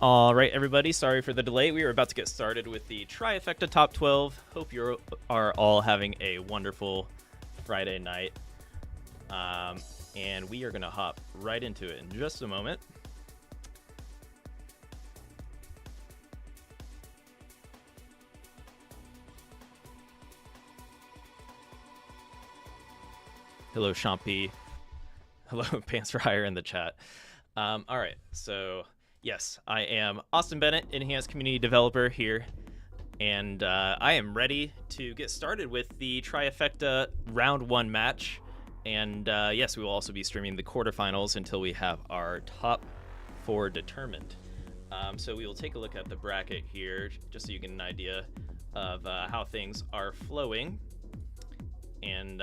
All right, everybody, sorry for the delay. We were about to get started with the Trifecta Top 12. Hope you are all having a wonderful Friday night. And we are going to hop right into it in just a moment. Hello, Champy. Hello, Pants for Hire in the chat. All right, so yes, I am Austin Bennett, Enhanced Community Developer here, and I am ready to get started with the Trifecta Round 1 match. And yes, we will also be streaming the quarterfinals until we have our top 4 determined. So we will take a look at the bracket here, just so you get an idea of how things are flowing. And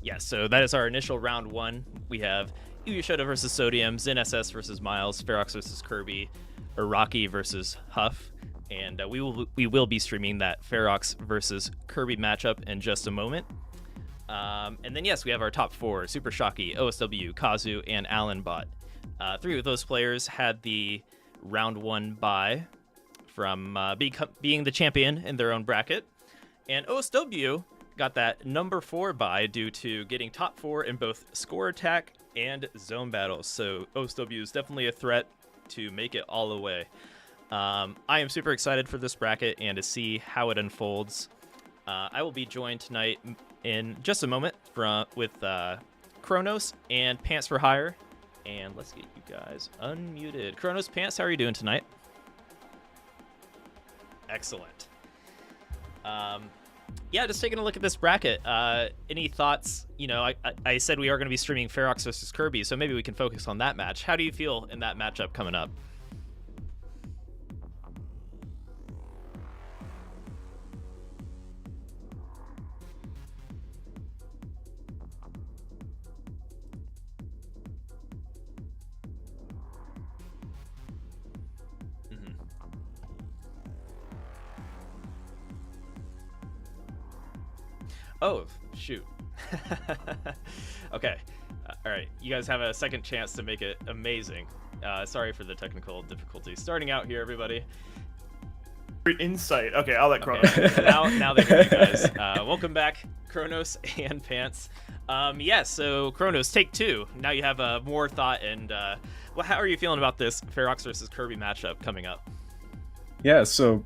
yeah, so that is our initial round 1. We have UI Sho versus Sodium, Zen SS versus Miles, Foox versus Kirby, Iraqi versus Huff, and we will be streaming that Foox versus Kirby matchup in just a moment. And then yes, we have our top 4: Super Shocky, OSW, Kazu, and Allenbot. 3 of those players had the round 1 bye from being the champion in their own bracket, and OSW got that number 4 bye due to getting top 4 in both score attack and zone battles. So OSW is definitely a threat to make it all the way. I am super excited for this bracket and to see how it unfolds. I will be joined tonight in just a moment with Kronos and Pants for Hire. And let's get you guys unmuted. Kronos, Pants, how are you doing tonight? Excellent. Yeah, just taking a look at this bracket. Any thoughts? You know, I said we are going to be streaming Foox versus Kirby, so maybe we can focus on that match. How do you feel in that matchup coming up? Oh, shoot. Okay. All right. You guys have a second chance to make it amazing. Sorry for the technical difficulties. Starting out here, everybody. Insight. Okay, I'll let Kronos. Okay. now they hear you guys. Welcome back, Kronos and Pants. Yeah, so Kronos, take 2. Now you have more thought. And well, how are you feeling about this Foox versus Kirby matchup coming up? Yeah, so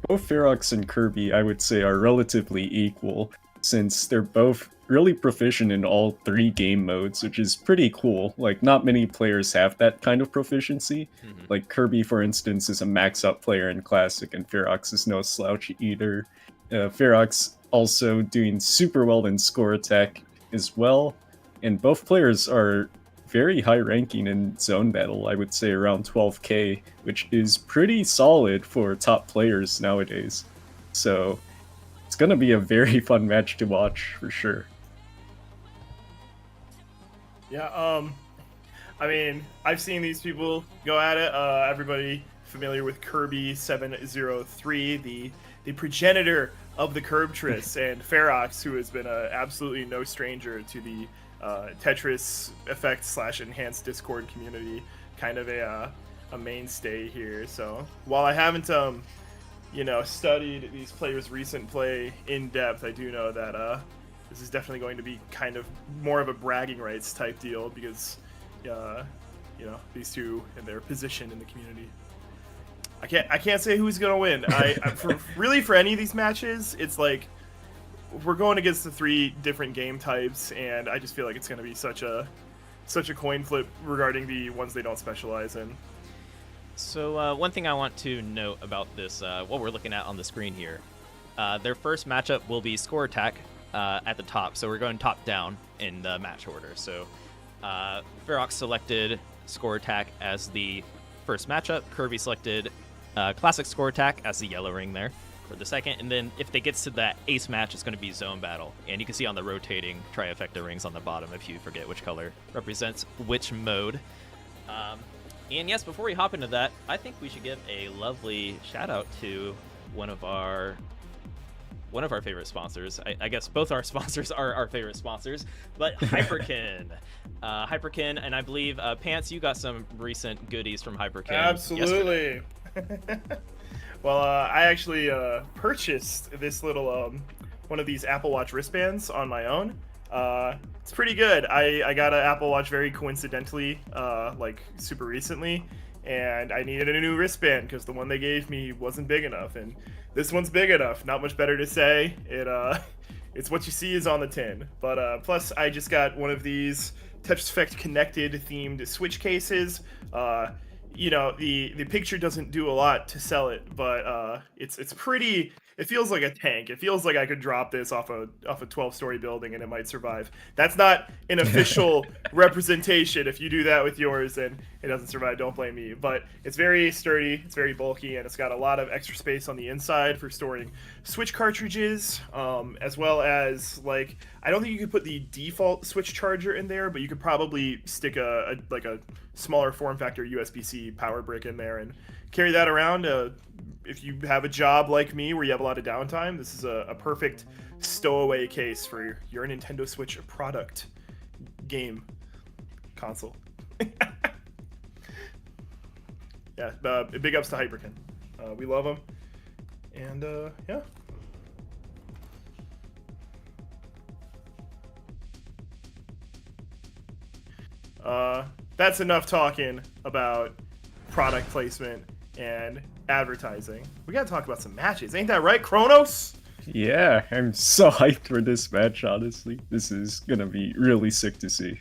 both Foox and Kirby, I would say, are relatively equal, since they're both really proficient in all 3 game modes, which is pretty cool. Like, not many players have that kind of proficiency. Like, Kirby, for instance, is a max-up player in Classic, and Foox is no slouch either. Foox also doing super well in score attack as well, and both players are very high ranking in zone battle, I would say around 12k, which is pretty solid for top players nowadays. So it's gonna be a very fun match to watch for sure. Yeah, I mean, I've seen these people go at it. Everybody familiar with Kirby 703, the progenitor of the Curbtris, and Foox, who has been absolutely no stranger to the Tetris effect / enhanced Discord community, kind of a mainstay here. So while I haven't studied these players' recent play in depth, I do know that this is definitely going to be kind of more of a bragging rights type deal because, these two and their position in the community. I can't say who's gonna win. For any of these matches, it's like we're going against the 3 different game types, and I just feel like it's gonna be such a coin flip regarding the ones they don't specialize in. So one thing I want to note about this, what we're looking at on the screen here, their first matchup will be score attack at the top. So we're going top down in the match order. So Foox selected score attack as the first matchup. Kirby selected classic score attack as the yellow ring there for the second. And then if they get to that ace match, it's going to be zone battle. And you can see on the rotating Trifecta rings on the bottom if you forget which color represents which mode. And yes, before we hop into that, I think we should give a lovely shout out to one of our one of our favorite sponsors. I guess both our sponsors are our favorite sponsors, but Hyperkin. Hyperkin, and I believe, Pants, you got some recent goodies from Hyperkin. Absolutely. Well, I actually purchased this little one of these Apple Watch wristbands on my own. It's pretty good. I got an Apple Watch very coincidentally, like super recently, and I needed a new wristband because the one they gave me wasn't big enough, and this one's big enough. Not much better to say. It's what you see is on the tin. But plus, I just got one of these Tetris Effect connected themed Switch cases. You know, the picture doesn't do a lot to sell it, but it's pretty. It feels like a tank. It feels like I could drop this off a 12-story building and it might survive. That's not an official representation. If you do that with yours and it doesn't survive, don't blame me. But it's very sturdy, it's very bulky, and it's got a lot of extra space on the inside for storing Switch cartridges, as well as, like, I don't think you could put the default Switch charger in there, but you could probably stick a smaller form factor USB-C power brick in there and carry that around. If you have a job like me where you have a lot of downtime, this is a perfect stowaway case for your Nintendo Switch product, game, console. Yeah, big ups to Hyperkin. We love them. And yeah. That's enough talking about product placement and advertising. We gotta talk about some matches. Ain't that right, Kronos? Yeah, I'm so hyped for this match, honestly. This is gonna be really sick to see.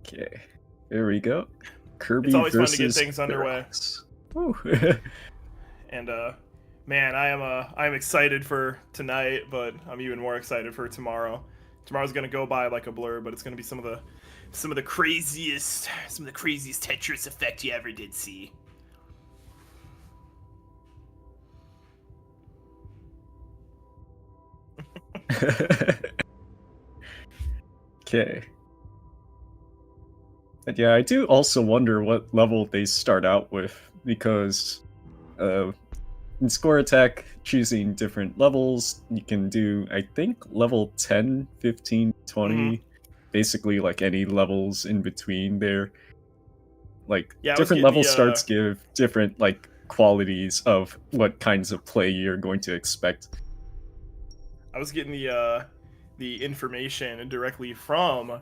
Okay, there we go. Kirby It's always fun versus to get things underway. And man, I'm excited for tonight, but I'm even more excited for tomorrow. Tomorrow's gonna go by like a blur, but it's gonna be some of the craziest Tetris effect you ever did see. Okay. And yeah, I do also wonder what level they start out with, because in Score Attack, choosing different levels, you can do, I think, level 10, 15, 20, basically like any levels in between there. Like, Yeah, different level starts give different, like, qualities of what kinds of play you're going to expect. I was getting the information directly from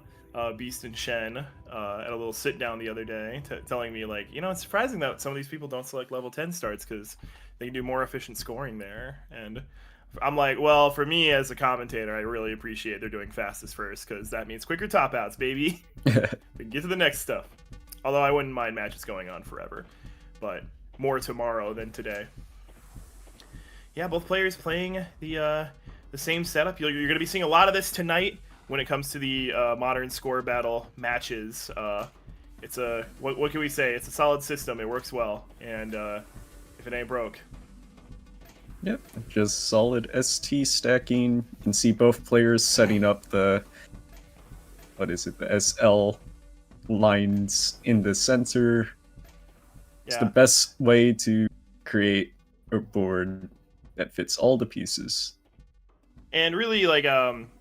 Beast and Shen at a little sit down the other day, telling me, like, you know, it's surprising that some of these people don't select level 10 starts because they can do more efficient scoring there. And I'm like, well, for me as a commentator, I really appreciate they're doing fastest first, because that means quicker top outs, baby. We can get to the next stuff. Although I wouldn't mind matches going on forever, but more tomorrow than today. Yeah, both players playing the same setup. You're going to be seeing a lot of this tonight when it comes to the modern score battle matches. It's a what can we say? It's a solid system. It works well, and if it ain't broke. Yep, just solid ST stacking. You can see both players setting up the SL lines in the center. It's the best way to create a board that fits all the pieces. And really, like,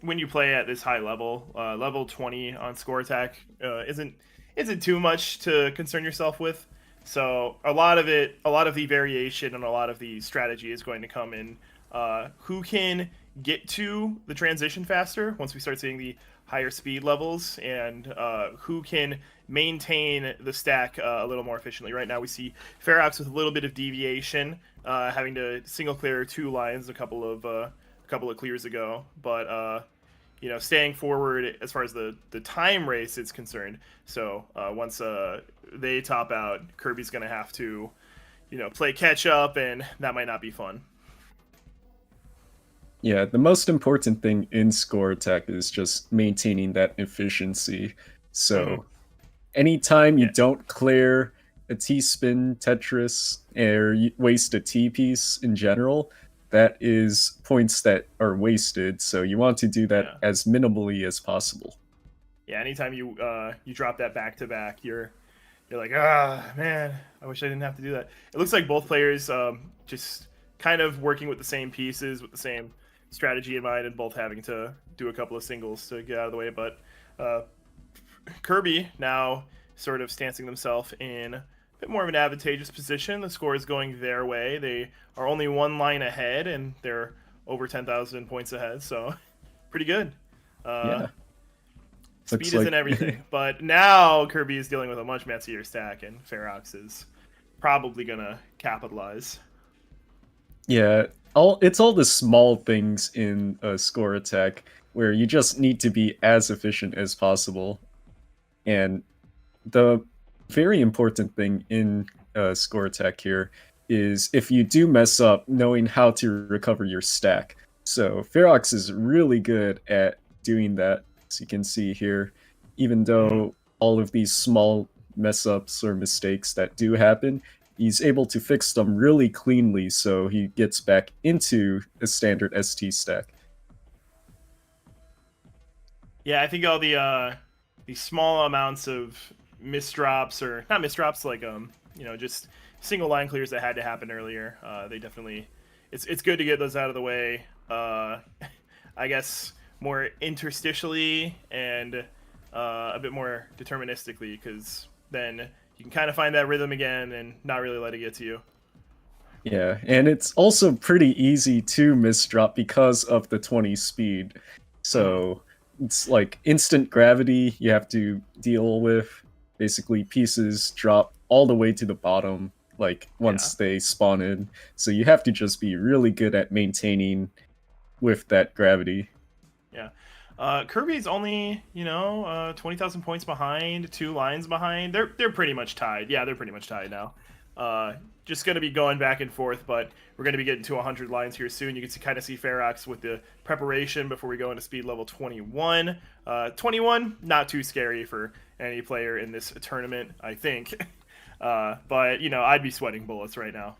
when you play at this high level, level 20 on Score Attack isn't too much to concern yourself with. So a lot of the variation and a lot of the strategy is going to come in who can get to the transition faster once we start seeing the higher speed levels, and who can maintain the stack a little more efficiently. Right now we see Foox with a little bit of deviation, having to single clear 2 lines a couple of clears ago, but you know, staying forward as far as the time race is concerned. So once they top out, Kirby's gonna have to, you know, play catch up, and that might not be fun. Yeah, the most important thing in Score Attack is just maintaining that efficiency. So anytime you don't clear a T-spin Tetris or you waste a T-piece in general, that is points that are wasted, so you want to do that as minimally as possible. Yeah, anytime you drop that back-to-back, you're like, ah, man, I wish I didn't have to do that. It looks like both players just kind of working with the same pieces, with the same strategy in mind, and both having to do a couple of singles to get out of the way. But Kirby now sort of stancing themselves in a bit more of an advantageous position. The score is going their way. They are only one line ahead, and they're over 10,000 points ahead, so pretty good. Yeah. Speed isn't everything, but now Kirby is dealing with a much messier stack, and Foox is probably going to capitalize. Yeah, it's all the small things in a score attack where you just need to be as efficient as possible. And the very important thing in a score attack here is if you do mess up, knowing how to recover your stack. So Foox is really good at doing that, as you can see here, even though all of these small mess ups or mistakes that do happen, he's able to fix them really cleanly, so he gets back into a standard ST stack. Yeah, I think all the small amounts of misdrops, or not misdrops, like just single line clears that had to happen earlier. They definitely, it's good to get those out of the way. I guess more interstitially and a bit more deterministically, because then you can kind of find that rhythm again and not really let it get to you. Yeah, and it's also pretty easy to misdrop because of the 20 speed. So it's like instant gravity you have to deal with. Basically, pieces drop all the way to the bottom, like once they spawn in. So you have to just be really good at maintaining with that gravity. Yeah. Kirby's only, 20,000 points behind, 2 lines behind. They're pretty much tied. Yeah, they're pretty much tied now. Just going to be going back and forth, but we're going to be getting to 100 lines here soon. You can kind of see Foox with the preparation before we go into speed level 21. 21, not too scary for any player in this tournament, I think. But, I'd be sweating bullets right now.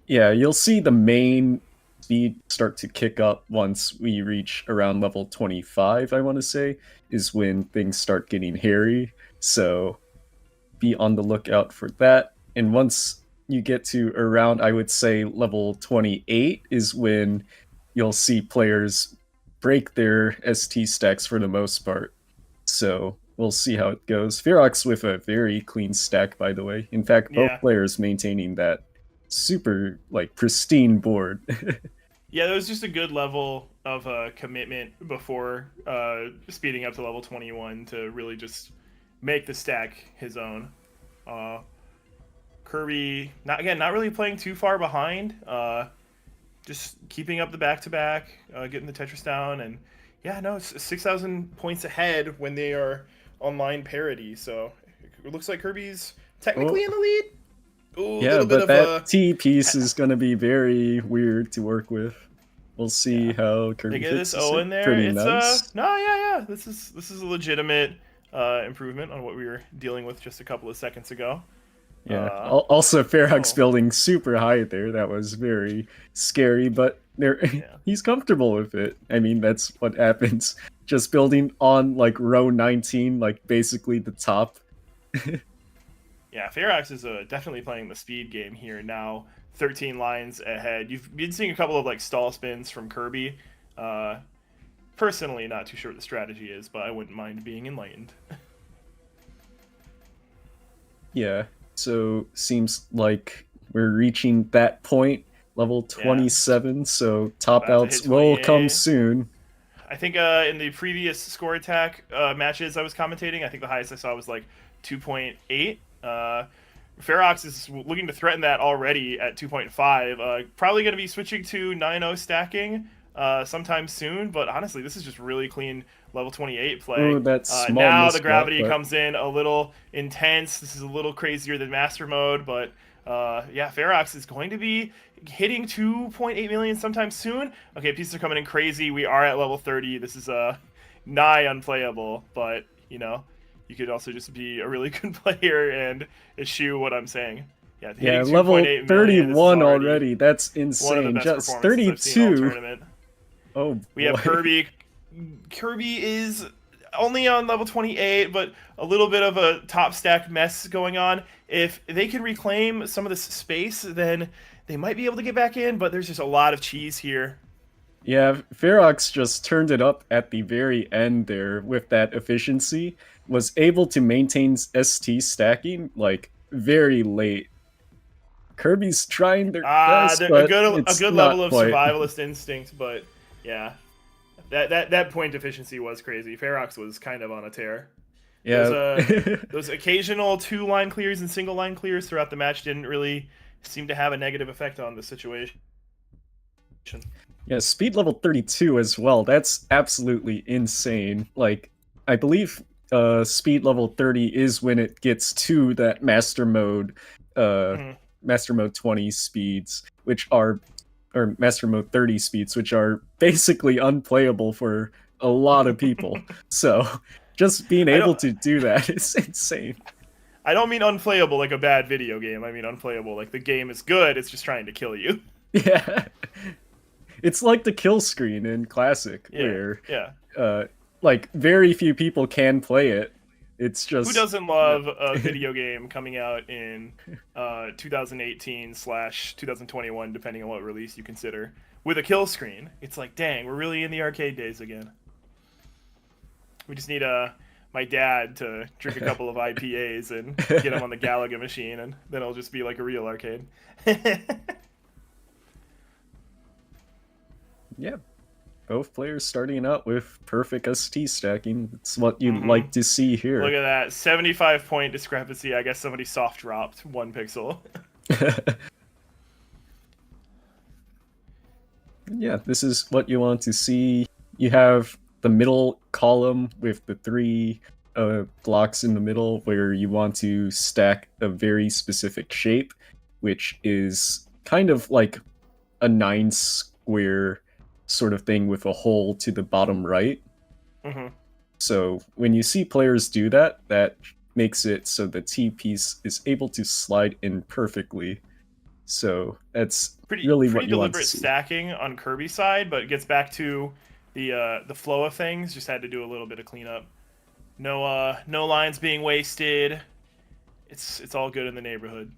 Yeah, you'll see the main speed start to kick up once we reach around level 25, I want to say, is when things start getting hairy. So be on the lookout for that. And once you get to around, I would say, level 28 is when you'll see players break their ST stacks for the most part. So we'll see how it goes. Foox with a very clean stack, by the way. In fact, both players maintaining that super, pristine board. Yeah, there was just a good level of commitment before speeding up to level 21 to really just make the stack his own. Kirby, not really playing too far behind. Just keeping up the back-to-back, getting the Tetris down, and it's 6,000 points ahead when they are online parity. So it looks like Kirby's technically in the lead. Ooh, yeah, but that T piece is going to be very weird to work with. We'll see how Kirby fits this O in there. Pretty it's nice. This is a legitimate improvement on what we were dealing with just a couple of seconds ago. Yeah. Also, Foox building super high there. That was very scary, but he's comfortable with it. I mean, that's what happens. Just building on row 19, basically the top. Yeah, Foox is definitely playing the speed game here now. 13 lines ahead. You've been seeing a couple of stall spins from Kirby. Personally, not too sure what the strategy is, but I wouldn't mind being enlightened. Yeah, so seems like we're reaching that point, level 27. So top outs will come soon. I think in the previous score attack matches I was commentating, I think the highest I saw was 2.8. Foox is looking to threaten that already at 2.5. Probably going to be switching to 9-0 stacking sometime soon, but honestly, this is just really clean level 28 play. Ooh, that's small now the gravity comes in a little intense. This is a little crazier than master mode, but Foox is going to be hitting 2.8 million sometime soon. Okay, pieces are coming in crazy. We are at level 30. This is nigh unplayable, but you could also just be a really good player and eschew what I'm saying. Yeah, level 31 already. That's insane. Just 32. Oh, we have Kirby. Kirby is only on level 28, but a little bit of a top stack mess going on. if they can reclaim some of this space, then they might be able to get back in. But there's just a lot of cheese here. Yeah, Ferox just turned it up at the very end there with that efficiency. Was able to maintain ST stacking like very late. Kirby's trying their best, but a good not level of quite. survivalist instinct, but yeah, that point efficiency was crazy. Ferox was kind of on a tear. Yeah, Those occasional 2-line clears and single line clears throughout the match didn't really seem to have a negative effect on the situation. yeah, speed level 32 as well. That's absolutely insane. Like, I believe speed level 30 is when it gets to that master mode master mode 20 speeds, which are, or master mode 30 speeds, which are basically unplayable for a lot of people. So just being able to do that is insane. I don't mean unplayable like a bad video game. I mean unplayable like the game is good, it's just trying to kill you. Yeah. It's like the kill screen in Classic, where like very few people can play it. It's just, who doesn't love a video game coming out in 2018/2021, depending on what release you consider, with a kill screen? It's like, dang, we're really in the arcade days again. We just need my dad to drink a couple of IPAs and get him on the Galaga machine, and then it'll just be like a real arcade. Yeah. Both players starting out with perfect ST stacking. It's what you'd like to see here. Look at that 75-point discrepancy. I guess somebody soft dropped 1 pixel. Yeah, this is what you want to see. You have the middle column with the 3 blocks in the middle where you want to stack a very specific shape, which is kind of like a 9 square sort of thing with a hole to the bottom right. So when you see players do that, that makes it so the T piece is able to slide in perfectly. So that's really what you want to see. Deliberate stacking on Kirby's side, but it gets back to the flow of things. Just had to do a little bit of cleanup. No lines being wasted. It's all good in the neighborhood.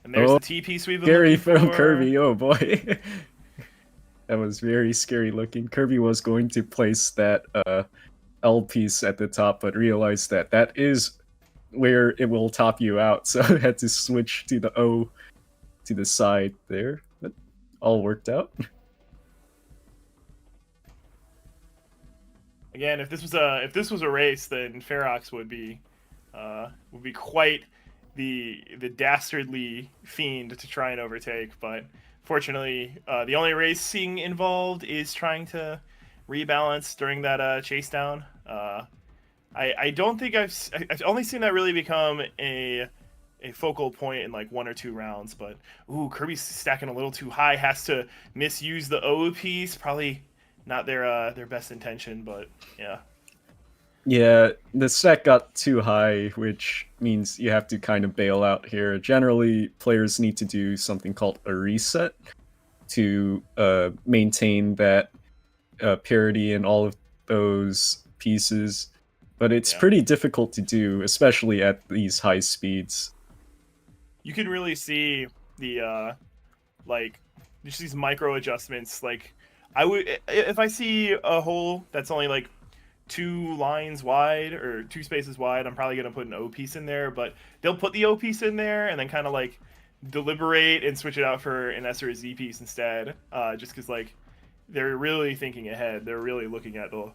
And there's the T piece we've been scary looking from for. Kirby. Oh boy. That was very scary looking. Kirby was going to place that L piece at the top, but realized that that is where it will top you out, so I had to switch to the O to the side there. But all worked out. Again, if this was a race, then Ferox would be quite the dastardly fiend to try and overtake, but fortunately, the only racing involved is trying to rebalance during that chase down. I don't think I've only seen that really become a focal point in like 1 or 2 rounds. But ooh, Kirby's stacking a little too high. Has to misuse the O piece. Probably not their best intention, but yeah. Yeah, the stack got too high, which means you have to kind of bail out here. Generally, players need to do something called a reset to maintain that parity in all of those pieces. But it's pretty difficult to do, especially at these high speeds. You can really see the like just these micro adjustments. Like I would, if I see a hole that's only like 2 lines wide or 2 spaces wide, I'm probably gonna put an O piece in there, but they'll put the O piece in there and then kind of like deliberate and switch it out for an S or a Z piece instead, just because like they're really thinking ahead. They're really looking at the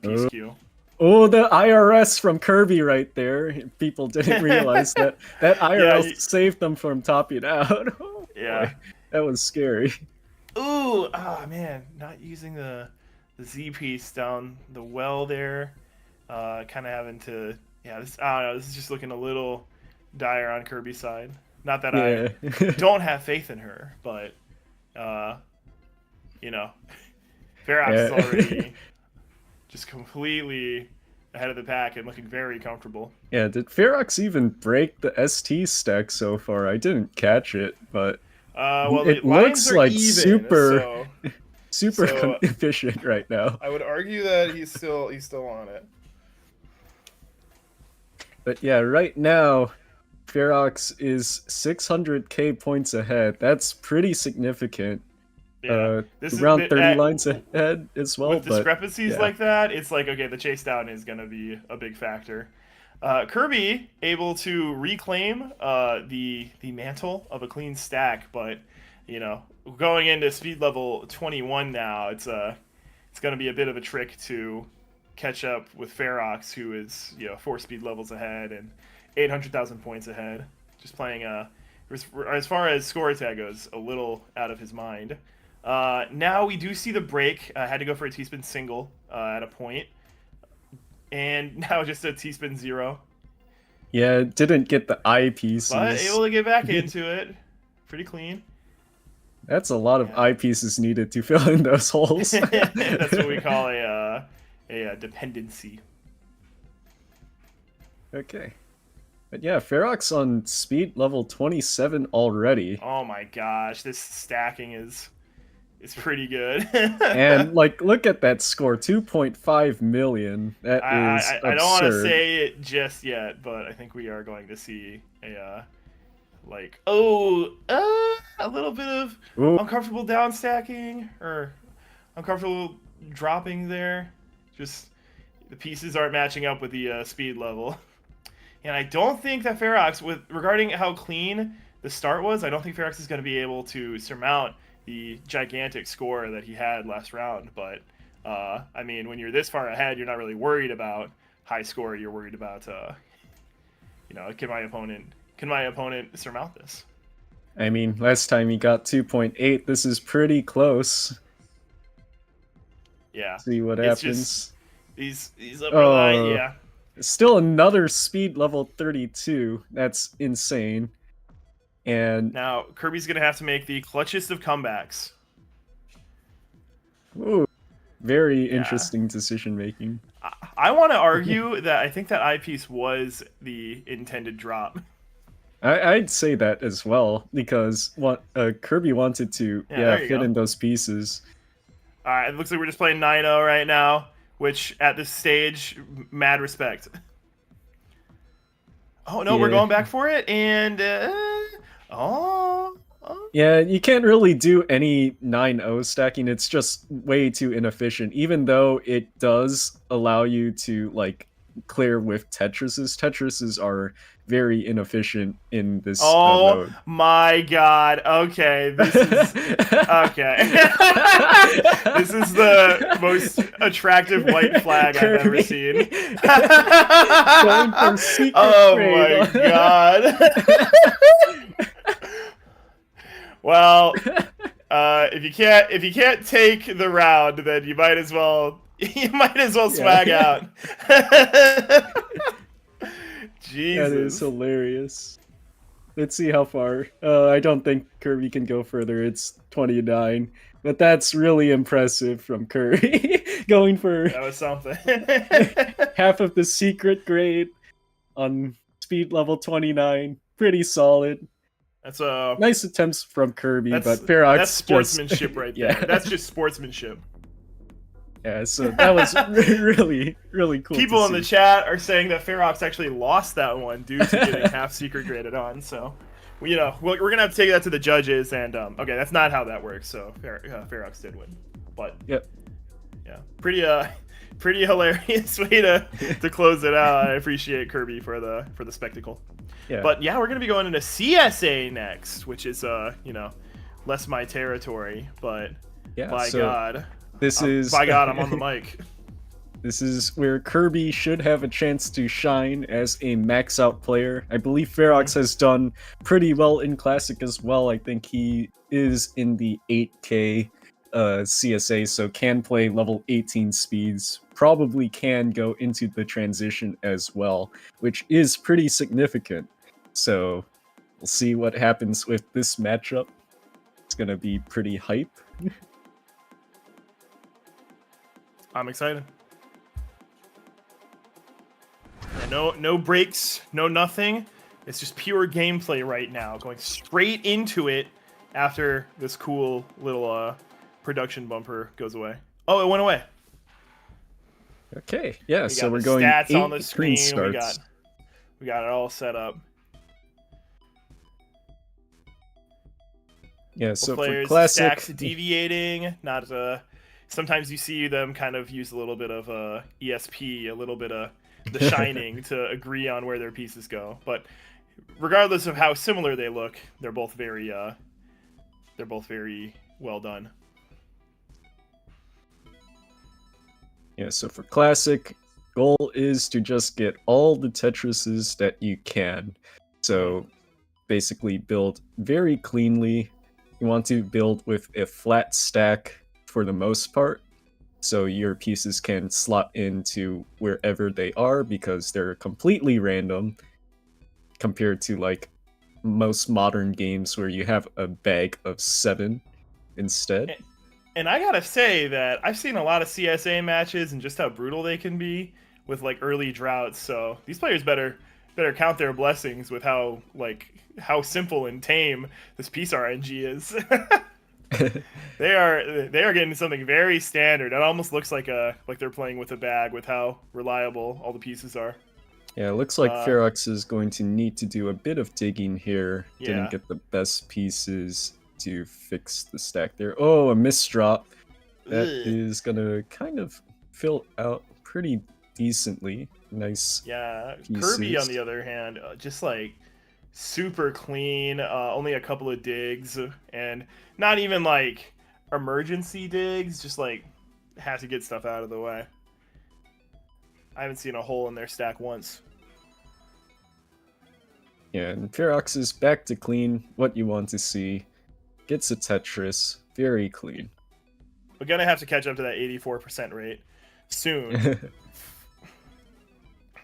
piece queue. Oh, the IRS from Kirby right there. People didn't realize that IRS saved them from topping out. Oh, boy. That was scary. Ooh, man, not using the Z piece down the well there. Kind of having to, this, I don't know, this is just looking a little dire on Kirby's side. Not that I don't have faith in her, but, you know, Ferox is already just completely ahead of the pack and looking very comfortable. Yeah, did Ferox even break the ST stack so far? I didn't catch it, but well, it looks like even, super so efficient right now. I would argue that he's still on it. But yeah, right now, Ferox is 600k points ahead. That's pretty significant. Yeah, this is around 30 lines ahead as well. With discrepancies yeah. like that, it's like, okay, the chase down is going to be a big factor. Kirby able to reclaim the mantle of a clean stack, but you know, going into speed level 21 now, it's going to be a bit of a trick to catch up with Ferox, who is 4 speed levels ahead and 800,000 points ahead. Just playing as far as score tag goes, a little out of his mind. Now we do see the break. I had to go for a T-spin single at a point. And now just a T-spin 0. Yeah, didn't get the eye pieces. But able to get back into it. Pretty clean. That's a lot of eye pieces needed to fill in those holes. That's what we call a dependency. Okay. But yeah, Ferox on speed level 27 already. Oh my gosh, this stacking is pretty good. And like, look at that score, 2.5 million. That is absurd. I don't want to say it just yet, but I think we are going to see a a little bit of uncomfortable down stacking or uncomfortable dropping there. Just the pieces aren't matching up with the speed level. And I don't think that Ferox, regarding how clean the start was, I don't think Ferox is going to be able to surmount the gigantic score that he had last round. But I mean, when you're this far ahead, you're not really worried about high score. You're worried about can my opponent surmount this? I mean, last time he got 2.8. This is pretty close. Yeah. See what happens. Just these upper line, yeah. Still another speed level 32. That's insane. And now Kirby's gonna have to make the clutchest of comebacks. Ooh, very interesting decision making. I want to argue that I think that eyepiece was the intended drop. I'd say that as well, because Kirby wanted to fit in those pieces. All right, it looks like we're just playing 9-0 right now, which at this stage, mad respect. Oh no, we're going back for it, and yeah, you can't really do any 9-0 stacking. It's just way too inefficient, even though it does allow you to like clear with Tetrises. Tetrises are very inefficient in this mode. My god. Okay, this is okay. This is the most attractive white flag I've ever seen. Going for secret my god. Well, if you can't take the round, then you might as well swag out. Jesus. That is hilarious. Let's see how far. I don't think Kirby can go further. It's 29. But that's really impressive from Kirby. Going for that was something. half of the secret grade on speed level 29. Pretty solid. That's nice attempts from Kirby, but Ferox, that's sportsmanship right there. Yeah. That's just sportsmanship. Yeah, so that was really, really cool. People in the chat are saying that Ferox actually lost that one due to getting half secret graded on. So, we're gonna have to take that to the judges. And okay, that's not how that works. So Ferox did win, but yeah, pretty hilarious way to close it out. I appreciate Kirby for the spectacle. Yeah. But yeah, we're gonna be going into CSA next, which is less my territory. But by God. By God, I'm on the mic. This is where Kirby should have a chance to shine as a max-out player. I believe Ferox has done pretty well in Classic as well. I think he is in the 8K CSA, so can play level 18 speeds. Probably can go into the transition as well, which is pretty significant. So we'll see what happens with this matchup. It's going to be pretty hype. I'm excited. And no breaks, no nothing. It's just pure gameplay right now, going straight into it after this cool little production bumper goes away. Oh, it went away. Okay, yeah. So we're going stats on the screen. Starts. We got it all set up. Yeah, so for players classic, stacks deviating, not sometimes you see them kind of use a little bit of ESP, a little bit of The Shining to agree on where their pieces go. But regardless of how similar they look, they're both very well done. yeah, so for classic, goal is to just get all the Tetrises that you can. So basically build very cleanly. You want to build with a flat stack for the most part, so your pieces can slot into wherever they are because they're completely random compared to like most modern games where you have a bag of 7 instead. And I gotta say that I've seen a lot of CSA matches and just how brutal they can be with like early droughts. So these players better count their blessings with how simple and tame this piece RNG is. They are getting something very standard. It almost looks like they're playing with a bag with how reliable all the pieces are. Yeah, it looks like Foox is going to need to do a bit of digging here. Yeah. Didn't get the best pieces to fix the stack there. Oh, a misdrop. That is gonna kind of fill out pretty decently. Nice. Yeah, pieces. Kirby on the other hand, just like super clean, only a couple of digs, and not even like emergency digs, just like has to get stuff out of the way. I haven't seen a hole in their stack once. Yeah, and Foox is back to clean, what you want to see. Gets a Tetris, very clean. We're gonna have to catch up to that 84% rate soon.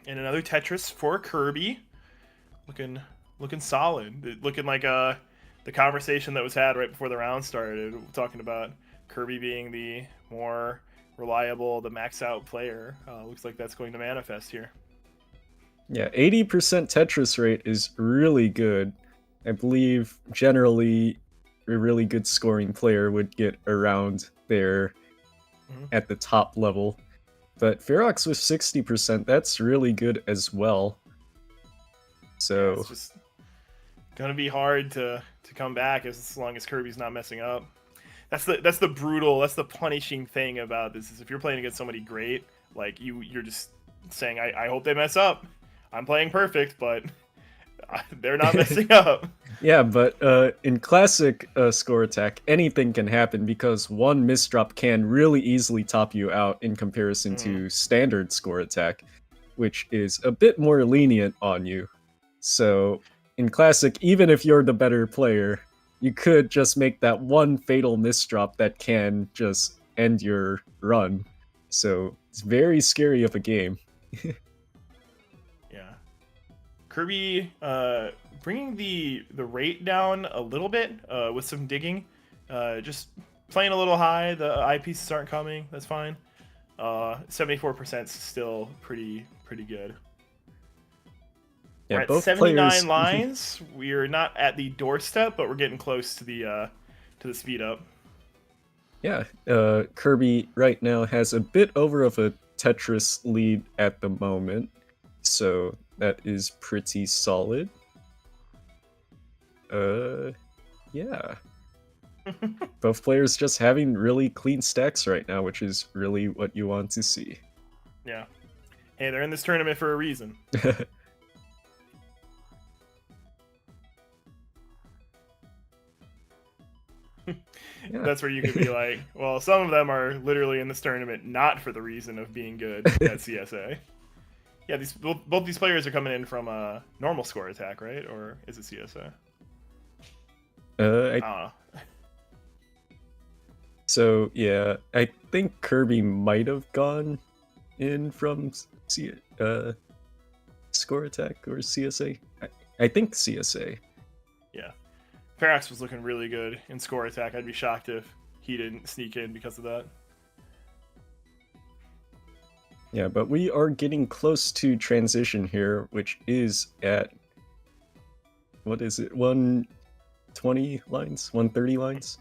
And another Tetris for Kirby, looking solid. Looking like the conversation that was had right before the round started, talking about Kirby being the more reliable, the max out player. Looks like that's going to manifest here. Yeah, 80% Tetris rate is really good. I believe generally a really good scoring player would get around there at the top level. But Foox with 60%, that's really good as well. So yeah, it's just gonna be hard to come back as long as Kirby's not messing up. That's the punishing thing about this is if you're playing against somebody great, like you're just saying, I hope they mess up. I'm playing perfect, but they're not messing up. Yeah, but in classic score attack, anything can happen because one misdrop can really easily top you out in comparison to standard score attack, which is a bit more lenient on you. So in classic, even if you're the better player, you could just make that one fatal misdrop that can just end your run. So it's very scary of a game. Yeah. Kirby bringing the rate down a little bit with some digging. Just playing a little high. The eyepieces aren't coming. That's fine. 74% is still pretty good. Yeah, we're at both 79 players... lines. We're not at the doorstep, but we're getting close to the speed up. Yeah, Kirby right now has a bit over of a Tetris lead at the moment, so that is pretty solid. Yeah. Both players just having really clean stacks right now, which is really what you want to see. Yeah. Hey, they're in this tournament for a reason. Yeah. That's where you could be like, well, some of them are literally in this tournament not for the reason of being good at CSA. Yeah, both these players are coming in from a normal score attack, right? Or is it CSA? I don't know. So yeah, I think Kirby might have gone in from score attack or CSA. I think CSA. Yeah. Foox was looking really good in score attack. I'd be shocked if he didn't sneak in because of that. Yeah, but we are getting close to transition here, which is at, what is it, 120 lines? 130 lines?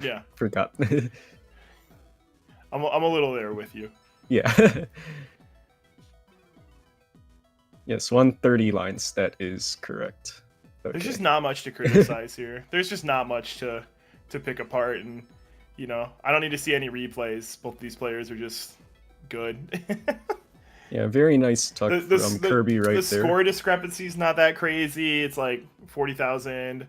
Yeah. Forgot. I'm a little there with you. Yeah. Yes, 130 lines, that is correct. There's Okay. just not much to criticize here. There's just not much to pick apart, and you know, I don't need to see any replays. Both these players are just good. Yeah, very nice tuck from Kirby right the there. score discrepancy is not that crazy. It's like 40,000.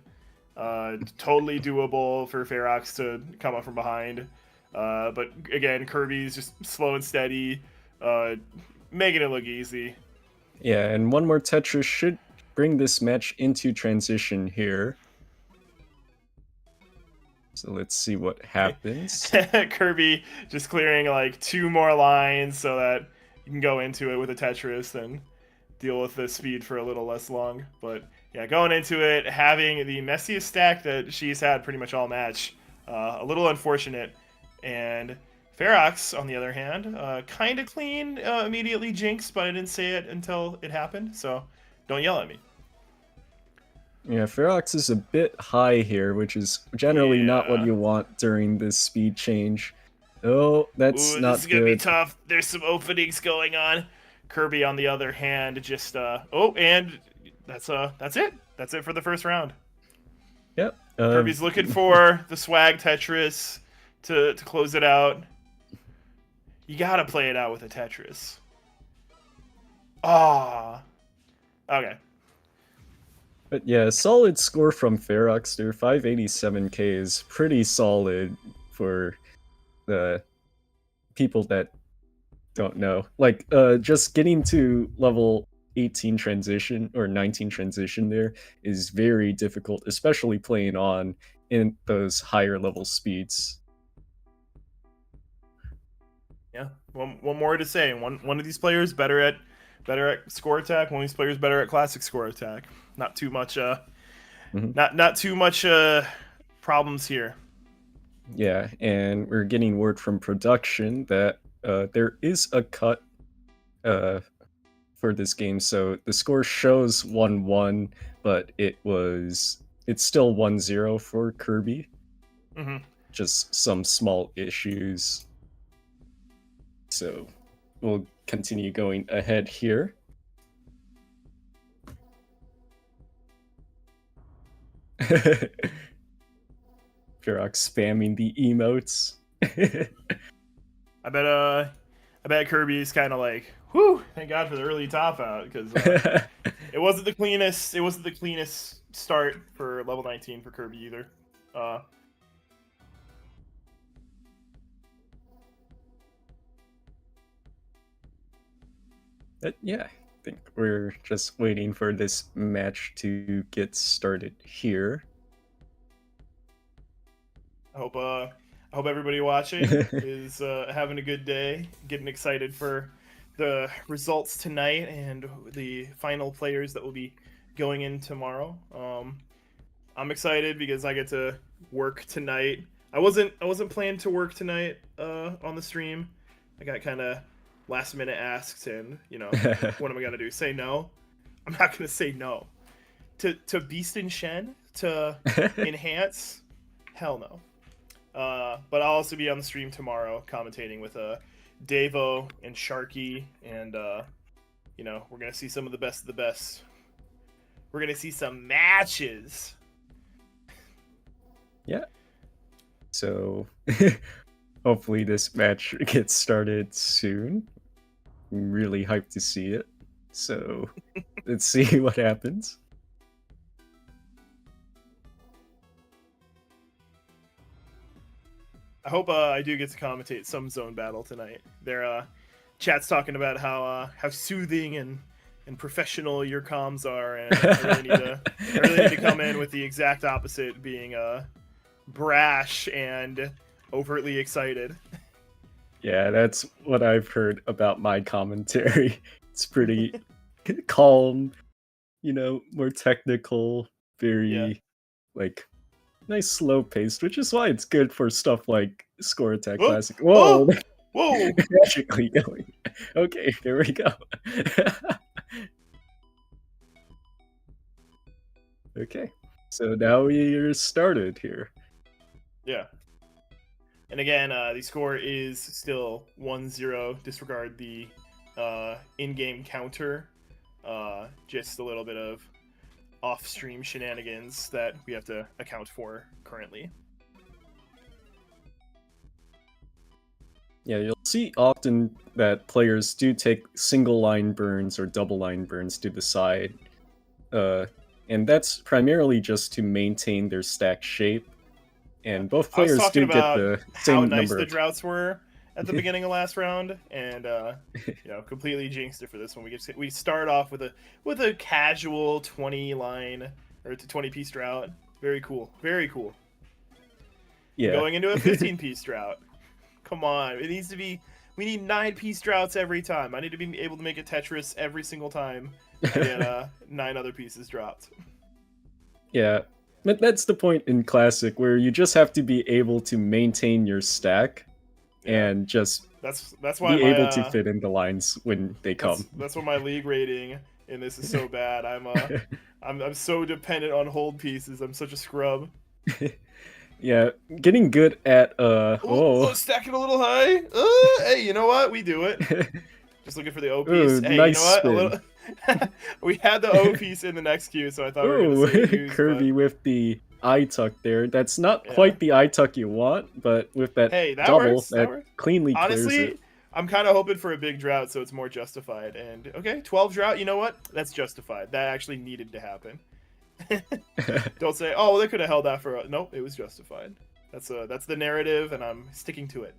Totally doable for Foox to come up from behind. But again, Kirby's just slow and steady, making it look easy. Yeah, and one more Tetris should bring this match into transition here. So let's see what happens. Kirby just clearing like 2 more lines so that you can go into it with a Tetris and deal with the speed for a little less long. But yeah, going into it, having the messiest stack that she's had pretty much all match, a little unfortunate. And Foox, on the other hand, kind of clean, immediately jinxed, but I didn't say it until it happened, so don't yell at me. Yeah, Foox is a bit high here, which is generally not what you want during this speed change. Oh, that's not this is gonna be good. tough. There's some openings going on. Kirby, on the other hand, just oh, and that's it. That's it for the first round. Yep. Kirby's looking for the swag Tetris to close it out. You gotta play it out with a Tetris. Ah. Okay. But yeah, solid score from Foox there. 587k is pretty solid for the people that don't know. Like, just getting to level 18 transition or 19 transition there is very difficult, especially playing on in those higher level speeds. Yeah. One more to say. One of these players better at score attack. One of these players better at classic score attack. Not too much. Not too much problems here. Yeah, and we're getting word from production that there is a cut for this game. So the score shows 1-1, but it's still 1-0 for Kirby. Just some small issues. So we'll continue going ahead here. Foox spamming the emotes. I bet Kirby's kind of like, whew, thank God for the early top out, because it wasn't the cleanest start for level 19 for Kirby either. But yeah, I think we're just waiting for this match to get started here. I hope everybody watching is having a good day, getting excited for the results tonight and the final players that will be going in tomorrow. I'm excited because I get to work tonight. I wasn't planning to work tonight on the stream. I got kind of last minute asked, and you know, what am I gonna do? Say no? I'm not gonna say no. To Beast and Shen to enhance? Hell no. But I'll also be on the stream tomorrow commentating with Davo and Shocky, and you know, we're gonna see some of the best of the best. We're gonna see some matches. Yeah. So hopefully this match gets started soon. I'm really hyped to see it. So let's see what happens. I hope I do get to commentate some zone battle tonight. Their chat's talking about how soothing and professional your comms are, and I really need to come in with the exact opposite, being brash and overtly excited. Yeah, that's what I've heard about my commentary. It's pretty calm, you know, more technical, very like nice slow paced, which is why it's good for stuff like Score Attack Classic. Whoa! Whoa! Magically going. Okay, there we go. Okay, so now we're started here. Yeah. And again, the score is still 1-0. Disregard the in-game counter. Just a little bit of off-stream shenanigans that we have to account for currently. Yeah, you'll see often that players do take single line burns or double line burns to the side. And that's primarily just to maintain their stack shape. And both I was players talking do get about the how same nice number the of... droughts were at the beginning of last round, and completely jinxed it for this one. We start off with a casual 20 line or 20 piece drought. Very cool, very cool. Yeah. Going into a 15 piece drought. Come on, it needs to be. We need 9 piece droughts every time. I need to be able to make a Tetris every single time and get 9 other pieces dropped. Yeah. But that's the point in Classic, where you just have to be able to maintain your stack and just that's why be able to fit in the lines when they come. That's why my league rating in this is so bad. I'm so dependent on hold pieces. I'm such a scrub. Yeah, getting good at stacking a little high. Hey, you know what? We do it. Just looking for the O piece. Ooh, Hey, nice you know what? We had the O piece in the next queue, so I thought we were going to say use, Kirby with the eye tuck there. That's not quite the eye tuck you want, but with that, that double, works, that works. cleanly Honestly, clears it. I'm kind of hoping for a big drought, so it's more justified. And okay, 12 drought. You know what? That's justified. That actually needed to happen. Don't say, oh, well, they could have held that for. Nope, it was justified. That's the narrative, and I'm sticking to it.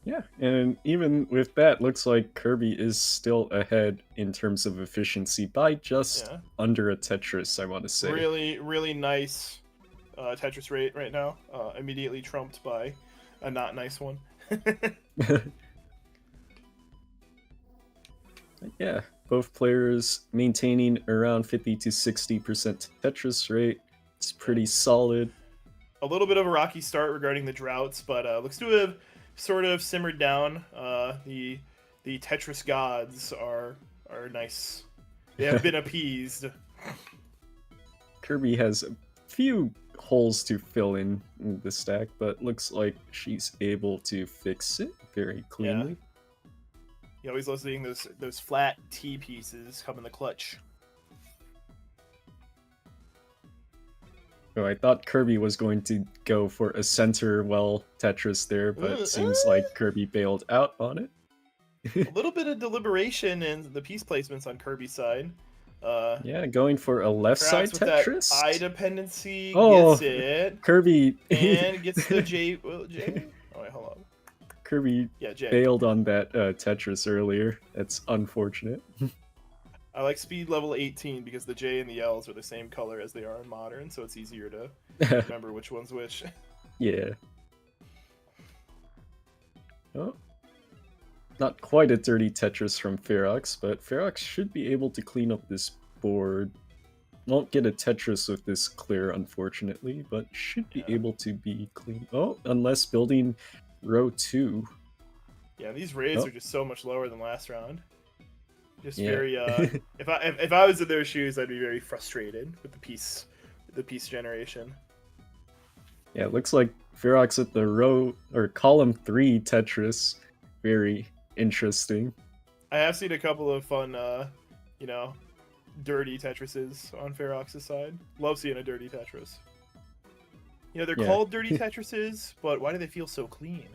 Yeah, and even with that, looks like Kirby is still ahead in terms of efficiency by just under a Tetris, I want to say. Really, really nice Tetris rate right now. Immediately trumped by a not nice one. Yeah, both players maintaining around 50 to 60% Tetris rate. It's pretty solid. A little bit of a rocky start regarding the droughts, but looks to have sort of simmered down. The Tetris gods are nice. They have been appeased. Kirby has a few holes to fill in the stack, but looks like she's able to fix it very cleanly. You always love seeing those flat T pieces come in the clutch. Oh, I thought Kirby was going to go for a center well Tetris there, but it seems like Kirby bailed out on it. A little bit of deliberation in the piece placements on Kirby's side. Yeah, going for a left side Tetris. That eye dependency gets it. Kirby and gets the J. Oh wait, hold on. Kirby bailed on that Tetris earlier. That's unfortunate. I like speed level 18 because the J and the L's are the same color as they are in modern, so it's easier to remember which one's which. Yeah. Oh. Not quite a dirty Tetris from Foox, but Foox should be able to clean up this board. Won't get a Tetris with this clear, unfortunately, but should be able to be clean. Oh, unless building row 2. Yeah, these raids are just so much lower than last round. Just very. If I was in their shoes, I'd be very frustrated with the piece generation. Yeah, it looks like Foox at the row or column 3 Tetris. Very interesting. I have seen a couple of fun, dirty Tetrises on Foox's side. Love seeing a dirty Tetris. You know, they're called dirty Tetrises, but why do they feel so clean?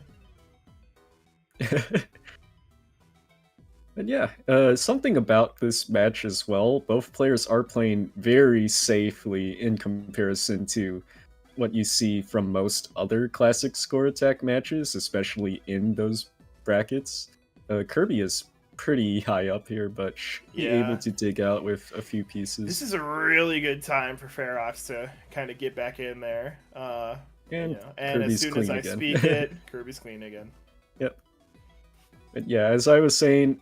And yeah, something about this match as well, both players are playing very safely in comparison to what you see from most other classic score attack matches, especially in those brackets. Kirby is pretty high up here, but should be able to dig out with a few pieces. This is a really good time for Foox to kind of get back in there. And as soon as I speak it, Kirby's clean again. Yep. But yeah, as I was saying,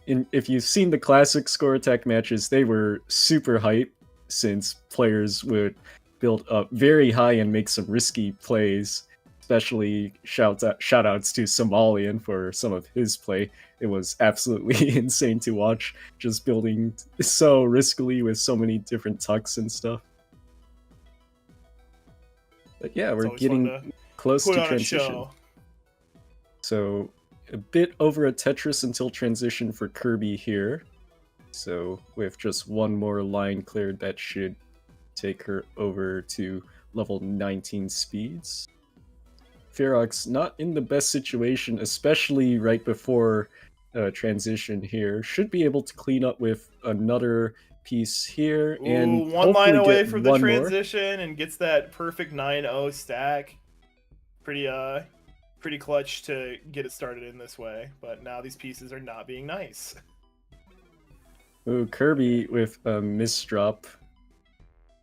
if you've seen the classic score attack matches, they were super hype since players would build up very high and make some risky plays. Especially shoutouts to Somalian for some of his play. It was absolutely insane to watch, just building so riskily with so many different tucks and stuff. But yeah, we're getting close to transition. So a bit over a Tetris until transition for Kirby here. So with just one more line cleared, that should take her over to level 19 speeds. Foox not in the best situation, especially right before transition here. Should be able to clean up with another piece here, and one line hopefully away get from the one more. transition and gets that perfect 9-0 stack. Pretty clutch to get it started in this way, but now these pieces are not being nice. Ooh, Kirby with a misdrop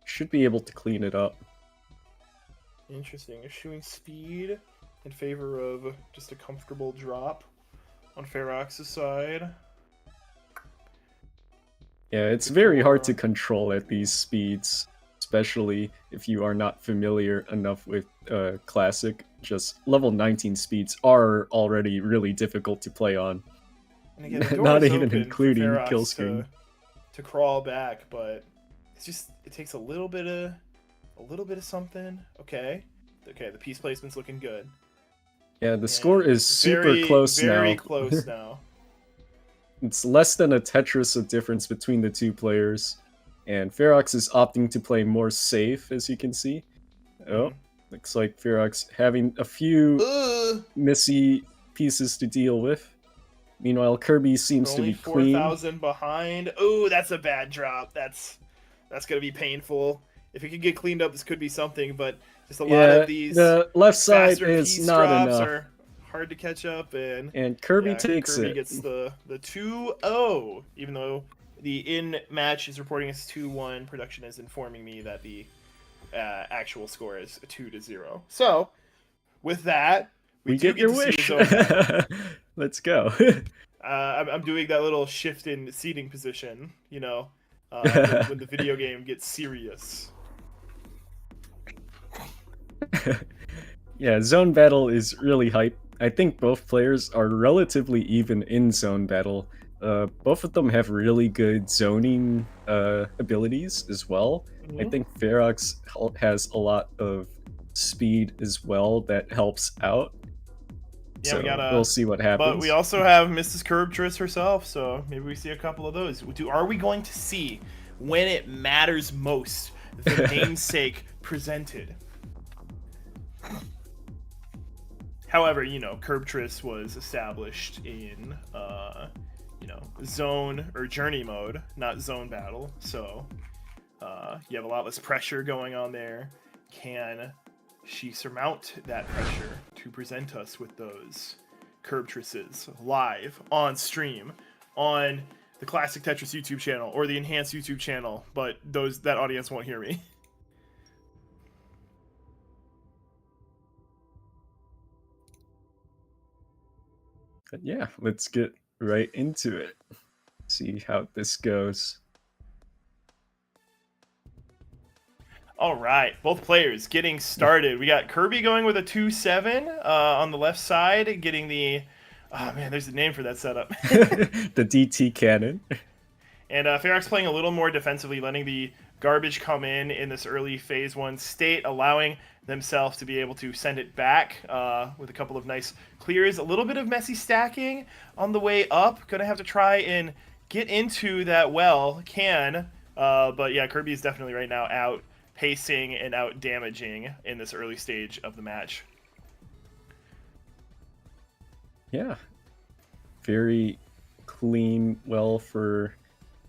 should be able to clean it up. Interesting. Eschewing speed in favor of just a comfortable drop on Foox's side. Yeah, it's very hard to control at these speeds, especially if you are not familiar enough with Classic. Just level 19 speeds are already really difficult to play on. And again, the door Not is even open including for Foox kill screen. to crawl back, but it takes a little bit of something. Okay, the piece placement's looking good. Yeah, the score is super close now. Very close now. It's less than a Tetris of difference between the two players, and Foox is opting to play more safe, as you can see. Oh, looks like Foox having a few messy pieces to deal with. Meanwhile, Kirby seems to be clean. 4,000 behind. Ooh, that's a bad drop. That's gonna be painful. If it could get cleaned up, this could be something. But just a lot of these. The left side is not enough. Are hard to catch up, and Kirby takes Kirby it. Gets the 2-0, even though the in-match is reporting as 2-1. Production is informing me that the actual score is 2-0. So, with that, we get your wish. Let's go. I'm doing that little shift in seating position, when the video game gets serious. Yeah, zone battle is really hype. I think both players are relatively even in zone battle. Both of them have really good zoning abilities as well. I think Foox has a lot of speed as well that helps out. Yeah, so we'll see what happens. But we also have Mrs. Curbtris herself, so maybe we see a couple of those. Are we going to see, when it matters most, the namesake presented? However, Curbtris was established in, zone or journey mode, not zone battle. So you have a lot less pressure going on there. Can she surmount that pressure to present us with those Curbtrises live on stream on the Classic Tetris YouTube channel or the Enhanced YouTube channel? But that audience won't hear me. But yeah, let's get right into it. See how this goes. All right, both players getting started. We got Kirby going with a 2-7 on the left side, getting the... Oh man, there's a name for that setup. The DT cannon. And Foox playing a little more defensively, letting the garbage come in this early phase 1 state, allowing themselves to be able to send it back with a couple of nice clears. A little bit of messy stacking on the way up. Gonna have to try and get into that well. But yeah, Kirby is definitely right now out pacing and out damaging in this early stage of the match. Yeah. Very clean well for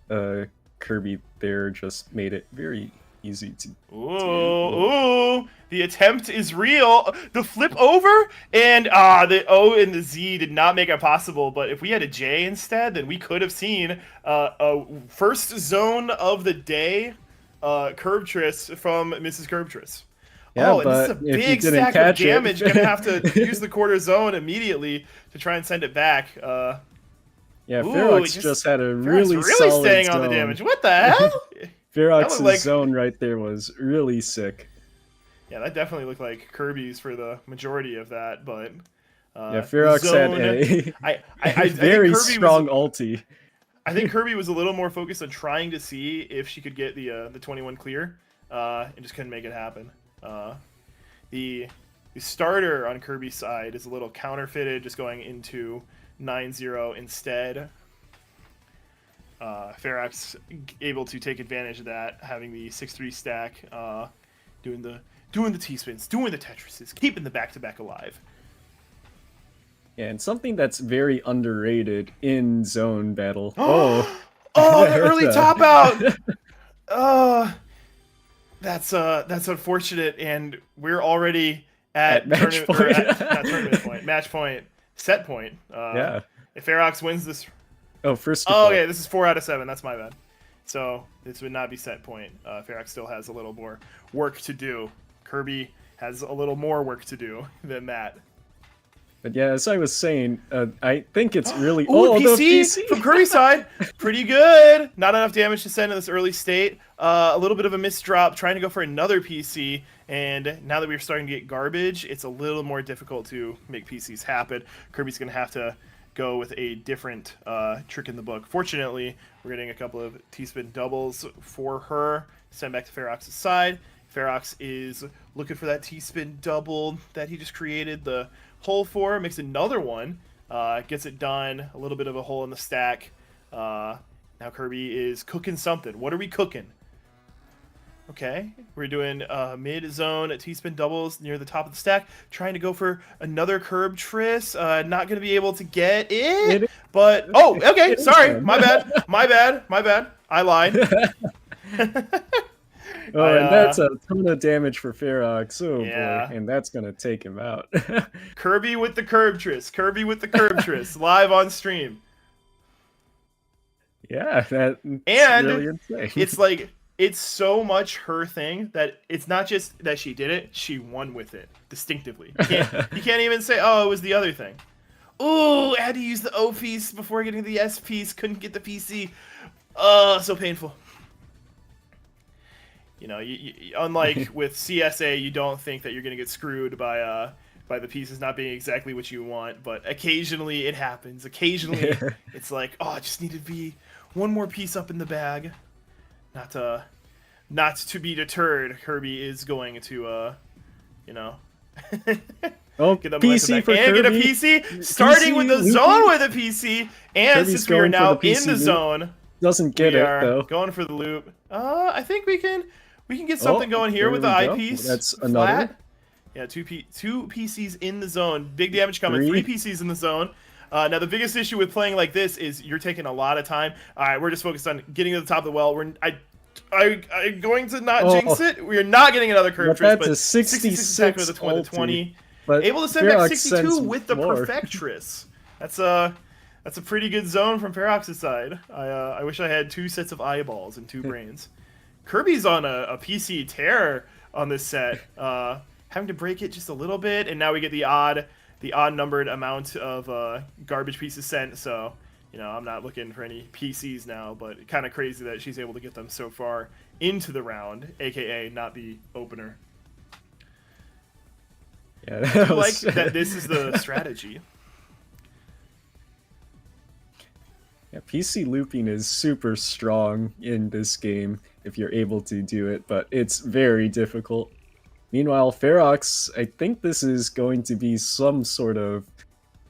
Kirby there, just made it very easy to Ooh, the attempt is real. The flip over, and the O and the Z did not make it possible, but if we had a J instead, then we could have seen a first zone of the day Curbtris from Mrs. Curbtris. Yeah, and this is a big stack of damage. Gonna have to use the quarter zone immediately to try and send it back. Yeah, Foox just had a really solid staying zone. on the damage. What the hell? Foox's zone right there was really sick. Yeah, that definitely looked like Kirby's for the majority of that, but yeah, Foox had a very strong ulti. I think Kirby was a little more focused on trying to see if she could get the 21 clear, and just couldn't make it happen. The starter on Kirby's side is a little counterfeited, just going into 9-0 instead. Ferax able to take advantage of that, having the 6-3 stack, doing the T-spins, doing the Tetrises, keeping the back-to-back alive. Yeah, and something that's very underrated in zone battle. Oh, the early top out. That's unfortunate, and we're already at match point. not tournament point, match point, set point. Yeah. If Ferax wins this, First. okay, this is 4 out of 7. That's my bad. So this would not be set point. Ferax still has a little more work to do. Kirby has a little more work to do than that. But yeah, as I was saying, I think it's really... Ooh, the PC from Kirby's side. Pretty good. Not enough damage to send in this early state. A little bit of a misdrop, trying to go for another PC. And now that we're starting to get garbage, it's a little more difficult to make PCs happen. Kirby's going to have to go with a different trick in the book. Fortunately, we're getting a couple of T-spin doubles for her. Send back to Ferax's side. Ferax is looking for that T-spin double that he just created. The hole 4 makes another one, gets it done. A little bit of a hole in the stack. Now Kirby is cooking something. What are we cooking? Okay, we're doing mid-zone T-spin doubles near the top of the stack. Trying to go for another curb tris. Not going to be able to get it. But, oh, okay, sorry. My bad. I lied. And that's a ton of damage for Ferax. Oh, yeah. boy. And that's going to take him out. Kirby with the curb tris. Live on stream. Yeah, that's and really insane. It's like, it's so much her thing that it's not just that she did it, she won with it distinctively. You can't even say, oh, it was the other thing. Ooh, I had to use the O piece before getting the S piece, couldn't get the PC. So painful. You know, unlike with CSA, you don't think that you're going to get screwed by the pieces not being exactly what you want, but occasionally it happens. Occasionally it's like, oh, I just need to be one more piece up in the bag. Not to be deterred, Kirby is going to, you know, get the PC for and Kirby. get a PC, starting PC with the looping. zone with a PC, and Kirby's since we are going for now the PC in the loop. zone, Doesn't get we it, are though. going for the loop. I think we can get something going here there with the we go. eyepiece. That's flat. another. Yeah, two PCs in the zone. Big damage coming. 3 PCs in the zone. Now, the biggest issue with playing like this is you're taking a lot of time. All right, we're just focused on getting to the top of the well. I'm going to not jinx it. We're not getting another curve tris, that's but a 66 with a 20. But Able to send back Ferax 62 sends with the more. Perfectress. That's a pretty good zone from Ferax's side. I wish I had 2 sets of eyeballs and 2 brains. Kirby's on a PC tear on this set, having to break it just a little bit, and now we get the odd numbered amount of garbage pieces sent. So, you know, I'm not looking for any PCs now, but kind of crazy that she's able to get them so far into the round, aka not the opener. Yeah, I do like that this is the strategy. Yeah, PC looping is super strong in this game if you're able to do it, but it's very difficult. Meanwhile, Ferax, I think this is going to be some sort of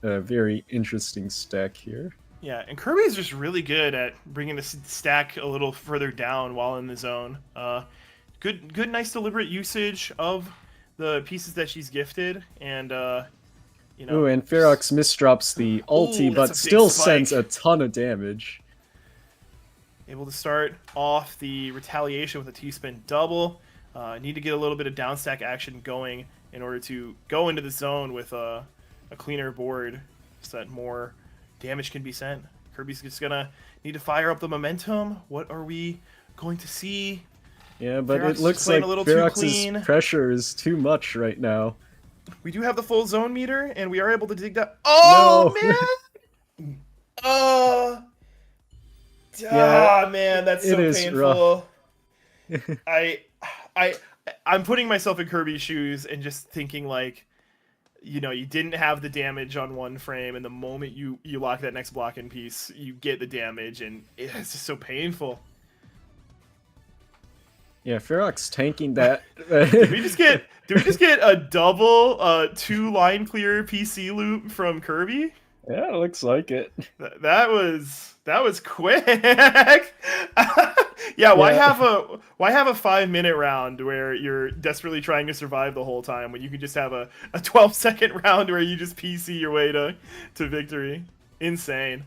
very interesting stack here. Yeah, and Kirby is just really good at bringing the stack a little further down while in the zone. Good, nice, deliberate usage of the pieces that she's gifted, and you know. Ooh, and Ferax misdrops the ulti, but still sends a ton of damage. Able to start off the retaliation with a T-spin double. Need to get a little bit of downstack action going in order to go into the zone with a cleaner board so that more damage can be sent. Kirby's just gonna need to fire up the momentum. What are we going to see? Yeah, but Ferax it looks like Ferax's pressure is too much right now. We do have the full zone meter, and we are able to dig that. Oh, no. Man! Yeah, man, that's so painful. I'm putting myself in Kirby's shoes and just thinking, like, you know, you didn't have the damage on one frame, and the moment you lock that next block in piece, you get the damage, and it's just so painful. Yeah, Ferax tanking that. Did we just get a double 2 line clear PC loop from Kirby? Yeah, looks like it. That was quick. Yeah, why Yeah. have a 5-minute round where you're desperately trying to survive the whole time when you could just have a 12-second round where you just PC your way to victory? Insane.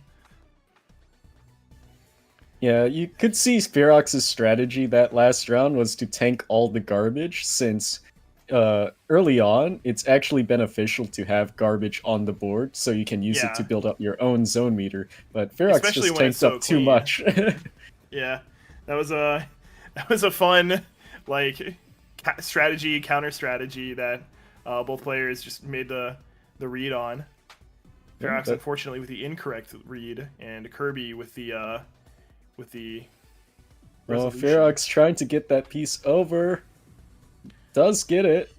Yeah, you could see Ferox's strategy that last round was to tank all the garbage, since early on it's actually beneficial to have garbage on the board so you can use it Yeah, to build up your own zone meter. But Ferox especially just when it's tanked so up too clean. much. Yeah, that was a fun like counter strategy that both players just made the read on. Yeah, Ferox but- unfortunately with the incorrect read, and Kirby with the Well, resolution. Ferox trying to get that piece over. Does get it.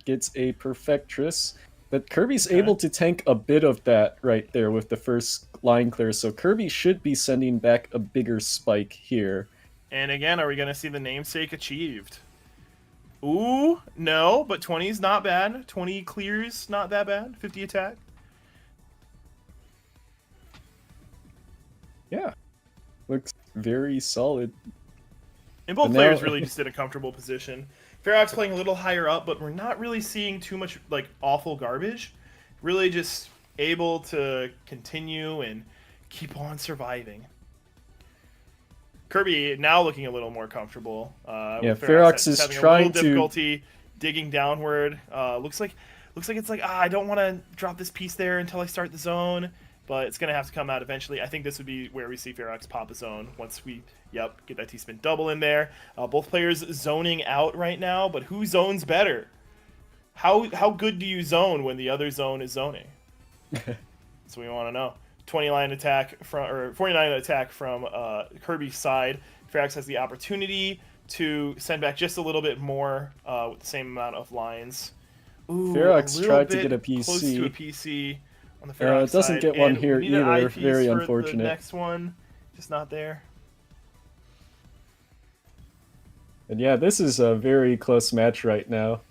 Gets a Perfectress. But Kirby's Okay. able to tank a bit of that right there with the first line clear, so Kirby should be sending back a bigger spike here. And again, are we going to see the namesake achieved? Ooh, no, but 20 is not bad. 20 clears, not that bad. 50 attack. Yeah. Looks very solid. And both But players now- really just in a comfortable position. Ferox playing a little higher up, but we're not really seeing too much like awful garbage. Really just able to continue and keep on surviving. Kirby now looking a little more comfortable. Yeah, with Ferox is having a trying little to- difficulty digging downward. Looks like it's like I don't want to drop this piece there until I start the zone, but it's gonna have to come out eventually. I think this would be where we see Ferox pop a zone once we get that T-spin double in there. Both players zoning out right now, but who zones better? How good do you zone when the other zone is zoning? That's what we want to know. 20-line attack from, or 49 attack from Kirby's side. Ferox has the opportunity to send back just a little bit more with the same amount of lines. Ooh, Ferox a little tried to bit get a close PC. to a PC on the Ferox It doesn't side. get one And here we need an either. eyepiece Very for unfortunate. The next one, just not there. And yeah, this is a very close match right now.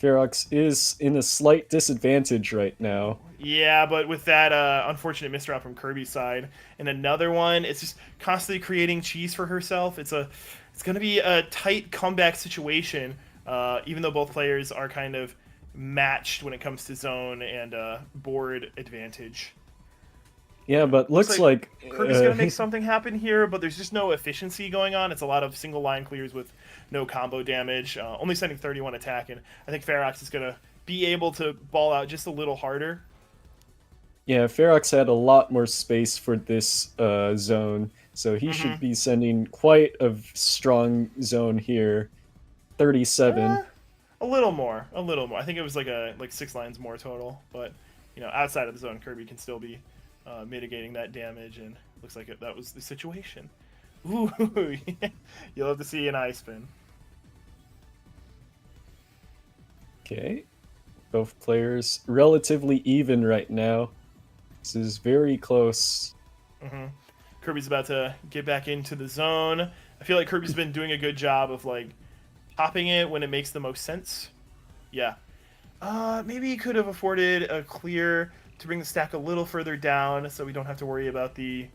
Ferox is in a slight disadvantage right now. Yeah, but with that unfortunate misroute from Kirby's side, and another one, it's just constantly creating cheese for herself. It's going to be a tight comeback situation, even though both players are kind of matched when it comes to zone and board advantage. Yeah, but looks like Kirby's going to make something happen here, but there's just no efficiency going on. It's a lot of single line clears with no combo damage, only sending 31 attack, and I think Ferox is going to be able to ball out just a little harder. Yeah, Ferox had a lot more space for this zone, so he should be sending quite a strong zone here. 37. A little more. I think it was like 6 lines more total, but outside of the zone, Kirby can still be mitigating that damage, and looks like that was the situation. Ooh, you'll have to see an eye spin. Okay. Both players relatively even right now. This is very close. Kirby's about to get back into the zone. I feel like Kirby's been doing a good job of like popping it when it makes the most sense. Yeah. Maybe he could have afforded a clear to bring the stack a little further down so we don't have to worry about the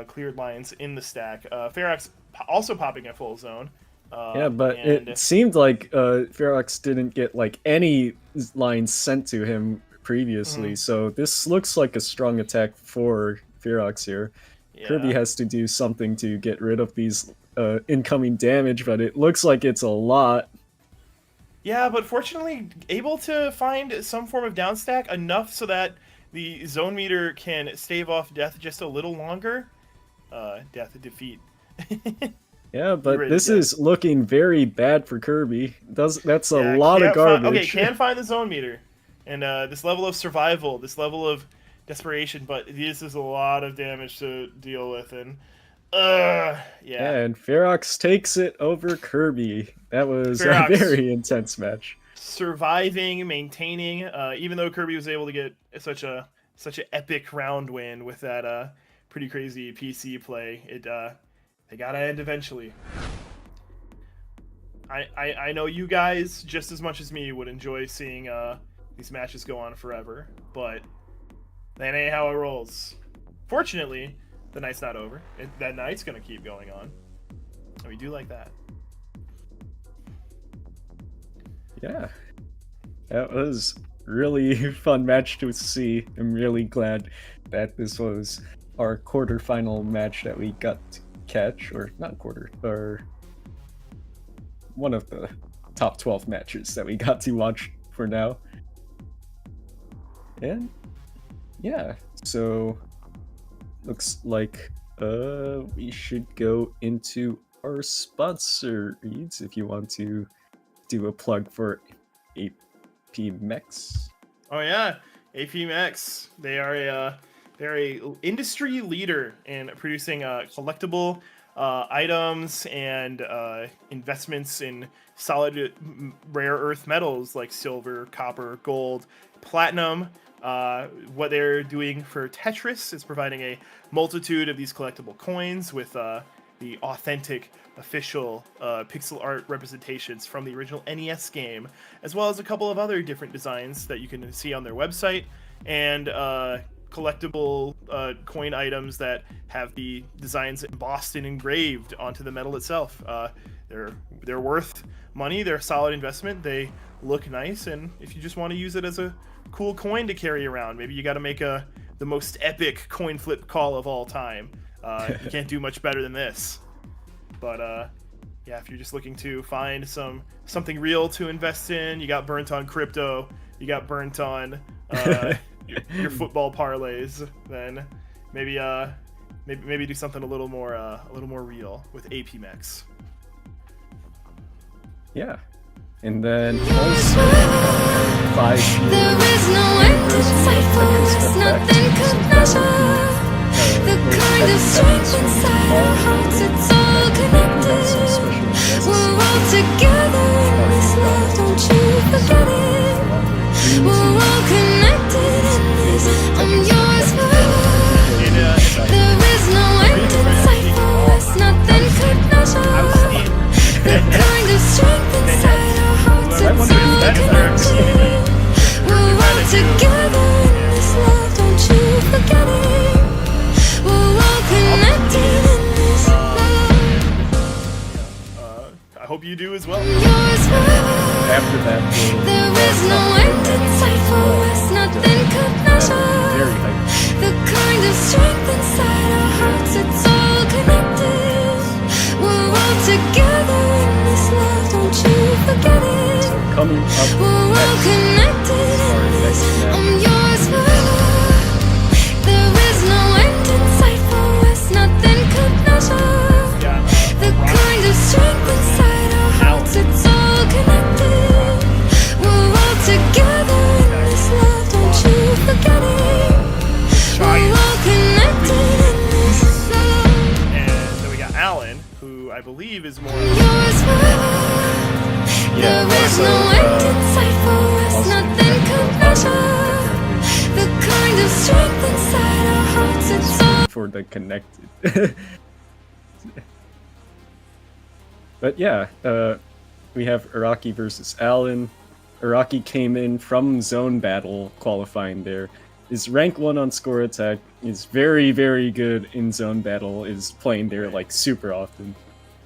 cleared lines in the stack. Ferox also popping a full zone. Yeah, but it seemed like Ferox didn't get like any lines sent to him previously, so this looks like a strong attack for Ferox here. Yeah. Kirby has to do something to get rid of these incoming damage, but it looks like it's a lot. Yeah, but fortunately able to find some form of downstack enough so that the zone meter can stave off death just a little longer. Defeat. Yeah, but Really this good. is looking very bad for Kirby. That's a lot of garbage. Can find the zone meter. And this level of survival, this level of desperation, but this is a lot of damage to deal with, and Yeah, and Ferox takes it over Kirby. That was Ferox a very intense match. surviving, maintaining, even though Kirby was able to get such an epic round win with that pretty crazy PC play, they gotta end eventually. I know you guys just as much as me would enjoy seeing these matches go on forever, but that ain't how it rolls. Fortunately, the night's not over. That night's gonna keep going on, and we do like that. Yeah, that was really fun match to see. I'm really glad that this was our quarterfinal match that we got to catch, or not quarter, or one of the top 12 matches that we got to watch for now. And yeah, so looks like we should go into our sponsor reads if you want to do a plug for APMEX. Oh yeah, APMEX. They're a industry leader in producing collectible items and investments in solid rare earth metals like silver, copper, gold, platinum. What they're doing for Tetris is providing a multitude of these collectible coins with the authentic official pixel art representations from the original NES game, as well as a couple of other different designs that you can see on their website, and collectible coin items that have the designs embossed and engraved onto the metal itself. They're worth money. They're a solid investment. They look nice, and if you just want to use it as a cool coin to carry around, maybe you got to make the most epic coin flip call of all time. You can't do much better than this. But yeah, if you're just looking to find something real to invest in, you got burnt on crypto, you got burnt on your football parlays, then maybe do something a little more real with APMEX. Yeah, and then also 5 There is no end in sight for us, nothing could measure the kind of strength inside our hearts. It's all connected. We're all together in this love, don't you forget it. We're all connected in this. I'm yours forever. There is no end in sight for us, nothing could measure the kind of strength inside our hearts. It's all connected. We're all together in this love, don't you forget it. We're all connected in this love. I hope you do as well. Yours forever. After that, There is no end in sight for us, nothing could measure very hyped. the kind of strength inside our hearts. It's all connected. We're all together in this love, don't you forget it. Coming up We're all next, connected our in this. next match. I'm yours forever. There is no end in sight for us, nothing could measure Yeah, the kind of strength inside our hearts. It's all connected. We're all together in this love, don't you forget it. We're all connected in this love. and then we got Alan, who I believe is more. Yours forever. Yeah, There is so, no end in sight for us, also nothing could measure the kind of strength inside our hearts. It's all for the connected. But yeah, we have Iraqi versus Alan. Iraqi came in from zone battle qualifying there. Is rank 1 on score attack, is very, very good in zone battle, is playing there like super often.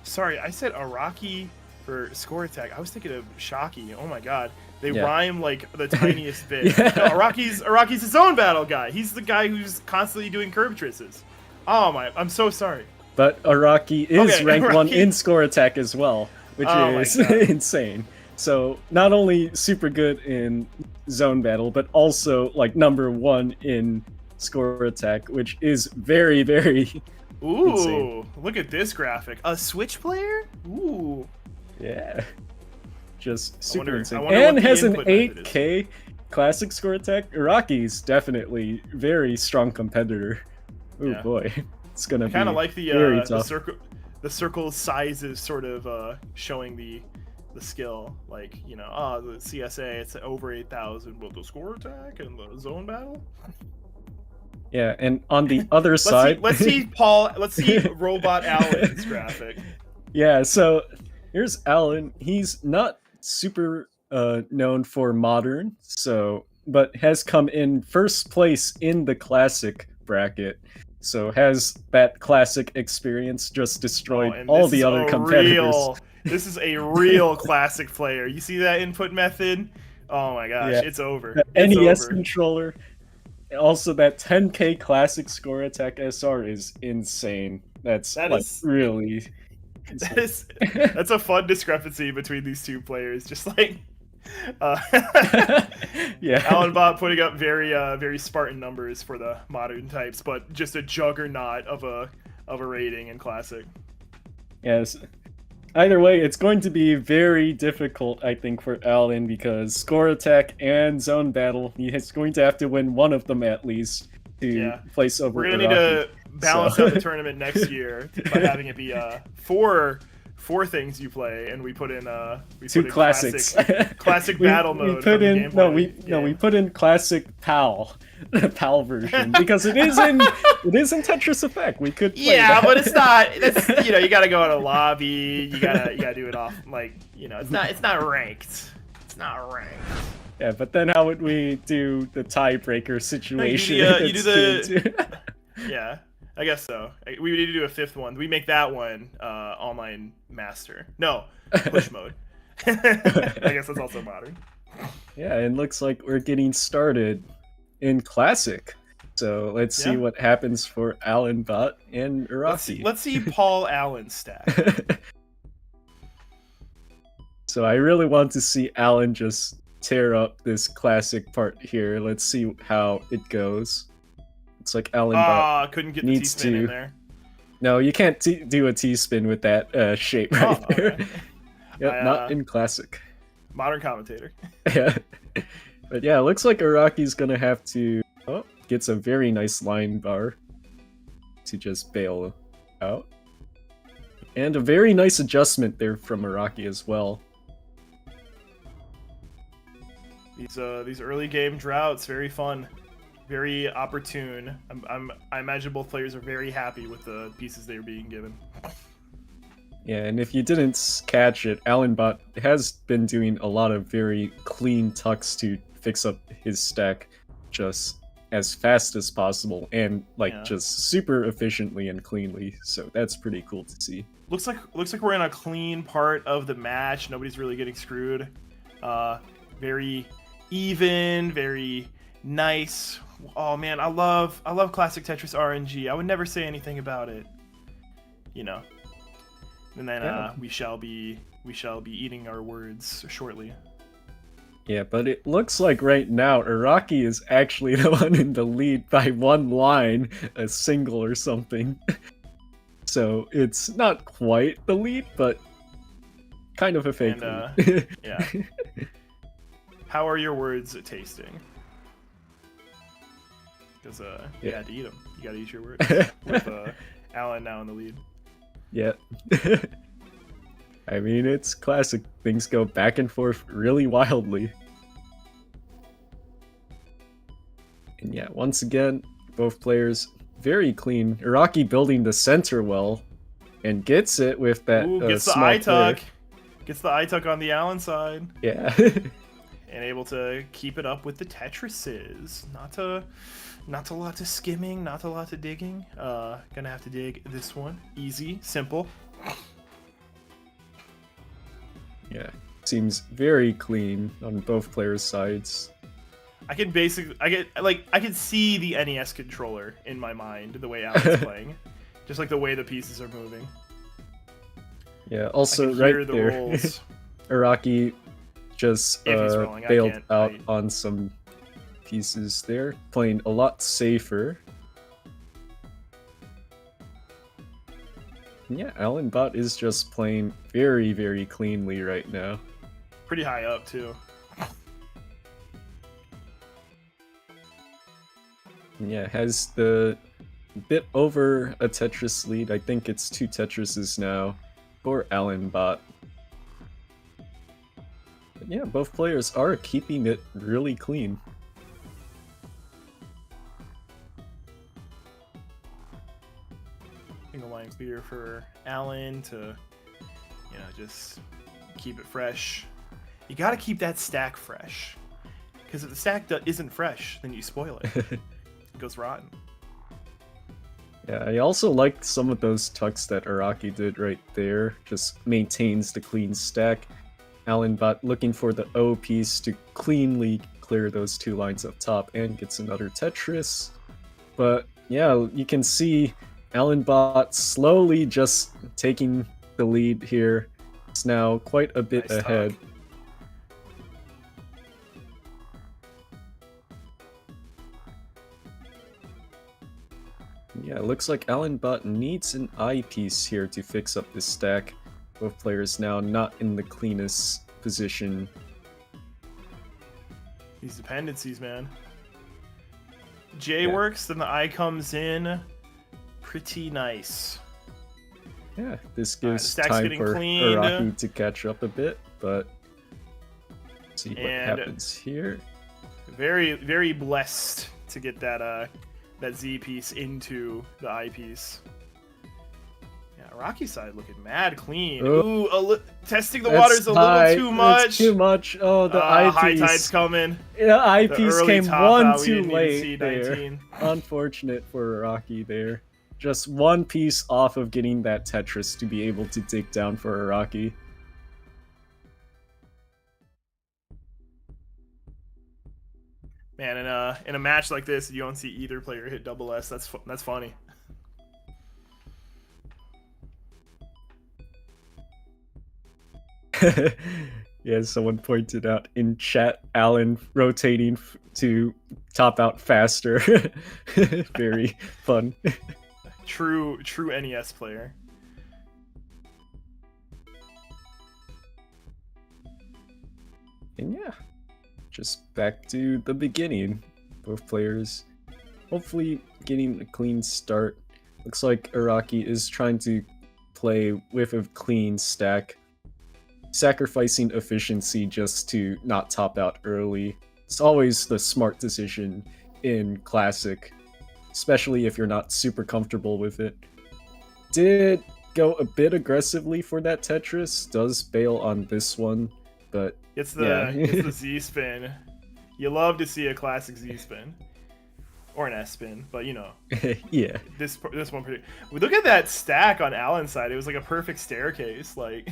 Sorry, I said Iraqi for score attack. I was thinking of Shocky. Oh my god. They Yeah. rhyme like the tiniest bit. Yeah. No, Iraqi's a zone battle guy. He's the guy who's constantly doing curb trisses. Oh my, I'm so sorry. But Iraqi is Okay, rank 1 Iraqi- in score attack as well, which Oh my is God. insane. So not only super good in zone battle, but also like number 1 in score attack, which is very, very Ooh, insane. look at this graphic. A Switch player? Ooh. Yeah. Just super wonder- insane. I wonder what And the has an input method is. 8K classic score attack. Iraqi's definitely very strong competitor. Oh Yeah. boy. It's gonna be Kind of like very the tough. circle sizes sort of showing the skill, like, you know, the CSA it's over 8,000, but the score attack and the zone battle. Yeah, and on the other side, Let's see Robot Alan's graphic. yeah, so here's Alan. He's not super known for Modern, but has come in first place in the Classic bracket. So has that Classic experience just destroyed and all this the is other a competitors. This is a real Classic player. You see that input method? Oh my gosh, Yeah. it's over. The It's NES over. controller. Also, that 10K Classic Score Attack SR is insane. That's That like is- really. That's a fun discrepancy between these two players. Just like, Yeah. Alan Bob putting up very Spartan numbers for the modern types, but just a juggernaut of a rating in Classic. Yes. Either way, it's going to be very difficult, I think, for Alan because Score Attack and Zone Battle, he's going to have to win one of them at least to place over We're gonna need Iraqi. to balance out the tournament next year by having it be four things you play, and we put in Two classics. classic battle mode. We put in we put in classic PAL, the PAL version because it is in Tetris Effect. We could play that. but it's not. That's you gotta go in a lobby. You gotta do it off it's not ranked. It's not ranked. Yeah, but then how would we do the tiebreaker situation? You do the yeah. I guess so. We need to do a fifth one. We make that one online master. No, push mode. I guess that's also modern. Yeah, and looks like we're getting started in Classic. So let's see what happens for Alan Bot and Iraqi. Let's see Paul Allen's stack. So I really want to see Alan just tear up this Classic part here. Let's see how it goes. It's like Alan Bot couldn't get the needs T-spin in to. there. No, you can't do a T-spin with that shape right there. Okay. Yep, not in Classic. Modern commentator. Yeah. But yeah, it looks like Iraqi's gonna have to get some very nice line bar to just bail out. And a very nice adjustment there from Iraqi as well. These early game droughts, very fun. Very opportune. I imagine both players are very happy with the pieces they are being given. Yeah, and if you didn't catch it, Alan Bot has been doing a lot of very clean tucks to fix up his stack just as fast as possible and just super efficiently and cleanly. So that's pretty cool to see. Looks like we're in a clean part of the match. Nobody's really getting screwed. Very even, very nice. Oh man, I love Classic Tetris RNG. I would never say anything about it. And then we shall be eating our words shortly. Yeah, but it looks like right now Iraqi is actually the one in the lead by one line, a single or something. So it's not quite the lead, but kind of a fake lead. Yeah. How are your words tasting? Because you had to eat them. You gotta eat your words. With Alan now in the lead. Yeah. I mean, it's Classic. Things go back and forth really wildly. And yeah, once again, both players very clean. Iraqi building the center well and gets it with that gets the small I-tuck. player. Gets the I-tuck on the Allen side. Yeah. And able to keep it up with the Tetrises. Not a lot of skimming, not a lot of digging. Gonna have to dig this one. Easy, simple. Yeah, seems very clean on both players' sides. I can see the NES controller in my mind, the way Alan's playing. Just like the way the pieces are moving. Yeah, also right there, rolls. Iraqi just rolling, bailed out on some pieces there, playing a lot safer. And yeah, Alan Bot is just playing very, very cleanly right now. Pretty high up, too. And yeah, has the bit over a Tetris lead. I think it's 2 Tetrises now for Alan Bot. But yeah, both players are keeping it really clean. Single line clear for Alan to, just keep it fresh. you got to keep that stack fresh. Because if the stack isn't fresh, then you spoil it. It goes rotten. Yeah, I also like some of those tucks that Iraqi did right there. Just maintains the clean stack. Allenbot looking for the O piece to cleanly clear those 2 lines up top and gets another Tetris. But yeah, you can see Allenbot slowly just taking the lead here. It's now quite a bit Nice ahead. talk. Yeah, it looks like Allenbot needs an I piece here to fix up this stack. Both players now not in the cleanest position. These dependencies, man. J works, then the I comes in. Pretty nice. Yeah, this Alright, gives stack's time getting for cleaned. Iraqi to catch up a bit, but see what And- happens here. Very, very blessed to get that that Z piece into the I piece. Yeah, Iraqi side looking mad clean. Oh. Ooh, testing the That's waters a high. little too much. That's too much. Oh, the I High piece. tide's coming. Yeah, I The piece early came top one out, we too didn't even late see there. 19. Unfortunate for Iraqi there. Just one piece off of getting that Tetris to be able to dig down for Iraqi. Man, in a match like this, you don't see either player hit double S. That's funny. Yeah, someone pointed out in chat, Alan rotating to top out faster. Very fun. True NES player. And yeah, just back to the beginning. Both players hopefully getting a clean start. Looks like Iraqi is trying to play with a clean stack, sacrificing efficiency just to not top out early. It's always the smart decision in Classic, especially if you're not super comfortable with it. Did go a bit aggressively for that Tetris, does bail on this one, but It's the yeah. it's the Z spin. You love to see a classic Z spin. Or an S spin, but you know. yeah. This one pretty. Look at that stack on Alan's side. It was like a perfect staircase. Like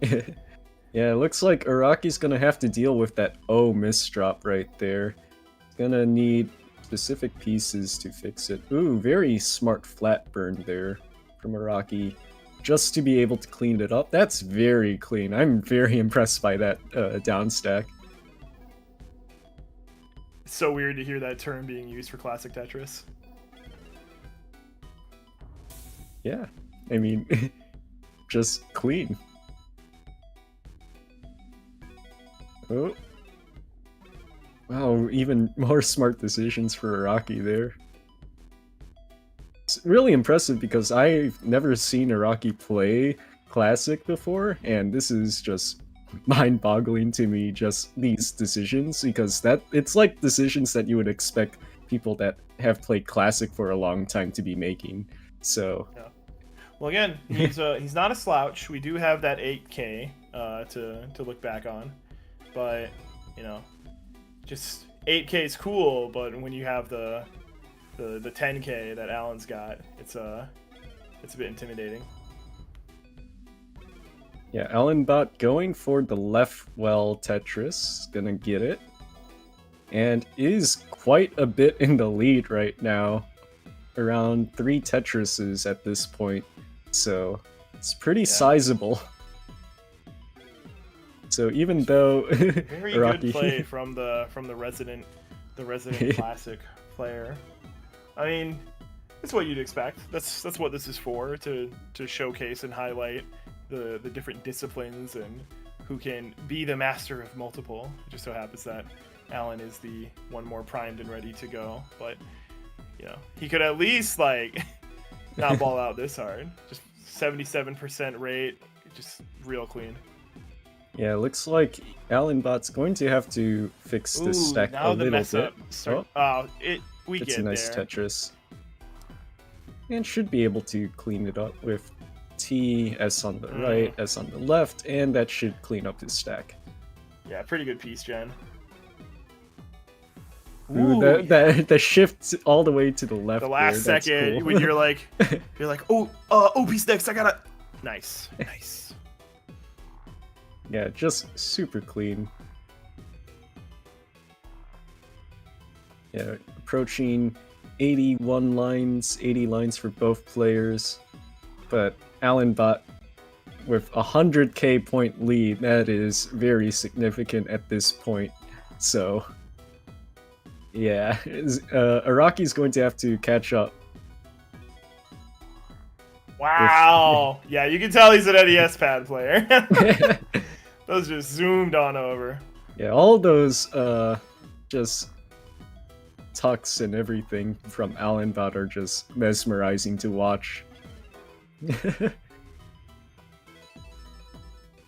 Yeah, it looks like Iraqi's gonna have to deal with that O misdrop right there. Gonna need specific pieces to fix it. Ooh, very smart flat burn there from Iraqi. Just to be able to clean it up. That's very clean. I'm very impressed by that down stack. it's so weird to hear that term being used for classic Tetris. Yeah, I mean, just clean. Oh. Wow, even more smart decisions for Iraqi there. It's really impressive because I've never seen Iraqi play Classic before, and this is just mind-boggling to me, just these decisions, because it's like decisions that you would expect people that have played Classic for a long time to be making. So Well, again, he's not a slouch. We do have that 8K to look back on, but you know, just 8K is cool. But when you have the 10K that Alan's got, it's a bit intimidating. yeah, Allenbot going for the left well Tetris, gonna get it, and is quite a bit in the lead right now, around 3 Tetrises at this point, so it's pretty sizable. So even though Very Iraqi- good play from the resident classic player. I mean, that's what you'd expect. That's what this is for, to showcase and highlight the different disciplines and who can be the master of multiple. It just so happens that Alan is the one more primed and ready to go, but you know, he could at least like not ball out this hard. Just 77% rate, just real clean. Yeah, it looks like Allenbot's going to have to fix this stack now a the little mess bit. up. We It's get a nice there. Tetris. And should be able to clean it up with T, S on the right, S on the left, and that should clean up his stack. Yeah, pretty good piece, Jen. Ooh, the shift all the way to the left. The last there, second cool. when you're like, piece next. I gotta. Nice. Yeah, just super clean. Yeah, approaching 81 lines, 80 lines for both players. But Allenbot with 100k point lead, that is very significant at this point. So, yeah, Iraqi's going to have to catch up. Wow. Yeah, you can tell he's an NES pad player. Those just zoomed on over. Yeah, all those just tucks and everything from Allenbot are just mesmerizing to watch.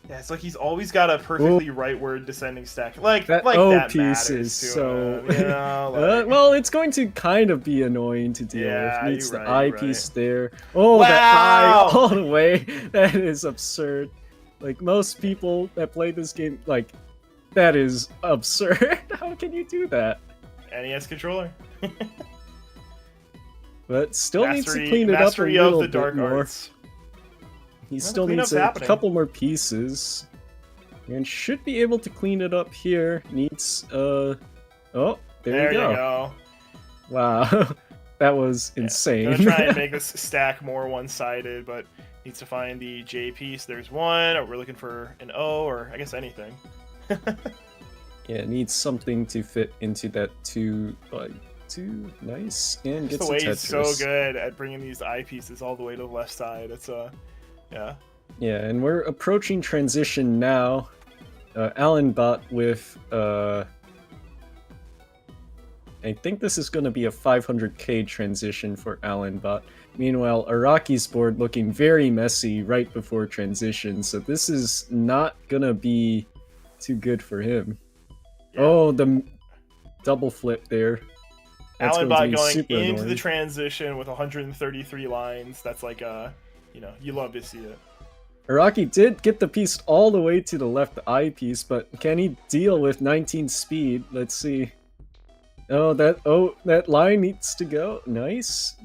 Yeah, it's like he's always got a perfectly rightward descending stack. Like that like O that piece matters is to so. him, you know, like... well, it's going to kind of be annoying to deal Yeah, with. Needs you're the right, I you're piece right. there. Oh, Wow! that I all the way. That is absurd. Like most people that play this game, like that is absurd. How can you do that? NES controller. But still needs to Mastery- clean it up a mastery of little the bit dark more. arts. He Well, still the needs cleanup's a happening. couple more pieces. And should be able to clean it up here. Needs, oh, there There you you go. go. Wow. That was insane. Gonna try and make this stack more one-sided, but needs to find the J piece. There's one. Or we're looking for an O, or I guess anything. Yeah, it needs something to fit into that 2 by 2. Nice. And Just gets the way a he's so Tetris. good at bringing these eye pieces all the way to the left side. It's yeah. Yeah, and we're approaching transition now. Allenbot with I think this is going to be a 500k transition for Allenbot. Meanwhile, Iraqi's board looking very messy right before transition, so this is not going to be too good for him. Yeah. Oh, the double flip there. That's Allenbot going super into annoying. the transition with 133 lines. That's like you love to see it. Iraqi did get the piece all the way to the left eye piece, but can he deal with 19 speed? Let's see. Oh, that line needs to go. Nice.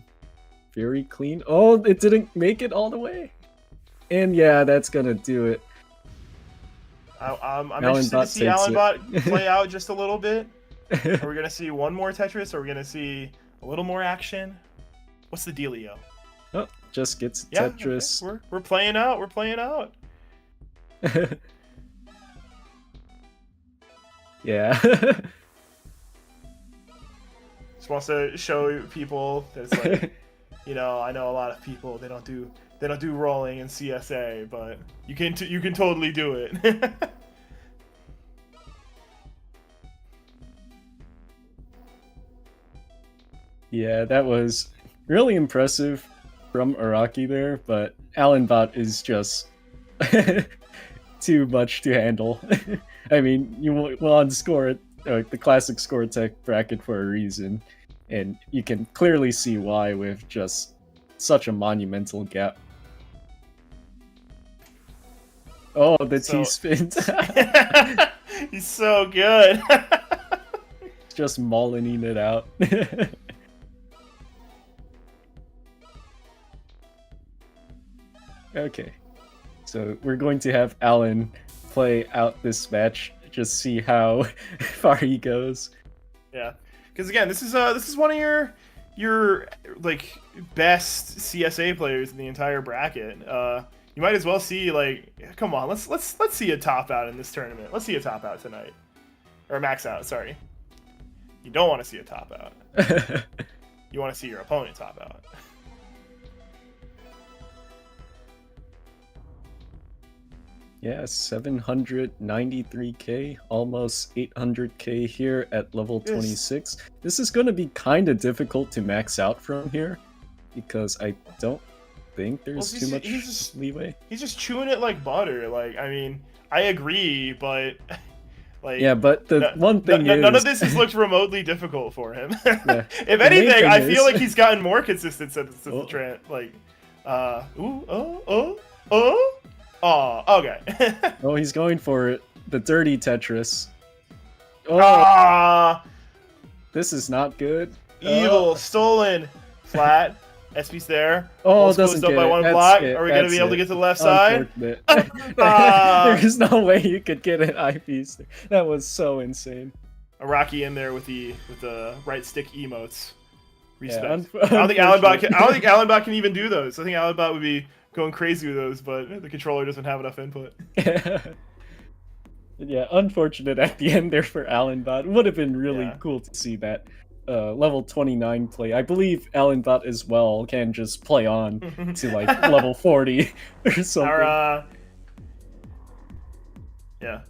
Very clean. Oh, it didn't make it all the way. And yeah, that's gonna do it. I'm interested to Allenbot see takes it. Allenbot play out just a little bit. Are we gonna see one more Tetris? Or are we gonna see a little more action? What's the dealio? Oh, just gets Yeah, Tetris. okay. We're playing out. We're playing out. Yeah. Just wants to show people that it's like, I know a lot of people they don't do rolling in CSA, but you can totally do it. Yeah, that was really impressive from Iraqi there, but Allenbot is just too much to handle. I mean, you want to score it, the classic score tech bracket for a reason, and you can clearly see why with just such a monumental gap. Oh, the T-spins. He's so good. Just mauling it out. Okay, so we're going to have Alan play out this match, just see how far he goes. Yeah, because again, this is one of your like best CSA players in the entire bracket. You might as well see, like, come on, let's see a top out in this tournament. Let's see a top out tonight, or a max out. Sorry, you don't want to see a top out. You want to see your opponent top out. Yeah, 793k, almost 800k here at level 26. This is going to be kind of difficult to max out from here, because I don't think there's too much leeway. He's just chewing it like butter. Like, I mean, I agree, but like, yeah, but the one thing is none of this has looked remotely difficult for him. Yeah. If anything, I feel like he's gotten more consistent since the trend. Like, oh, okay. Oh, he's going for it. the dirty Tetris. Oh, Ah, this is not good. evil, stolen, flat. SP's there. Oh, Pulse doesn't closed up get by it. one That's block. it. Are we gonna That's be able to it. get to the left side? Unfortunate. Ah. There's no way you could get an eyepiece. That was so insane. Iraqi in there with the right stick emotes. Respect. Yeah, I don't think Allenbot can even do those. I think Allenbot would be going crazy with those, but the controller doesn't have enough input. Yeah, unfortunate at the end there for Allenbot. Would have been really cool to see that level 29 play. I believe Allenbot as well can just play on to like level 40 or something. Yeah.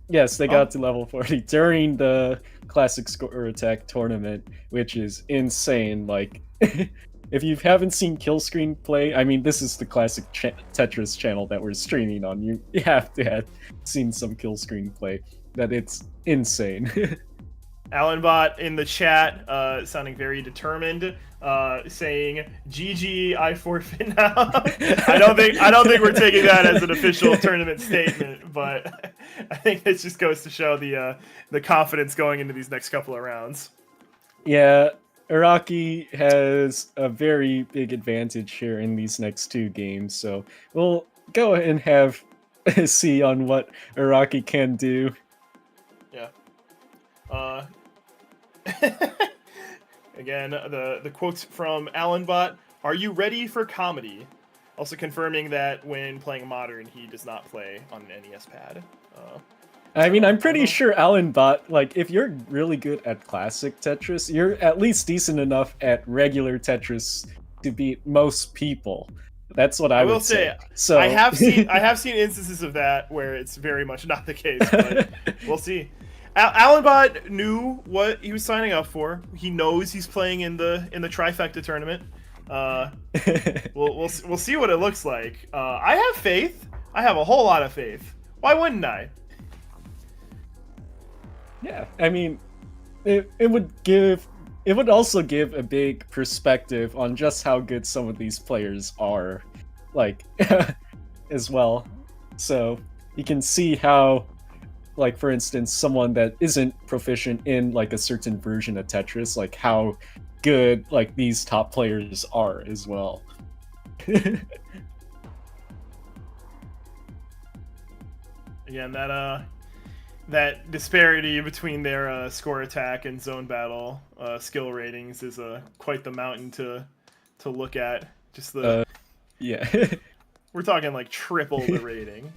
Yes, they got to level 40 during the Classic Score Attack tournament, which is insane. Like, if you haven't seen Killscreen play, I mean, this is the classic Tetris channel that we're streaming on. You have to have seen some Killscreen play. That it's insane. Allenbot in the chat, sounding very determined, saying, "GG, I forfeit now." I don't think we're taking that as an official tournament statement, but I think this just goes to show the confidence going into these next couple of rounds. Yeah, Iraqi has a very big advantage here in these next two games, so we'll go ahead and have a see on what Iraqi can do. Yeah. Again, the quotes from Allenbot: "Are you ready for comedy?" Also confirming that when playing Modern, he does not play on an NES pad. I mean, I'm pretty sure Allenbot, like, if you're really good at classic Tetris, you're at least decent enough at regular Tetris to beat most people. That's what I would will say. So I have seen instances of that where it's very much not the case, but we'll see. Allenbot knew what he was signing up for. He knows he's playing in the Trifecta tournament. We'll see what it looks like. I have faith. I have a whole lot of faith. Why wouldn't I? Yeah, I mean, it would also give a big perspective on just how good some of these players are, like, as well. So you can see how, like, for instance, someone that isn't proficient in like a certain version of Tetris, like how good like these top players are as well. Again, that disparity between their score attack and zone battle skill ratings is quite the mountain to look at. Just the yeah. We're talking like triple the rating.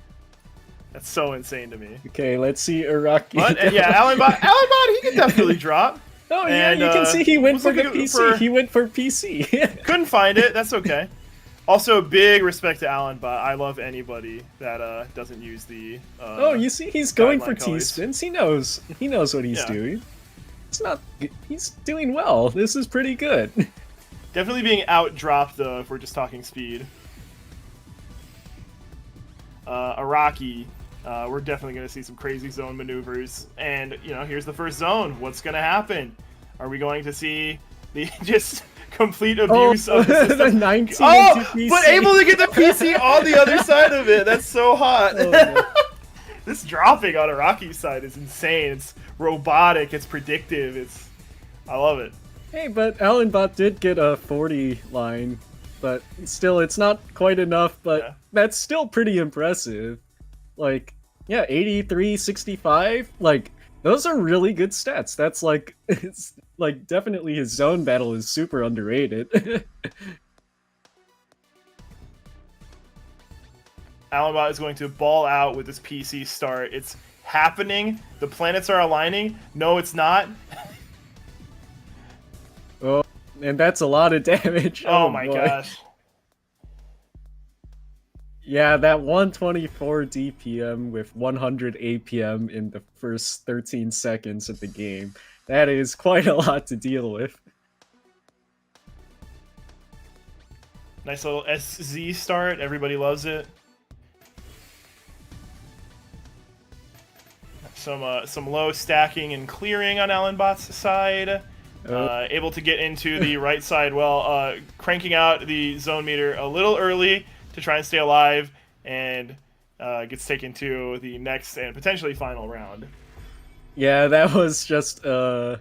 That's so insane to me. Okay, let's see Iraqi. But yeah, Allenbot, he can definitely drop. Oh yeah, and, you can see he went for the PC. He went for PC. Couldn't find it. That's okay. Also, big respect to Allenbot. I love anybody that doesn't use the. Oh, you see, he's going for colors. T-spins. He knows what he's doing. He's doing well. This is pretty good. Definitely being out-dropped though, if we're just talking speed. Iraqi, we're definitely going to see some crazy zone maneuvers. And, you know, here's the first zone. What's going to happen? Are we going to see the just complete abuse of the system? The 19 PC. But able to get the PC on the other side of it. That's so hot. Oh, This dropping on Iraqi's side is insane. It's robotic. It's predictive. I love it. Hey, but Allenbot did get a 40 line, but still, it's not quite enough, but that's still pretty impressive. Like, yeah, 83, 65, like, those are really good stats. That's like, it's like, definitely his zone battle is super underrated. Allenbot is going to ball out with this PC start. It's happening. The planets are aligning. No, it's not. Oh, and that's a lot of damage. Oh my gosh. Yeah, that 124 DPM with 100 APM in the first 13 seconds of the game. That is quite a lot to deal with. Nice little SZ start. Everybody loves it. Some low stacking and clearing on Allenbot's side. Able to get into the right side well, cranking out the zone meter a little early to try and stay alive, and gets taken to the next and potentially final round. Yeah, that was just what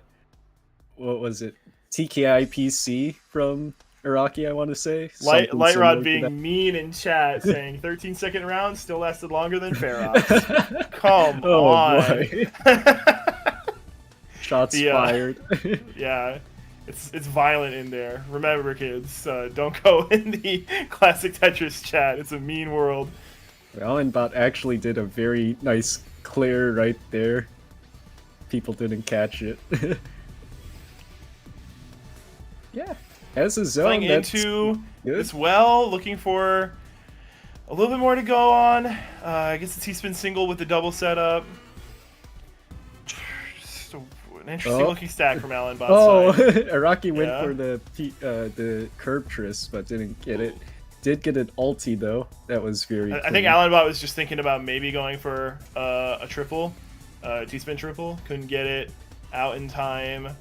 was it? TKI PC from Iraqi, I want to say. Light Something similar Rod to being that. mean in chat, saying 13-second round still lasted longer than Ferox. Come Oh on. boy. Shots The, fired. Yeah, it's violent in there. Remember, kids, don't go in the classic Tetris chat. It's a mean world. Allenbot actually did a very nice clear right there. People didn't catch it. Yeah, as a zone, Playing that's into good. as well, looking for a little bit more to go on. I guess the T-spin single with the double setup. Just an interesting looking stack from Allenbot's Oh, side. Iraqi went Yeah. for the curb tris, but didn't get it. Did get an ulti though. That was very. I clean. think Allenbot was just thinking about maybe going for a triple, T-spin triple. Couldn't get it out in time.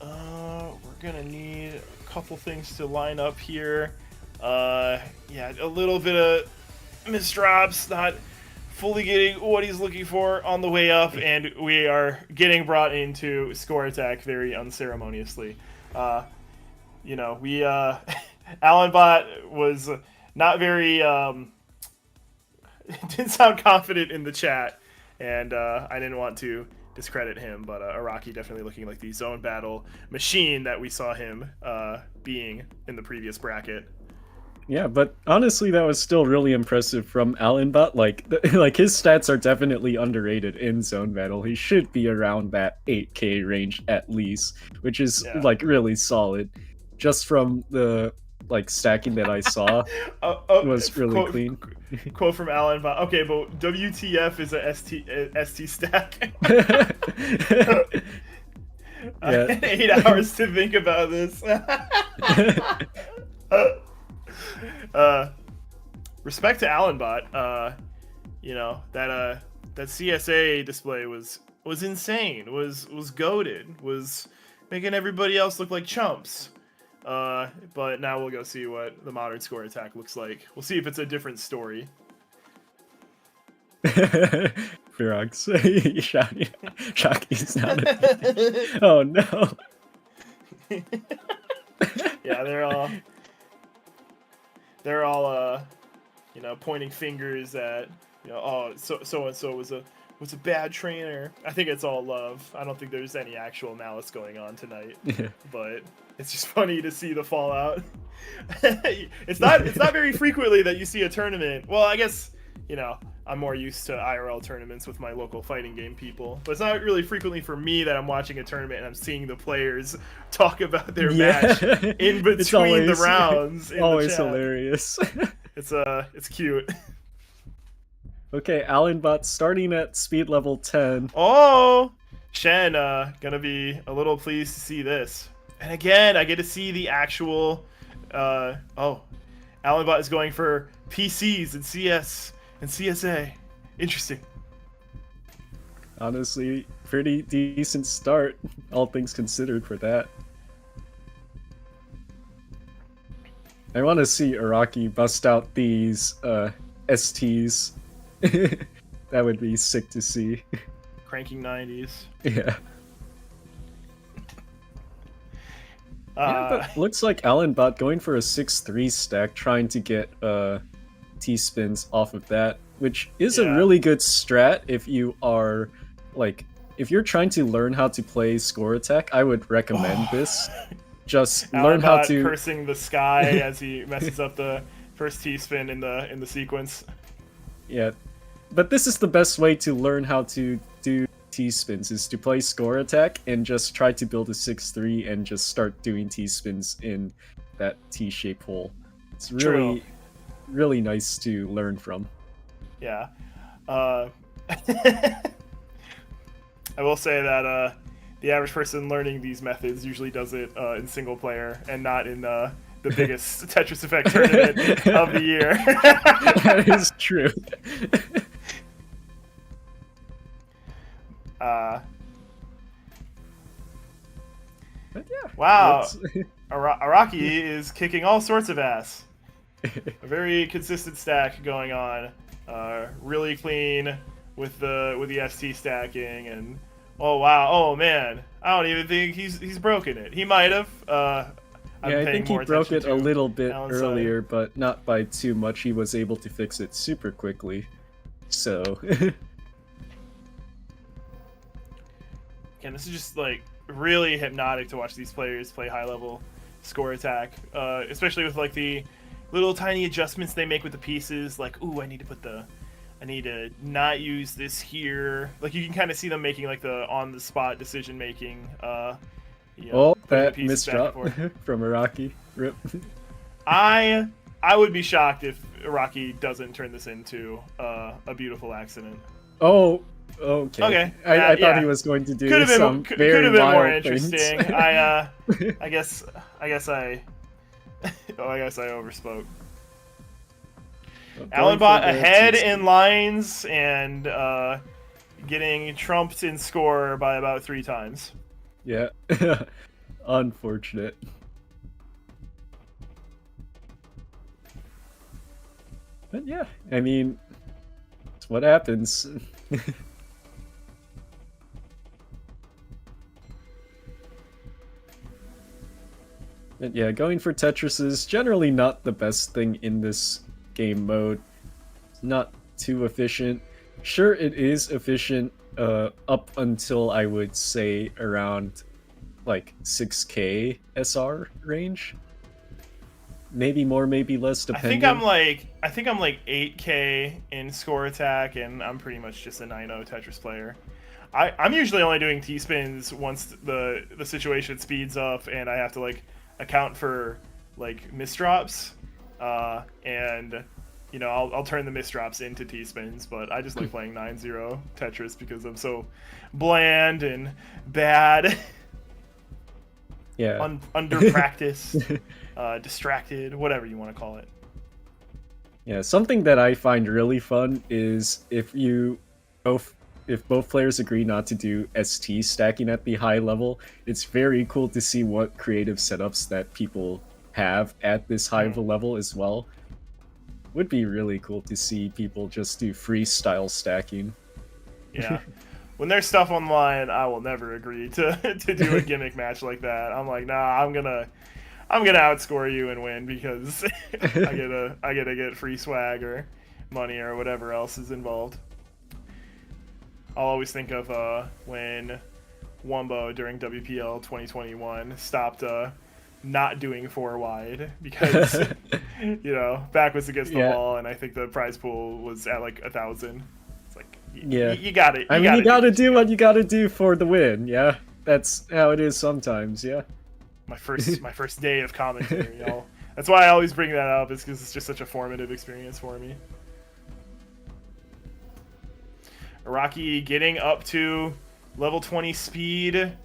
We're gonna need a couple things to line up here. Yeah, a little bit of misdrops, not fully getting what he's looking for on the way up, and we are getting brought into score attack very unceremoniously. You know, we Allenbot was not very didn't sound confident in the chat, and I didn't want to discredit him, but Iraqi definitely looking like the zone battle machine that we saw him being in the previous bracket. Yeah, but honestly, that was still really impressive from Allenbot. Like, like his stats are definitely underrated in zone battle. He should be around that 8K range at least, which is like really solid. Just from the like stacking that I saw, it was really quote, clean. Quote from Allenbot. Okay, but WTF is a ST stack. Yeah. 8 hours to think about this. Respect to Allenbot. You know, that CSA display was insane. Was goated. Was making everybody else look like chumps. But now we'll go see what the modern score attack looks like. We'll see if it's a different story. Foox. Shocky's not a... Oh no. Yeah, they're all you know, pointing fingers at, you know, oh, so and so was a bad trainer. I think it's all love. I don't think there's any actual malice going on tonight. Yeah. But it's just funny to see the fallout. It's not very frequently that you see a tournament. Well, I guess, you know, I'm more used to IRL tournaments with my local fighting game people. But it's not really frequently for me that I'm watching a tournament and I'm seeing the players talk about their match in between the rounds. In Always the chat. hilarious. It's cute. Okay, Allenbot starting at speed level 10. Oh, Shen, gonna be a little pleased to see this. And again, I get to see the actual. Oh, Allenbot is going for PCs and CS and CSA. Interesting. Honestly, pretty decent start, all things considered for that. I want to see Iraqi bust out these STs. That would be sick to see. Cranking 90s. Yeah. Yeah, but looks like Allenbot going for a 6-3 stack, trying to get T-spins off of that, which is a really good strat if you are, like, if you're trying to learn how to play score attack, I would recommend this. Just learn how to... cursing the sky as he messes up the first T-spin in the sequence. Yeah, but this is the best way to learn how to do T-spins, is to play score attack and just try to build a 6-3 and just start doing T-spins in that T-shaped hole. It's really, really nice to learn from. Yeah. I will say that the average person learning these methods usually does it in single player and not in the biggest Tetris Effect tournament of the year. That is true. But yeah, wow. Iraqi is kicking all sorts of ass. A very consistent stack going on. Really clean with the ST stacking, and oh wow, oh man, I don't even think he's broken it. He might have. I'm Yeah, I paying think he more broke it attention a to little bit Alan's side. earlier, but not by too much. He was able to fix it super quickly. So, And this is just like really hypnotic to watch these players play high level score attack, especially with like the little tiny adjustments they make with the pieces. Like, ooh, I need to not use this here. Like you can kind of see them making like the on the spot decision making. oh, putting the that pieces back and misdrop forth. from Iraqi. Rip. I would be shocked if Iraqi doesn't turn this into a beautiful accident. Oh, okay. Okay, I thought yeah. he was going to do Could have some been very more wild interesting. things. I guess I overspoke. Alan bot ahead in lines and getting trumped in score by about 3 times. Yeah. Unfortunate. But yeah, I mean, it's what happens. But yeah, going for Tetris is generally not the best thing in this game mode. It's not too efficient. Sure, it is efficient up until I would say around like 6K SR range. Maybe more, maybe less, depending. I think I'm like 8K in score attack, and I'm pretty much just a 9-0 Tetris player. I'm usually only doing T-spins once the situation speeds up, and I have to like account for like misdrops, and you know I'll turn the misdrops into T-spins. But I just like playing 9-0 Tetris because I'm so bland and bad. Yeah. Under practice, distracted, whatever you want to call it. Yeah, something that I find really fun is if both players agree not to do ST stacking at the high level, it's very cool to see what creative setups that people have at this high of a level as well. Would be really cool to see people just do freestyle stacking. Yeah. When there's stuff online, I will never agree to do a gimmick match like that. I'm like, nah, I'm gonna outscore you and win because I get to get free swag or money or whatever else is involved. I'll always think of when Wumbo during WPL 2021 stopped not doing 4 wide because you know back was against the wall, and I think the prize pool was at like 1,000. It's like you got it. I mean, you gotta do what you gotta do for the win. Yeah, that's how it is sometimes. Yeah. My first day of commentary, y'all. That's why I always bring that up, is because it's just such a formative experience for me. Iraqi getting up to level 20 speed,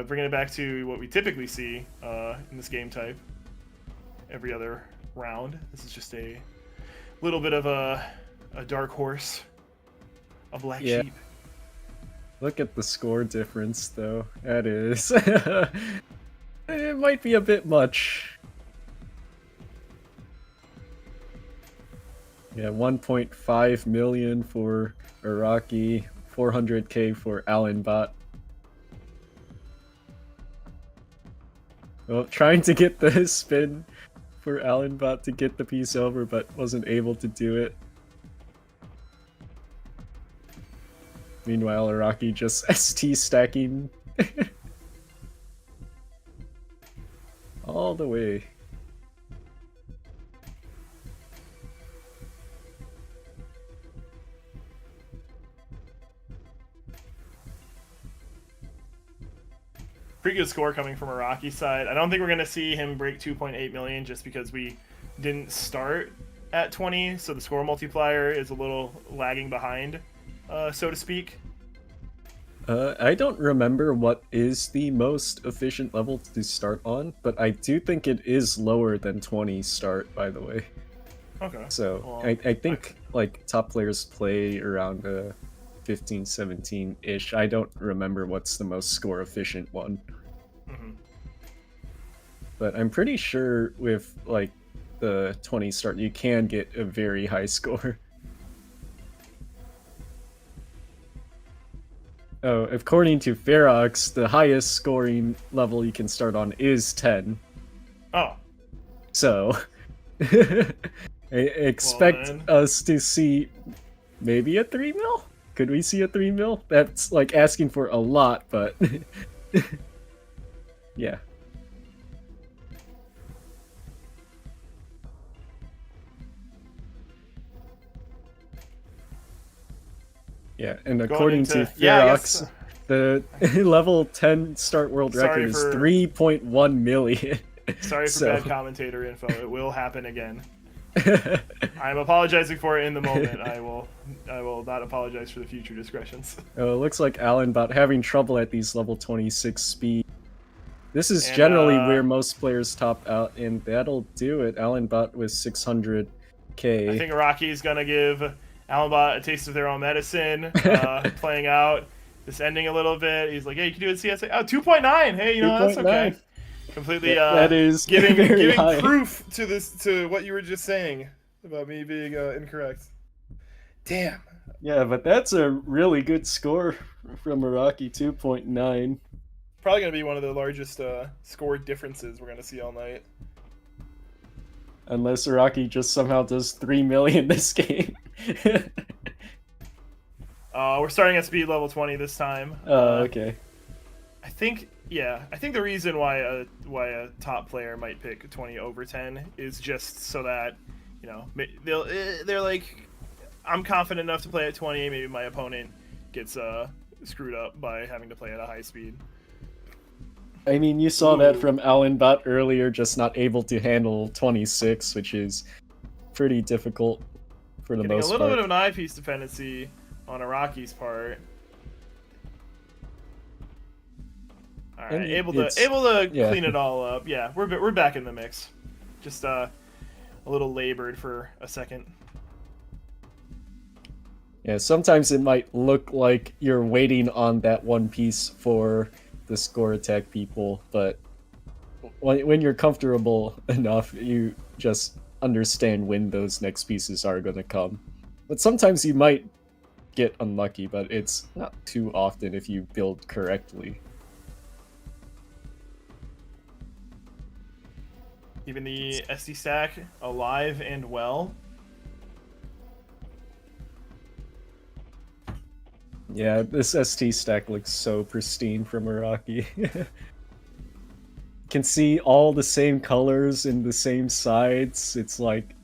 bringing it back to what we typically see in this game type every other round. This is just a little bit of a dark horse, a black sheep. Look at the score difference, though. That is... It might be a bit much. Yeah, 1.5 million for Iraqi, 400k for Alanbot. Well, trying to get the spin for Alanbot to get the piece over, but wasn't able to do it. Meanwhile, Iraqi just ST stacking all the way. Pretty good score coming from Iraqi side. I don't think we're going to see him break 2.8 million just because we didn't start at 20, so the score multiplier is a little lagging behind, so to speak. I don't remember what is the most efficient level to start on, but I do think it is lower than 20 start, by the way. Okay. So, well, I think, like, top players play around 15, 17-ish. I don't remember what's the most score efficient one. Mm-hmm. But I'm pretty sure with, like, the 20 start, you can get a very high score. Oh, according to Ferox, the highest scoring level you can start on is 10. Oh, So, I expect then. us to see maybe a 3 mil? Could we see a 3 mil? That's like asking for a lot, but yeah. Yeah, and according to Ferox, yeah, I guess, the level 10 start world Sorry record is for- 3.1 million. sorry for So- bad commentator info. It will happen again. I'm apologizing for it in the moment. I will not apologize for the future discretions. Oh, it looks like Allenbot having trouble at these level 26 speed. This is And, generally where most players top out, and that'll do it. Allenbot with 600k. I think Iraqi's gonna give Allenbot a taste of their own medicine, playing out this ending a little bit. He's like, "Hey, you can do it CSA." Oh, 2.9. Hey, you know, that's okay. 2.9. Completely That is giving very high. proof to what you were just saying about me being incorrect. Damn. Yeah, but that's a really good score from Iraqi, 2.9. Probably gonna be one of the largest score differences we're gonna see all night. Unless Iraqi just somehow does 3 million this game. We're starting at speed level 20 this time. Okay. I think the reason why a top player might pick 20 over 10 is just so that, you know, they're like, I'm confident enough to play at 20. Maybe my opponent gets screwed up by having to play at a high speed. I mean, you saw that from Allenbot earlier, just not able to handle 26, which is pretty difficult for the Getting most a little part. bit of an eyepiece dependency on Iraqi's part. All right, And able to yeah. clean it all up. Yeah, we're back in the mix. Just a little labored for a second. Yeah, sometimes it might look like you're waiting on that one piece for the score attack people, but when you're comfortable enough, you just understand when those next pieces are going to come. But sometimes you might get unlucky, but it's not too often if you build correctly. Even the SD stack alive and well. Yeah, this ST stack looks so pristine from Iraqi. Can see all the same colors in the same sides. It's like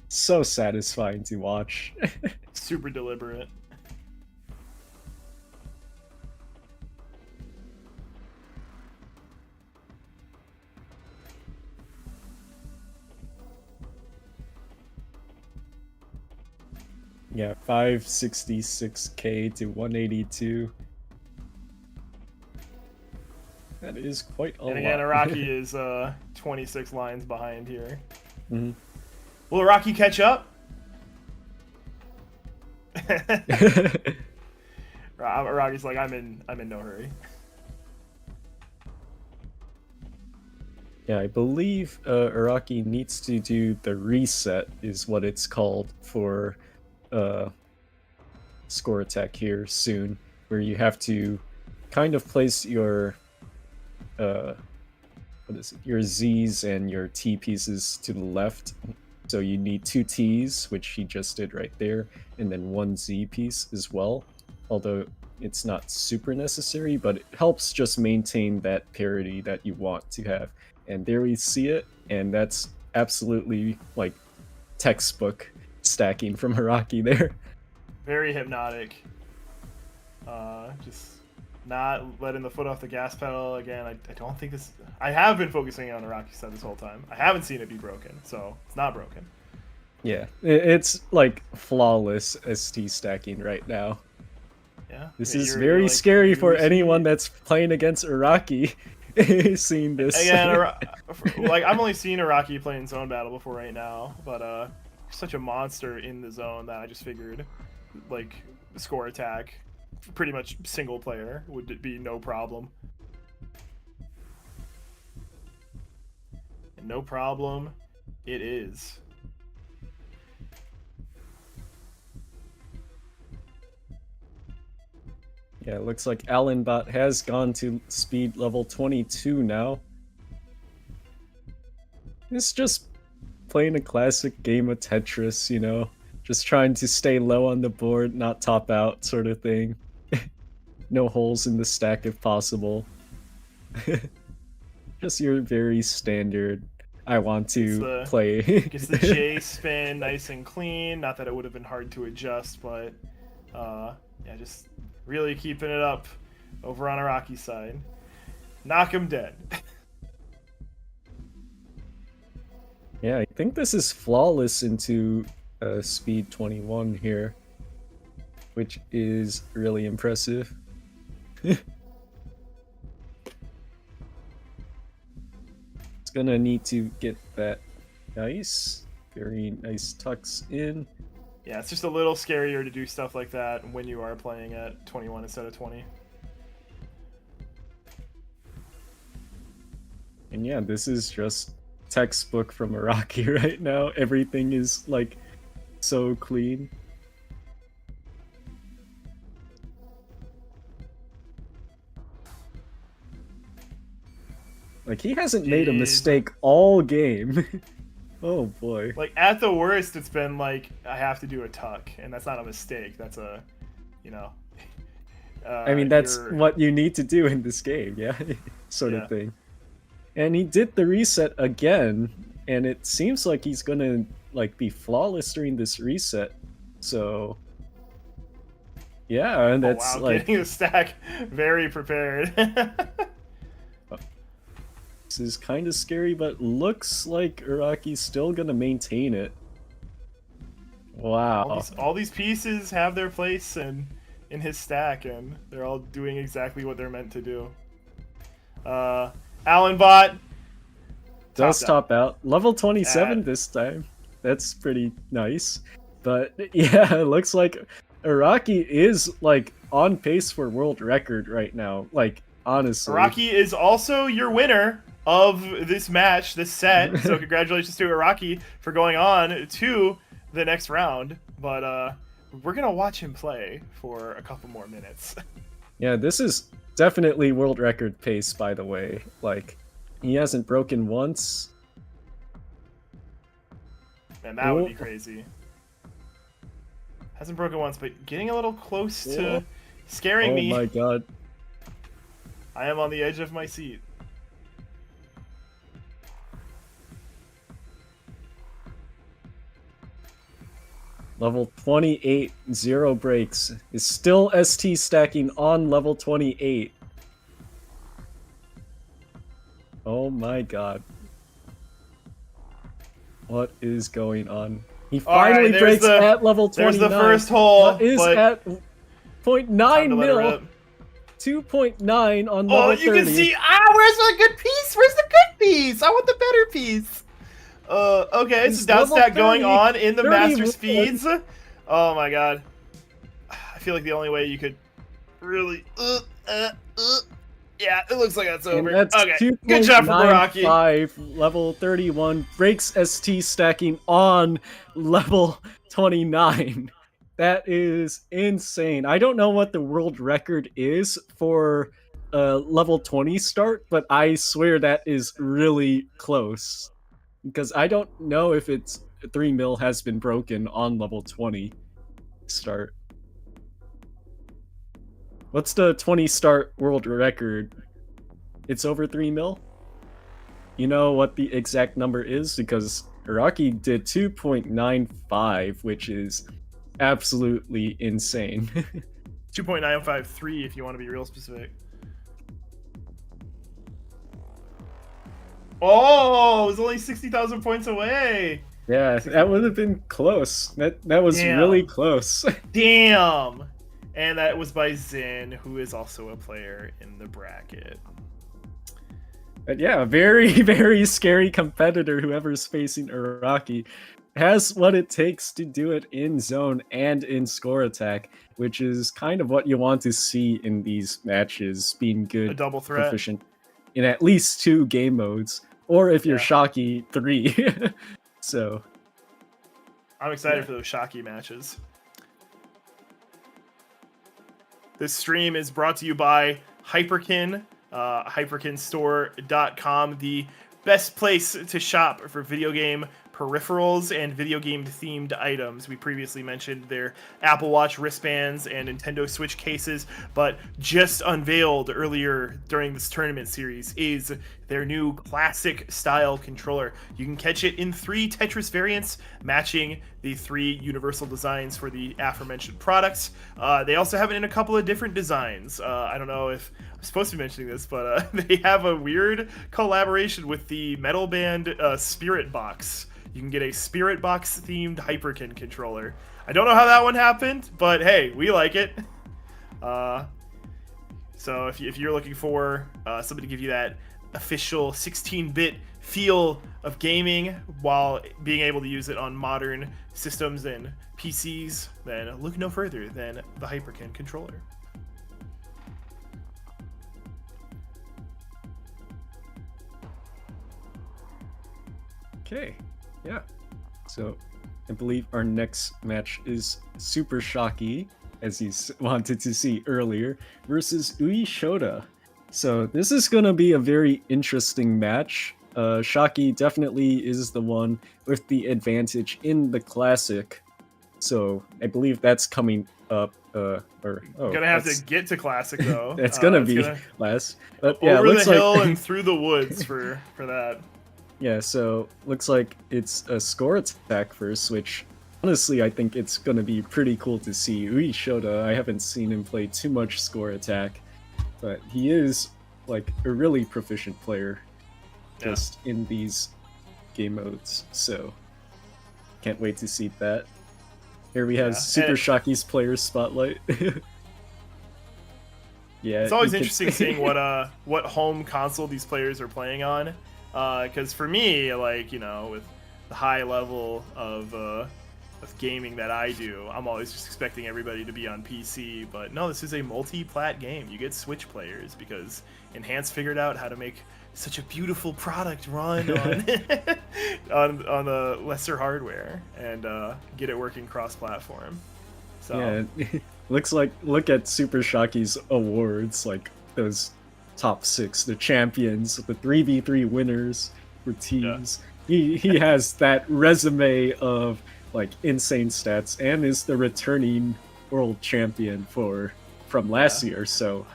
so satisfying to watch. Super deliberate. Yeah, 566k to 182. That is quite a lot. And again, Iraqi is 26 lines behind here. Mhm. Will Iraqi catch up? Iraqi's like, I'm in no hurry. Yeah, I believe Iraqi needs to do the reset, is what it's called, for score attack here soon, where you have to kind of place your your Z's and your T pieces to the left. So you need 2 T's, which he just did right there, and then 1 Z piece as well. Although it's not super necessary, but it helps just maintain that parity that you want to have. And there we see it, and that's absolutely like textbook stacking from Iraqi there. Very hypnotic. Just not letting the foot off the gas pedal again. I don't think this. I have been focusing on Iraqi side this whole time. I haven't seen it be broken, so it's not broken. Yeah, it's like flawless ST stacking right now. Yeah. This Yeah, is you're very like, scary for you see- anyone that's playing against Iraqi. Seeing this. Again, like I've only seen Iraqi play in zone battle before right now, but such a monster in the zone that I just figured, like, score attack, pretty much single player would be no problem. And no problem, it is. Yeah, it looks like Allenbot has gone to speed level 22 now. It's just playing a classic game of Tetris, you know? Just trying to stay low on the board, not top out sort of thing. No holes in the stack if possible. Just your very standard, I want to play. Gets the J spin nice and clean. Not that it would have been hard to adjust, but yeah, just really keeping it up over on Iraqi side. Knock him dead. Yeah, I think this is flawless into speed 21 here, which is really impressive. It's gonna need to get that nice, very nice tucks in. Yeah, it's just a little scarier to do stuff like that when you are playing at 21 instead of 20. And yeah, this is just textbook from Iraqi right now. Everything is like so clean. Like he hasn't made a mistake all game. Oh boy. Like at the worst, it's been like I have to do a tuck, and that's not a mistake. That's a, you know. I mean, that's what you need to do in this game, yeah, sort of thing. And he did the reset again, and it seems like he's gonna like be flawless during this reset. So, yeah, and that's wow, like getting the stack very prepared. This is kind of scary, but looks like Iraqi's still gonna maintain it. Wow. All these pieces have their place in his stack, and they're all doing exactly what they're meant to do. Allenbot does top out. Level 27 this time. That's pretty nice. But yeah, it looks like Iraqi is like on pace for world record right now. Like, honestly. Iraqi is also your winner of this match, this set. So congratulations to Iraqi for going on to the next round. But we're gonna watch him play for a couple more minutes. Yeah, this is definitely world record pace, by the way. Like, he hasn't broken once. Man, that would be crazy. Hasn't broken once, but getting a little close to scaring me. Oh my god. I am on the edge of my seat. Level 28, 0 breaks. Is still ST stacking on level 28. Oh my god. What is going on? He finally breaks at level 29. There's the first hole. Is at 0.9 mil. 2.9 on level 30. You can see. Where's the good piece? Where's the good piece? I want the better piece. Okay, so down stack going on in the master speeds. Oh my god. I feel like the only way you could really. Yeah, it looks like that's over. That's okay, good job for Iraqi. Level 31 breaks ST stacking on level 29. That is insane. I don't know what the world record is for level 20 start, but I swear that is really close. Because I don't know if it's 3 mil has been broken on level 20 start. What's the 20 start world record? It's over 3 mil? You know what the exact number is? Because Iraqi did 2.95, which is absolutely insane. 2.953 if you want to be real specific. Oh, it was only 60,000 points away. Yeah, that would have been close. That was really close. Damn. And that was by Zin, who is also a player in the bracket. But yeah, very, very scary competitor, whoever's facing Iraqi. Has what it takes to do it in zone and in score attack, which is kind of what you want to see in these matches, being good, a double threat, proficient in at least 2 game modes, or if you're Shocky, 3. So I'm excited for those Shocky matches. This stream is brought to you by Hyperkin, hyperkinstore.com, the best place to shop for video game peripherals and video game themed items. We previously mentioned their Apple Watch wristbands and Nintendo Switch cases, but just unveiled earlier during this tournament series is their new classic style controller. You can catch it in 3 Tetris variants, matching the 3 universal designs for the aforementioned products. They also have it in a couple of different designs. I don't know if I'm supposed to be mentioning this, but they have a weird collaboration with the metal band Spirit Box. You can get a Spirit Box themed Hyperkin controller. I don't know how that one happened, but hey, we like it. So if you're looking for somebody to give you that official 16-bit feel of gaming while being able to use it on modern systems and PCs, then look no further than the Hyperkin controller. Okay, yeah. So I believe our next match is Super Shocky, as you wanted to see earlier, versus UI Sho. So this is going to be a very interesting match. Shocky definitely is the one with the advantage in the classic. So I believe that's coming up. Gonna have to get to classic though. It's gonna be last. But yeah, over looks the hill like... and through the woods for that. Yeah, so looks like it's a score attack first, which honestly I think it's gonna be pretty cool to see. UI Sho, I haven't seen him play too much score attack, but he is like a really proficient player just in these game modes, so can't wait to see that. Here we have Super Shocky's player spotlight. Yeah, it's always interesting seeing what home console these players are playing on. Because for me, like, you know, with the high level of gaming that I do, I'm always just expecting everybody to be on PC. But no, this is a multi-plat game. You get Switch players because Enhanced figured out how to make such a beautiful product run on on the lesser hardware and get it working cross-platform. So yeah, look at Super Shocky's awards, like those top 6, the champions, the 3v3 winners for teams. Yeah. He has that resume of like insane stats and is the returning world champion from last year. So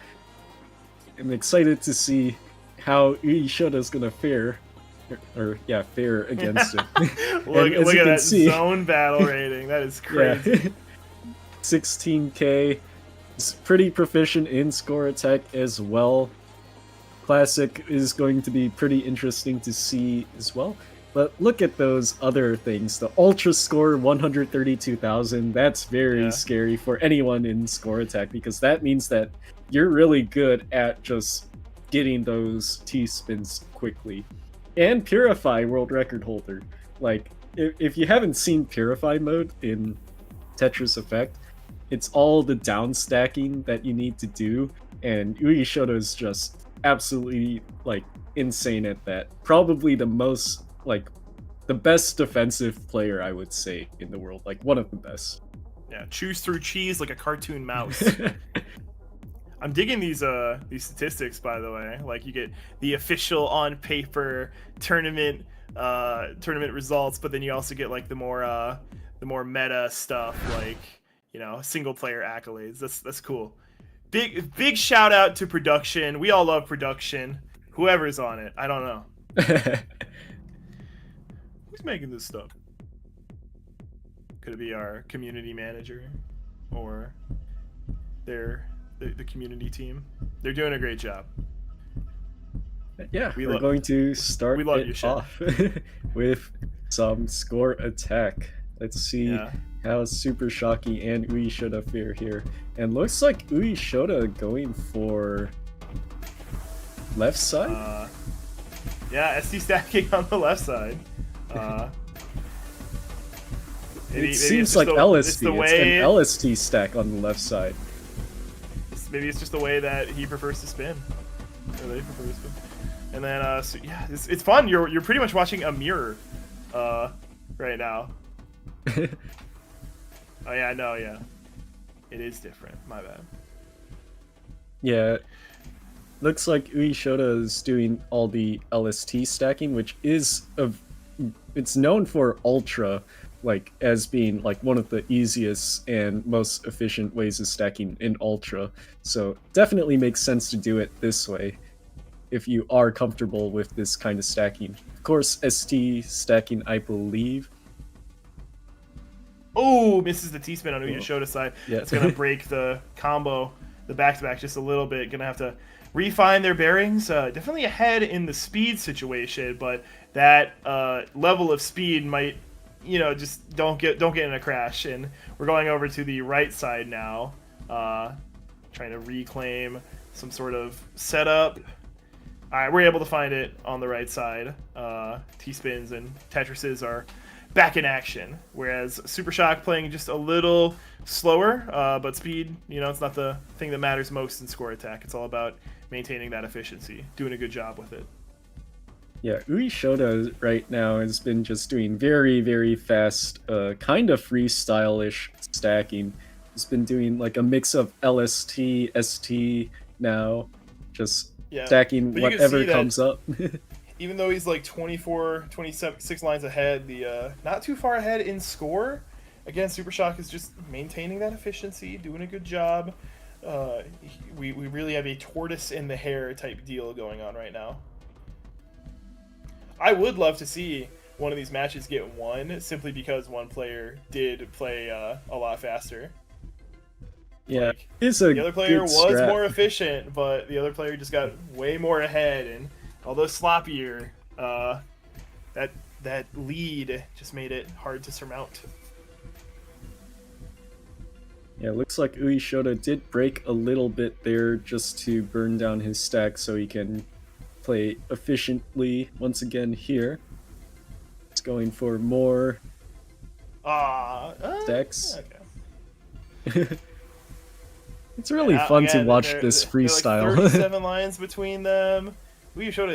I'm excited to see how UI Sho is gonna fare against him. look at that zone battle rating. That is crazy. Yeah. 16k. Is pretty proficient in score attack as well. Classic is going to be pretty interesting to see as well. But look at those other things. The Ultra Score 132,000. That's very scary for anyone in score attack because that means that you're really good at just getting those T-spins quickly. And Purify world record holder. Like, if you haven't seen Purify mode in Tetris Effect, it's all the down stacking that you need to do, and UI Sho is just absolutely like insane at that. Probably the most the best defensive player, I would say, in the world. Like one of the best. Yeah, chews through cheese like a cartoon mouse. I'm digging these statistics, by the way. Like you get the official on paper tournament results, but then you also get like the more meta stuff, like, you know, single player accolades. That's cool. Big shout out to production. We all love production. Whoever's on it, I don't know. Who's making this stuff? Could it be our community manager or the community team? They're doing a great job. Yeah, we're going to start it off with some score attack. Let's see how Super Shocky and UI Sho fare here. And looks like UI Sho going for left side? Yeah, SD stacking on the left side. It seems like LST. It's an LST stack on the left side. Maybe it's just the way that he prefers to spin. Or they prefer to spin. And then, so yeah, it's fun. You're pretty much watching a mirror right now. Oh yeah, no, yeah. It is different. My bad. Yeah, looks like Uishota is doing all the LST stacking, which is it's known for Ultra, like as being like one of the easiest and most efficient ways of stacking in Ultra. So definitely makes sense to do it this way if you are comfortable with this kind of stacking. Of course, ST stacking, I believe. Oh, misses the T-spin on Uyashoda's side. Yeah. It's going to break the combo, the back-to-back just a little bit. Going to have to refine their bearings. Definitely ahead in the speed situation, but that level of speed might, just don't get in a crash. And we're going over to the right side now, trying to reclaim some sort of setup. All right, we're able to find it on the right side. T-spins and Tetrises are back in action, whereas Super Shock playing just a little slower, but speed, it's not the thing that matters most in score attack. It's all about maintaining that efficiency, doing a good job with it. Yeah, Uishota right now has been just doing very, very fast, kind of freestyle-ish stacking. He's been doing like a mix of LST, ST now, just stacking whatever comes up. Even though he's like 24, 26 lines ahead, the not too far ahead in score. Again, Super Shock is just maintaining that efficiency, doing a good job. We really have a tortoise in the hare type deal going on right now. I would love to see one of these matches get won simply because one player did play a lot faster. Yeah, like, it's a the other player was strat. more efficient, but the other player just got way more ahead, and although sloppier, that lead just made it hard to surmount. Yeah, looks like Uishota did break a little bit there just to burn down his stack so he can play efficiently once again here. It's going for more stacks. Okay. It's really fun to watch this They're freestyle. like 37 lines between them. Uishota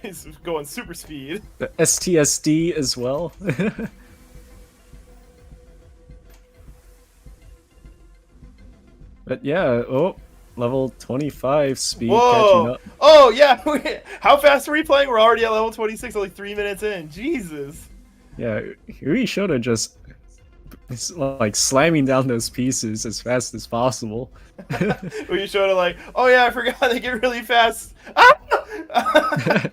is going super speed. The STSD as well. But yeah, level 25 speed catching up. Oh, yeah. How fast are we playing? We're already at level 26, only 3 minutes in. Jesus. Yeah, Uishota just like slamming down those pieces as fast as possible. Uishota like, oh yeah, I forgot they get really fast. Ah!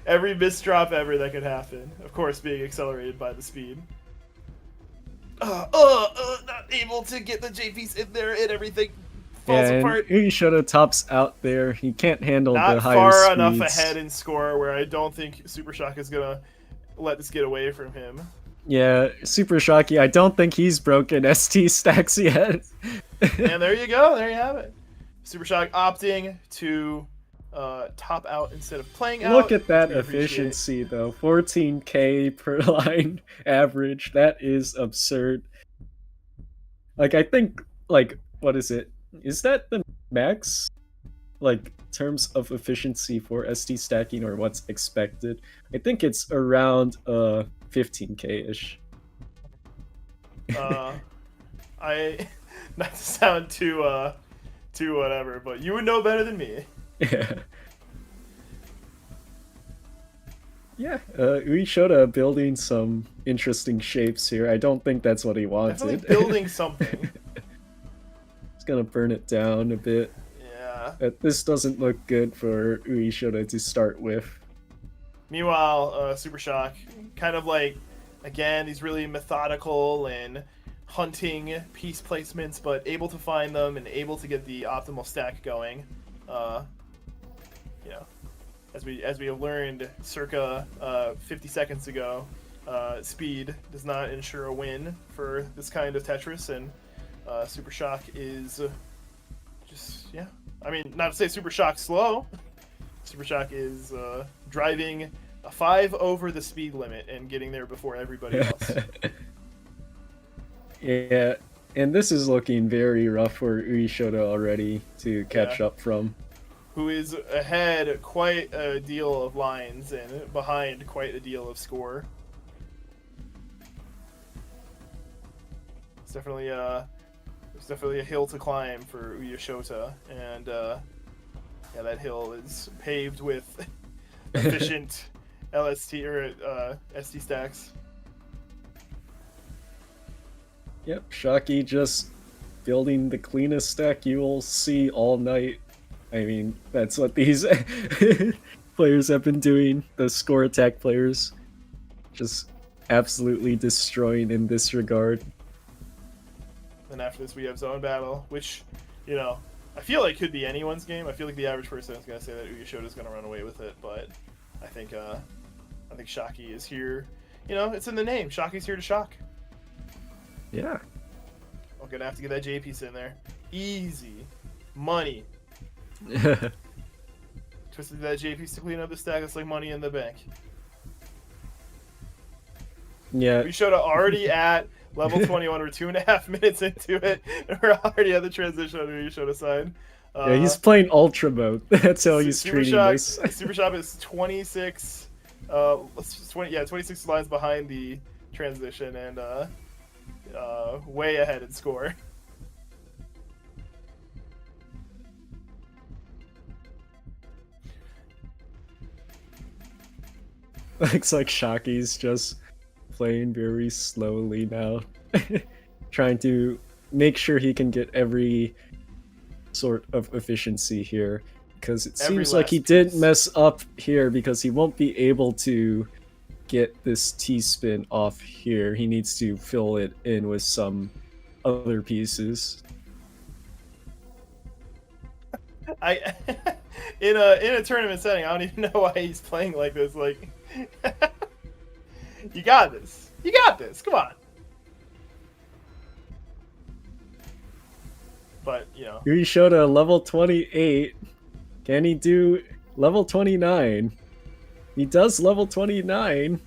Every misdrop ever that could happen. Of course, being accelerated by the speed. Not able to get the JPs in there and everything falls apart. Uishota tops out there. He can't handle Not the higher far speeds. enough ahead in score where I don't think Super Shock is gonna let this get away from him. Yeah, Super Shocky, I don't think he's broken ST stacks yet. And there you go. There you have it. Super Shock opting to top out instead of playing out. Look at that efficiency, though. 14k per line average. That is absurd. Like, I think, like, what is it? Is that the max, like, terms of efficiency for ST stacking or what's expected? I think it's around 15k-ish. I not to sound too whatever, but you would know better than me. Yeah. Yeah, Uishota building some interesting shapes here. I don't think that's what he wanted. Definitely building something. He's gonna burn it down a bit. Yeah. This doesn't look good for Uishota to start with. Meanwhile, Super Shock, kind of like, again, these really methodical and hunting piece placements, but able to find them and able to get the optimal stack going. As we have learned circa 50 seconds ago, speed does not ensure a win for this kind of Tetris, and Super Shock is just, I mean, not to say Super Shock's slow. Super Shock is driving a 5 over the speed limit and getting there before everybody else. Yeah, and this is looking very rough for Uishota already to catch up from. Who is ahead quite a deal of lines and behind quite a deal of score. It's definitely there's definitely a hill to climb for Ouya Shota, and yeah, that hill is paved with efficient LST or SD stacks. Yep, Shocky just building the cleanest stack you will see all night. I mean, that's what these players have been doing, the score attack players. Just absolutely destroying in this regard. And after this we have Zone Battle, which, you know, I feel like could be anyone's game. I feel like the average person is going to say that Ouya Shota is going to run away with it, but I think Shocky is here. You know, it's in the name. Shocky's here to shock. Yeah. I'm going to have to get that J piece in there. Easy. Money. Twisted that J piece to clean up the stack. It's like money in the bank. Yeah. We showed already at level 21. We're 2.5 minutes into it, and we're already at the transition on the Shota side. Yeah, he's playing Ultra Mode. That's how he's Super treating Shock, this. Super Shop is 26. 26 lines behind the transition and way ahead in score. Looks like Shocky's just playing very slowly now. Trying to make sure he can get every sort of efficiency here. Because it seems like he did mess up here because he won't be able to get this T-spin off here. He needs to fill it in with some other pieces. In a tournament setting, I don't even know why he's playing like this. Like, you got this. You got this. Come on. But, you know. Here he showed a level 28. Can he do level 29? He does level 29.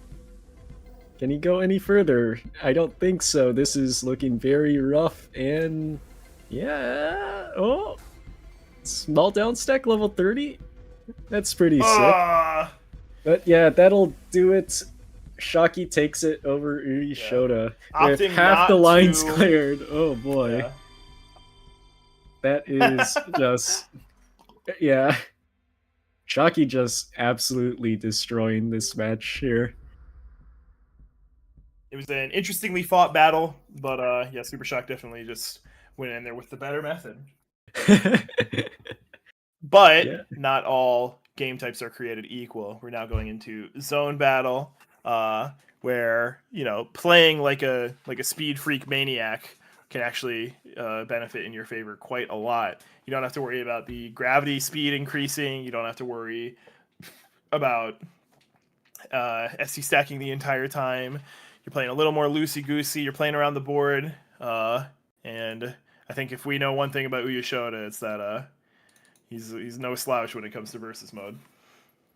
Can he go any further? I don't think so. This is looking very rough and... yeah... oh! Small down stack level 30? That's pretty sick. But yeah, that'll do it. Shocky takes it over Ouya Shota with half the lines cleared. Oh boy. Yeah. That is just... yeah. Shocky just absolutely destroying this match here. It was an interestingly fought battle, but yeah, Super Shock definitely just went in there with the better method. But not all game types are created equal. We're now going into zone battle, where, you know, playing like a speed freak maniac can actually benefit in your favor quite a lot. You don't have to worry about the gravity speed increasing. You don't have to worry about SC stacking the entire time. You're playing a little more loosey-goosey. You're playing around the board. And I think if we know one thing about Ouya Shota, it's that he's no slouch when it comes to versus mode.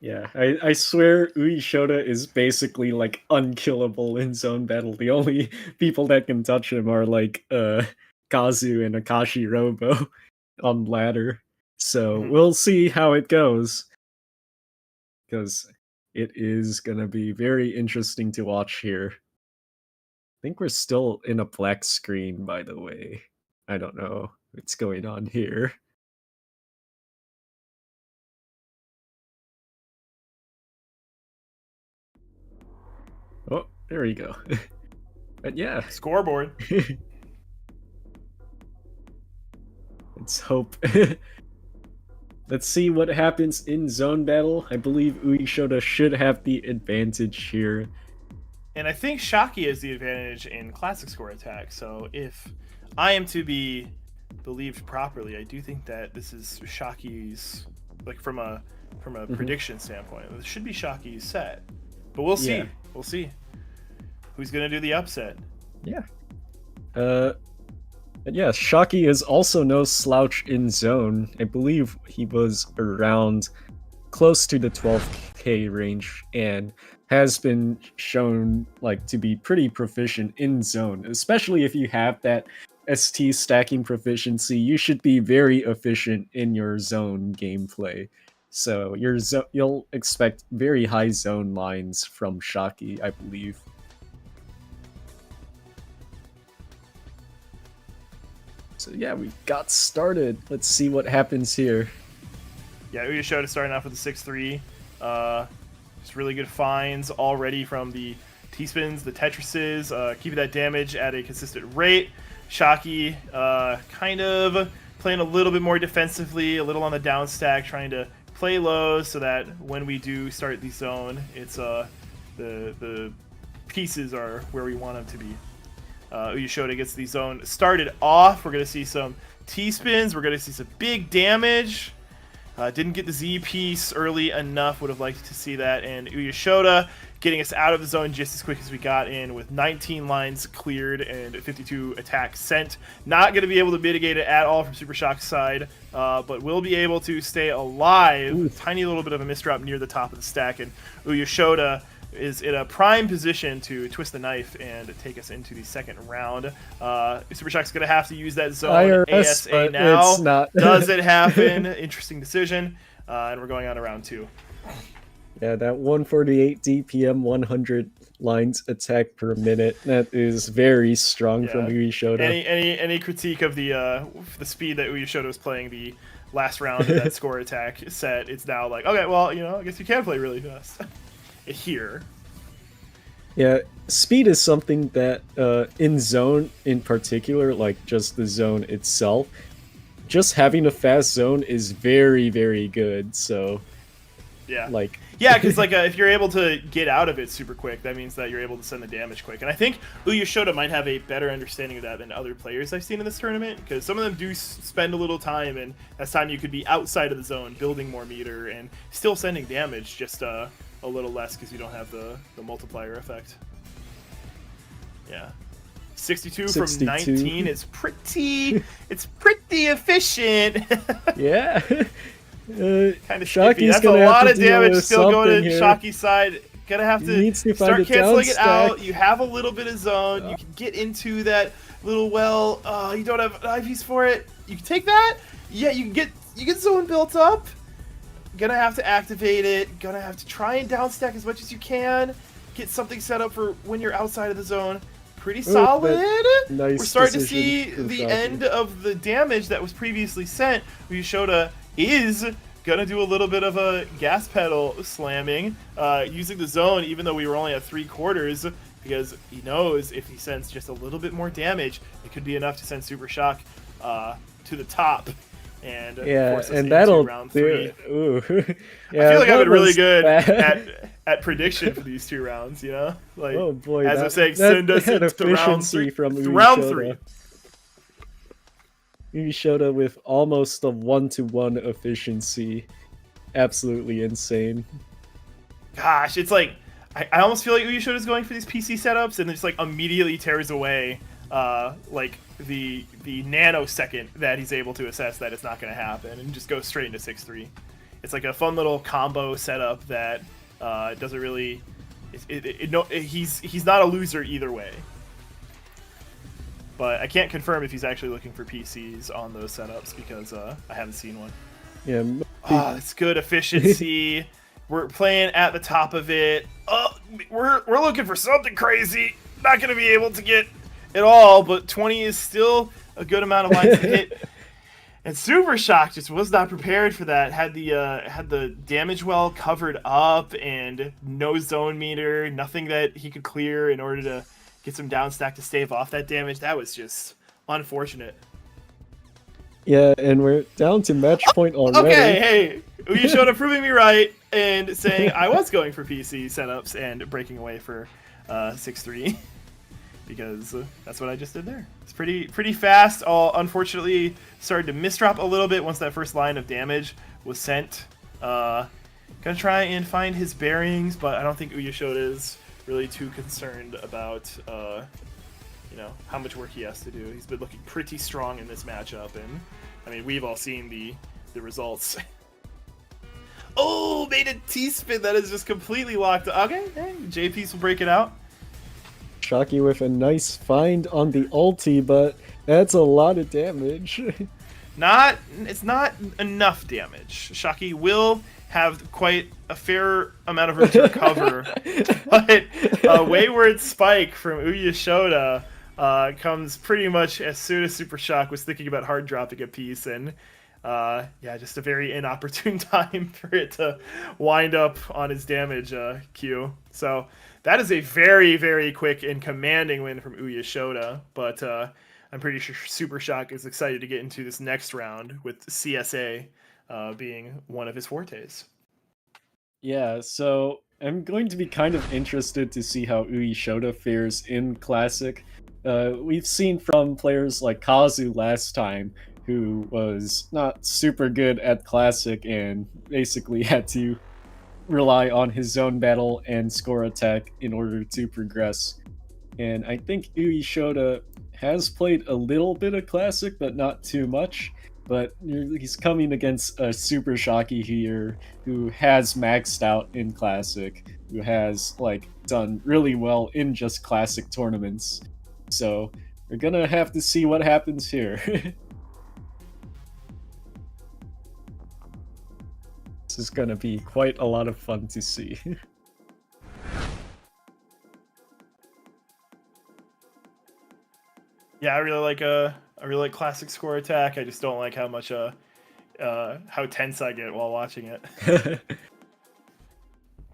Yeah, I swear Ouya Shota is basically like unkillable in zone battle. The only people that can touch him are like Kazu and Akashi Robo on ladder. So we'll see how it goes. Because it is gonna be very interesting to watch here. I think we're still in a black screen, by the way. I don't know what's going on here. Oh, there we go. But yeah. Scoreboard. Let's hope. Let's see what happens in zone battle. I believe Ouya Shota should have the advantage here. And I think Shocky has the advantage in classic score attack. So if I am to be believed properly, I do think that this is Shocky's, like from a prediction standpoint, this should be Shocky's set. But we'll see. Yeah. We'll see who's gonna do the upset. Yeah. But yeah, Shocky is also no slouch in zone. I believe he was around close to the 12k range and has been shown like to be pretty proficient in zone, especially if you have that ST stacking proficiency. You should be very efficient in your zone gameplay. So you'll expect very high zone lines from Shocky, I believe. So yeah, we got started. Let's see what happens here. Yeah, Ouya Sho starting off with a 6-3. Just really good finds already from the T-spins, the Tetrises, keeping that damage at a consistent rate. Shocky kind of playing a little bit more defensively, a little on the down stack, trying to play low so that when we do start the zone, it's the pieces are where we want them to be. Ouya Sho gets the zone started off. We're going to see some T-spins. We're going to see some big damage. Didn't get the Z piece early enough. Would have liked to see that. And Ouya Sho getting us out of the zone just as quick as we got in with 19 lines cleared and 52 attacks sent. Not going to be able to mitigate it at all from Super Shock's side, but will be able to stay alive. Ooh. Tiny little bit of a misdrop near the top of the stack. And Ouya Sho is in a prime position to twist the knife and take us into the second round. Super Shock's going to have to use that zone IRS, ASA now. it's not. Does it happen? Interesting decision. And we're going on to round 2. Yeah, that 148 DPM, 100 lines attack per minute. That is very strong from Ouya Sho. Any critique of the speed that Ouya Sho was playing the last round of that score attack set? It's now like, okay, well, I guess you can play really fast here. Yeah, speed is something that in zone in particular, like just the zone itself, just having a fast zone is very, very good. So yeah, like because like if you're able to get out of it super quick, that means that you're able to send the damage quick. And I think Ouya Sho might have a better understanding of that than other players I've seen in this tournament, because some of them do spend a little time, and that's time you could be outside of the zone, building more meter and still sending damage, just a little less because you don't have the multiplier effect. Yeah. 62 from 19 is pretty efficient. yeah. Kind of Shocky's skippy. That's a lot of damage still going to Shocky's side. Gonna have to start canceling it out. You have a little bit of zone. You can get into that little well. You don't have an IVs for it. You can take that. Yeah, you get zone built up. Gonna have to activate it. Gonna have to try and downstack as much as you can. Get something set up for when you're outside of the zone. Pretty solid. Nice. We're starting to see the end of the damage that was previously sent. Ouya Sho is gonna do a little bit of a gas pedal slamming, using the zone, even though we were only at 3/4, because he knows if he sends just a little bit more damage, it could be enough to send Super Shock to the top. And force us into that'll round 3. Ooh. Yeah, I feel like I've been really good at prediction for these 2 rounds, Like, oh boy, as I'm saying, send us into round 3. From round 3. Ouya Sho with almost a 1-to-1 efficiency. Absolutely insane. Gosh, it's like, I almost feel like Ouya Sho is going for these PC setups and just like immediately tears away like the nanosecond that he's able to assess that it's not going to happen, and just goes straight into 6-3. It's like a fun little combo setup that doesn't really. He's not a loser either way. But I can't confirm if he's actually looking for PCs on those setups because I haven't seen one. Yeah. It's good efficiency. We're playing at the top of it. We're looking for something crazy. Not going to be able to get it all, but 20 is still a good amount of lines to hit. And Super Shock just was not prepared for that. Had the damage well covered up and no zone meter, nothing that he could clear in order to get some down stack to stave off that damage. That was just unfortunate. Yeah, and we're down to match point already. Okay, hey, Ouya Sho proving me right and saying I was going for PC setups and breaking away for 6-3. Because that's what I just did there. It's pretty fast. Unfortunately, started to misdrop a little bit once that first line of damage was sent. Gonna try and find his bearings, but I don't think Ouya Sho is really too concerned about how much work he has to do. He's been looking pretty strong in this matchup, and I mean we've all seen the results. Oh, made a T-spin that is just completely locked. Okay, hey, J-Piece will break it out. Shocky with a nice find on the ulti, but that's a lot of damage. It's not enough damage. Shocky will have quite a fair amount of room to recover, but a wayward spike from Ouya Sho comes pretty much as soon as Super Shock was thinking about hard dropping a piece, and yeah, just a very inopportune time for it to wind up on his damage queue. So that is a very, very quick and commanding win from Ouya Shota, but I'm pretty sure Super Shock is excited to get into this next round with CSA being one of his fortes. Yeah, so I'm going to be kind of interested to see how Ouya Shota fares in Classic. We've seen from players like Kazu last time, who was not super good at Classic and basically had to rely on his zone battle and score attack in order to progress. And I think Ouya Shota has played a little bit of Classic, but not too much. But he's coming against a Super Shocky here, who has maxed out in Classic, who has done really well in just Classic tournaments. So we're gonna have to see what happens here. This is gonna be quite a lot of fun to see. Yeah, I really like Classic score attack. I just don't like how much how tense I get while watching it.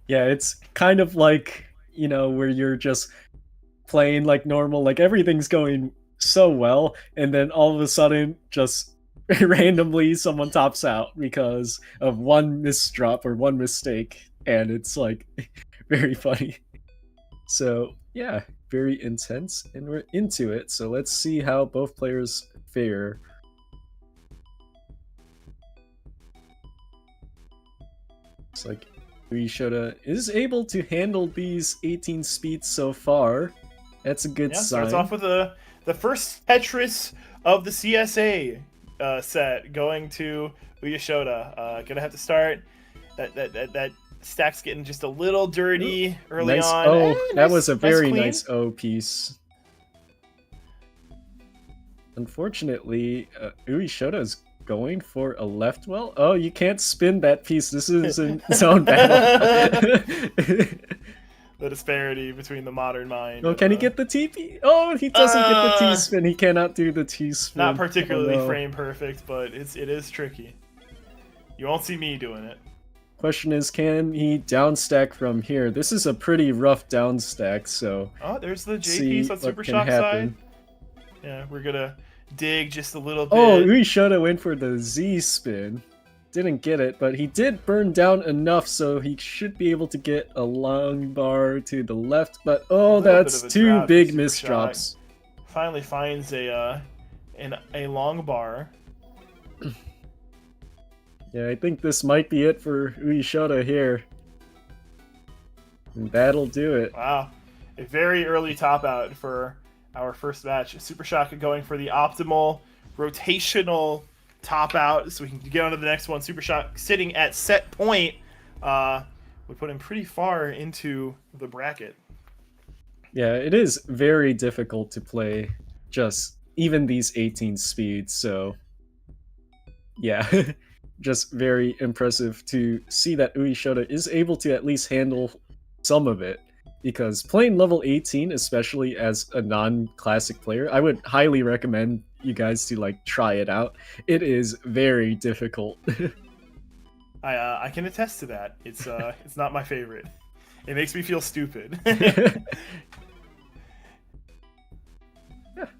Yeah, it's kind of like, where you're just playing like normal, like everything's going so well, and then all of a sudden just randomly someone tops out because of one misdrop or one mistake, and it's like very funny. So yeah, very intense, and we're into it. So let's see how both players fare. Looks like Ouya Shota is able to handle these 18 speeds so far. That's a good sign. Starts off with the first Tetris of the CSA set going to Ouya Shota. Gonna have to start. That stack's getting just a little dirty early on. Oh, that was a very nice O piece. Unfortunately, Ouya Shota's going for a left well. Oh, you can't spin that piece. This is a zone battle. The disparity between the modern mind. Oh, can he get the TP? Oh, he doesn't get the T-spin. He cannot do the T-spin. Not particularly frame perfect, but it is tricky. You won't see me doing it. Question is, can he downstack from here? This is a pretty rough downstack, so... Oh, there's the J piece on Super Shock side. Yeah, we're gonna dig just a little bit. Oh, Ouya Shota went for the Z-spin. Didn't get it, but he did burn down enough, so he should be able to get a long bar to the left, but oh, that's two big misdrops. Finally finds a long bar. Yeah, I think this might be it for Ouya Shota here. And that'll do it. Wow. A very early top out for our first match. Super Shock going for the optimal rotational top out so we can get on to the next one. Super Shock sitting at set point would put him pretty far into the bracket. Yeah, it is very difficult to play just even these 18 speeds, so yeah. Just very impressive to see that Ouya Shota is able to at least handle some of it, because playing level 18, especially as a non-classic player, I would highly recommend you guys to try it out. It is very difficult. I can attest to that. It's not my favorite. It makes me feel stupid. Yeah,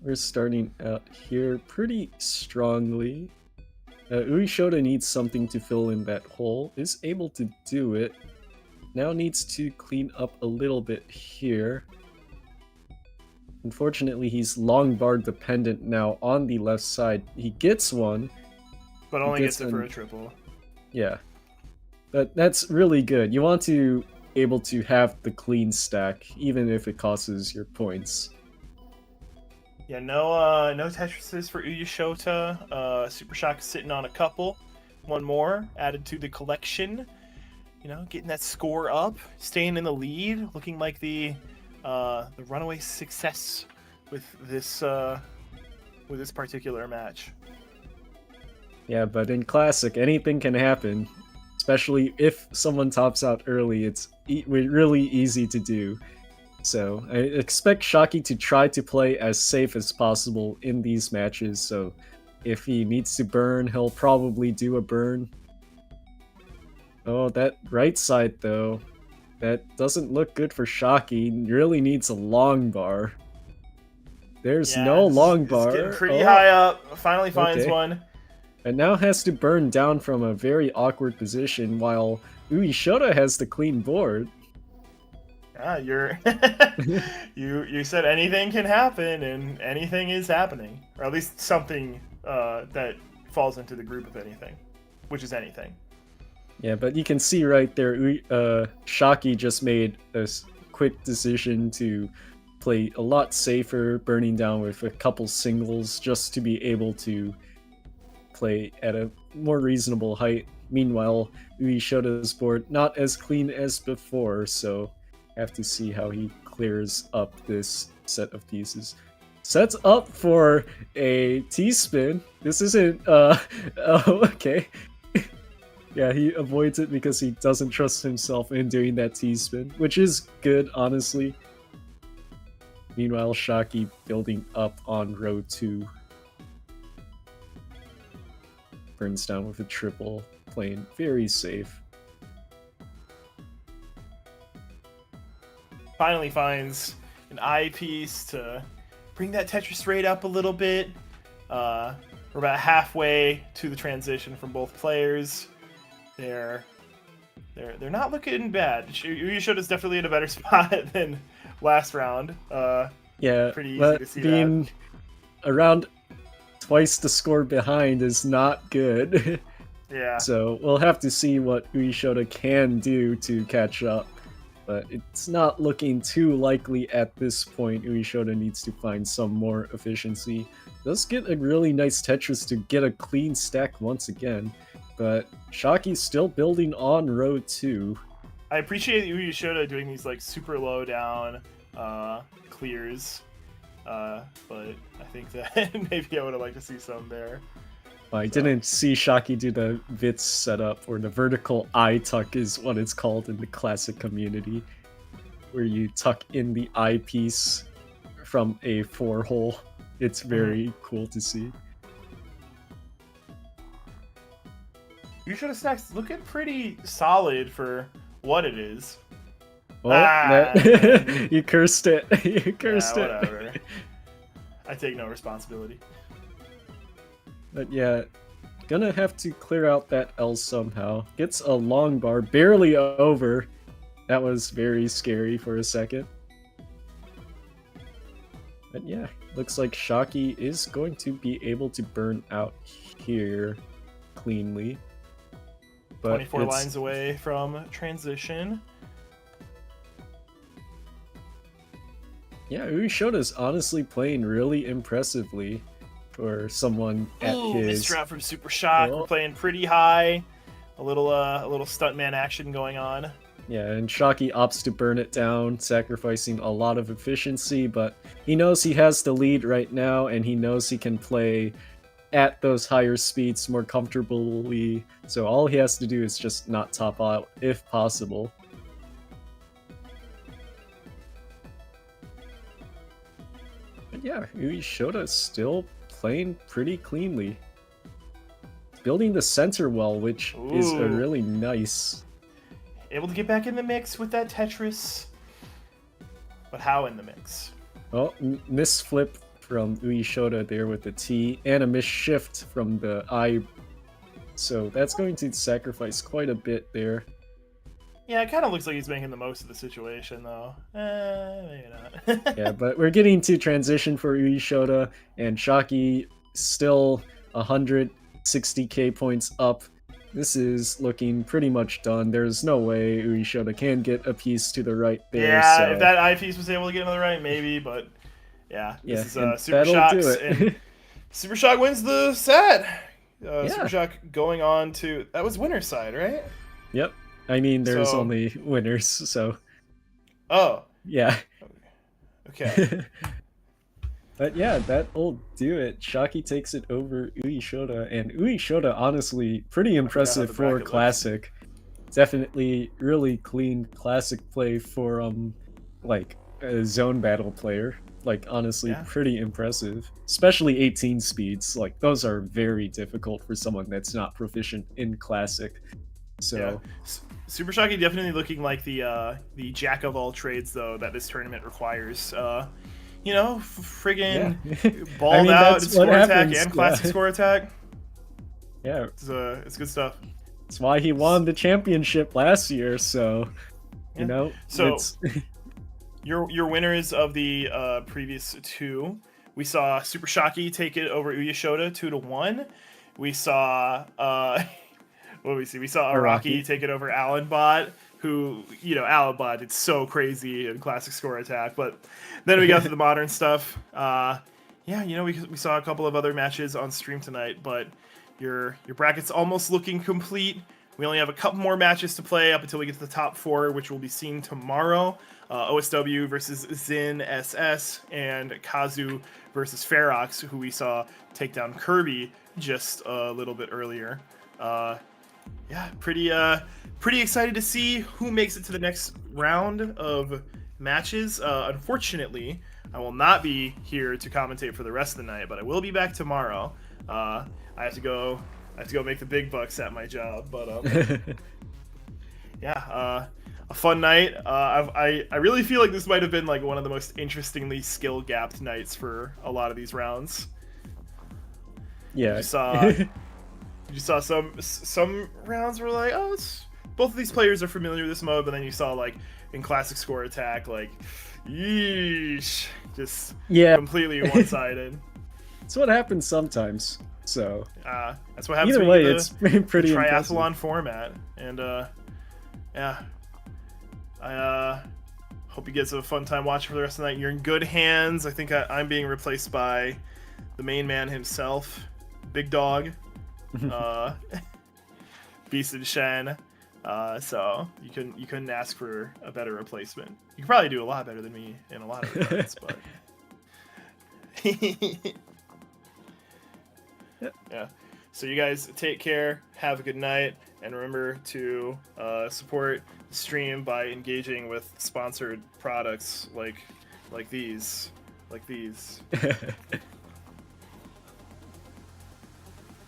we're starting out here pretty strongly. Ouya Shota needs something to fill in that hole, is able to do it. Now needs to clean up a little bit here. Unfortunately, he's long bar dependent now on the left side. He gets one. But only gets it for a triple. Yeah. But that's really good. You want to be able to have the clean stack, even if it costs your points. Yeah, no Tetrises for Ouya Shota. Super Shock sitting on a couple. One more added to the collection. Getting that score up, staying in the lead, looking like the runaway success with this particular match. Yeah, but in Classic, anything can happen. Especially if someone tops out early, it's really easy to do. So I expect Shocky to try to play as safe as possible in these matches. So if he needs to burn, he'll probably do a burn. Oh, that right side though. That doesn't look good for Shocky. Really needs a long bar. There's no long bar. It's getting pretty high up. Finally finds one. And now has to burn down from a very awkward position while UI Sho has the clean board. Yeah, you're you said anything can happen, and anything is happening, or at least something that falls into the group of anything, which is anything. Yeah, but you can see right there, Shocky just made a quick decision to play a lot safer, burning down with a couple singles just to be able to play at a more reasonable height. Meanwhile, UI Sho's board not as clean as before, so have to see how he clears up this set of pieces. Sets up for a T-spin. This isn't, oh, okay. Yeah, he avoids it because he doesn't trust himself in doing that T-spin, which is good, honestly. Meanwhile, Shocky building up on row 2. Burns down with a triple, playing very safe. Finally finds an eyepiece to bring that Tetris rate up a little bit. We're about halfway to the transition from both players. They're not looking bad. UI Sho is definitely in a better spot than last round. Yeah, pretty easy but to see being around twice the score behind is not good. Yeah. So we'll have to see what UI Sho can do to catch up. But it's not looking too likely at this point. UI Sho needs to find some more efficiency. Does get a really nice Tetris to get a clean stack once again. But Shocky's still building on row 2. I appreciate UI Sho doing these like super low down clears. But I think that maybe I would have liked to see some there. I didn't see Shocky do the Vitz setup, or the vertical eye tuck is what it's called in the classic community, where you tuck in the eyepiece from a 4-hole. It's very cool to see. UI Sho stacks looking pretty solid for what it is. Oh, you cursed it. You cursed it. Whatever. I take no responsibility. But yeah, gonna have to clear out that L somehow. Gets a long bar, barely over. That was very scary for a second. But yeah, looks like Shocky is going to be able to burn out here cleanly. But 24 lines away from transition. Yeah, UI Sho is honestly playing really impressively for someone at his. Misdrop from Super Shock. We're playing pretty high. A little stuntman action going on. Yeah, and Shocky opts to burn it down, sacrificing a lot of efficiency, but he knows he has the lead right now, and he knows he can play at those higher speeds more comfortably, so all he has to do is just not top out if possible. But yeah, UI Sho is still playing pretty cleanly. Building the center well, which is a really nice. Able to get back in the mix with that Tetris. But how in the mix? Oh, misflip from UI Sho there with the T, and a miss shift from the I. So that's going to sacrifice quite a bit there. Yeah, it kind of looks like he's making the most of the situation, though. Maybe not. Yeah, but we're getting to transition for UI Sho, and Shocky still 160k points up. This is looking pretty much done. There's no way UI Sho can get a piece to the right there. Yeah, so. If that eyepiece was able to get on the right, maybe, but yeah, this is Super that'll Shocks, do it. and Super Shock wins the set. Yeah. Super Shock going on to, that was winner's side, right? Yep. I mean, there's So- only winners, so Oh, yeah. okay. But yeah, that'll do it. Shocky takes it over UI Sho, and UI Sho honestly pretty impressive the for bracket looks. classic. Definitely really clean classic play for like a zone battle player. Like, honestly, Yeah. pretty impressive. Especially 18 speeds. Like, those are very difficult for someone that's not proficient in Classic. So, Yeah. Super Shocky definitely looking like the jack of all trades though that this tournament requires. You know, friggin' yeah. balled I mean, out that's in score what attack happens, and classic yeah. score attack. Yeah, It's good stuff. that's why he won the championship last year, so, Yeah. you know, So- it's... Your winners of the previous two, we saw Super Shocky take it over Ouya Shota 2-1. We saw what did we see? We saw Iraqi Iraqi. take it over Allenbot, who, you know, Allenbot did so crazy in classic score attack. But then we got to the modern stuff. Yeah, you know, we saw a couple of other matches on stream tonight, but your bracket's almost looking complete. We only have a couple more matches to play up until we get to the top 4, which will be seen tomorrow. OSW versus Zin SS and Kazu versus Foox, who we saw take down Kirby just a little bit earlier. Yeah, pretty excited to see who makes it to the next round of matches. Unfortunately, I will not be here to commentate for the rest of the night, but I will be back tomorrow. I have to go make the big bucks at my job, but yeah, a fun night. I really feel like this might have been like one of the most interestingly skill gapped nights for a lot of these rounds. Yeah. You saw some rounds were like, oh, both of these players are familiar with this mode, but then you saw like in classic score attack, like, yeesh, just Yeah. completely one-sided. It's what happens sometimes, so... That's what happens Either when way, you get it's the pretty impressive. triathlon format, and yeah, I hope you guys have a fun time watching for the rest of the night. You're in good hands. I think I'm being replaced by the main man himself, Big Dog, Beast and Shen. So you couldn't ask for a better replacement. You could probably do a lot better than me in a lot of regards, but yeah. So you guys take care, have a good night, and remember to support the stream by engaging with sponsored products like these.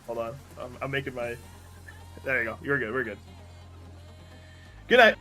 Hold on, I'm making my. There you go. You're good. We're good. Good night.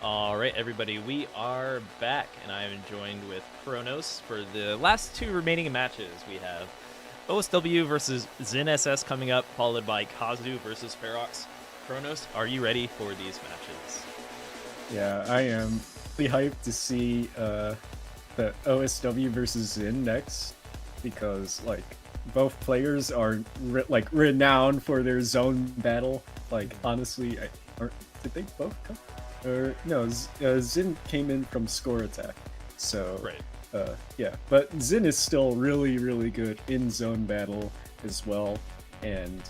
All right, everybody, we are back, and I am joined with Kronos for the last two remaining matches. We have OSW versus Zin SS coming up, followed by Kazu versus Foox. Kronos, are you ready for these matches? Yeah, I am really hyped to see the OSW versus Zin next, because like both players are renowned for their zone battle. Like honestly, did they both come? Or no, Zin came in from score attack, so right. Yeah, but Zin is still really good in zone battle as well, and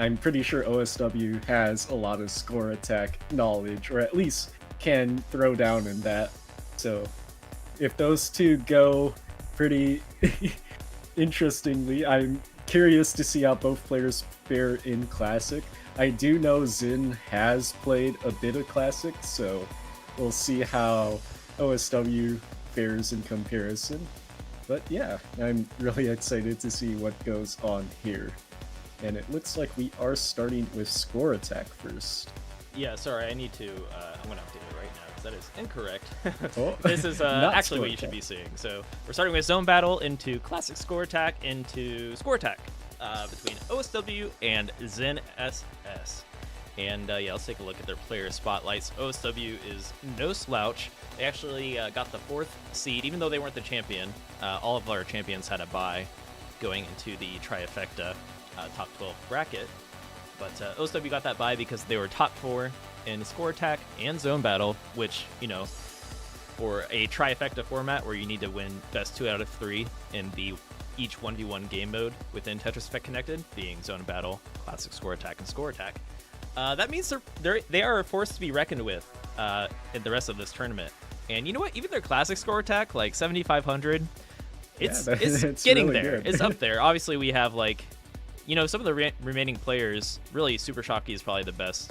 I'm pretty sure OSW has a lot of score attack knowledge, or at least can throw down in that. So if those two go pretty interestingly, I'm curious to see how both players fare in Classic. I do know Zin has played a bit of Classic, so we'll see how OSW fares in comparison. But yeah, I'm really excited to see what goes on here. And it looks like we are starting with score attack first. Yeah, sorry, I need to, I'm going to update it right now, because that is incorrect. Oh, This is actually what you attack. should be seeing. So we're starting with zone battle into classic score attack into score attack between OSW and Zin SS. And yeah, let's take a look at their player spotlights. OSW is no slouch. They actually got the 4th seed, even though they weren't the champion. All of our champions had a bye going into the Trifecta top 12 bracket. But OSW got that bye because they were top 4 in score attack and zone battle, which, you know, for a Trifecta format where you need to win best 2 out of 3 in the each 1v1 game mode within Tetris Effect Connected, being zone battle, classic score attack, and score attack. That means they are a force to be reckoned with in the rest of this tournament. And you know what? Even their classic score attack, like 7,500, it's getting really there. good. It's up there. Obviously, we have like, you know, some of the remaining players. Really, Super Shocky is probably the best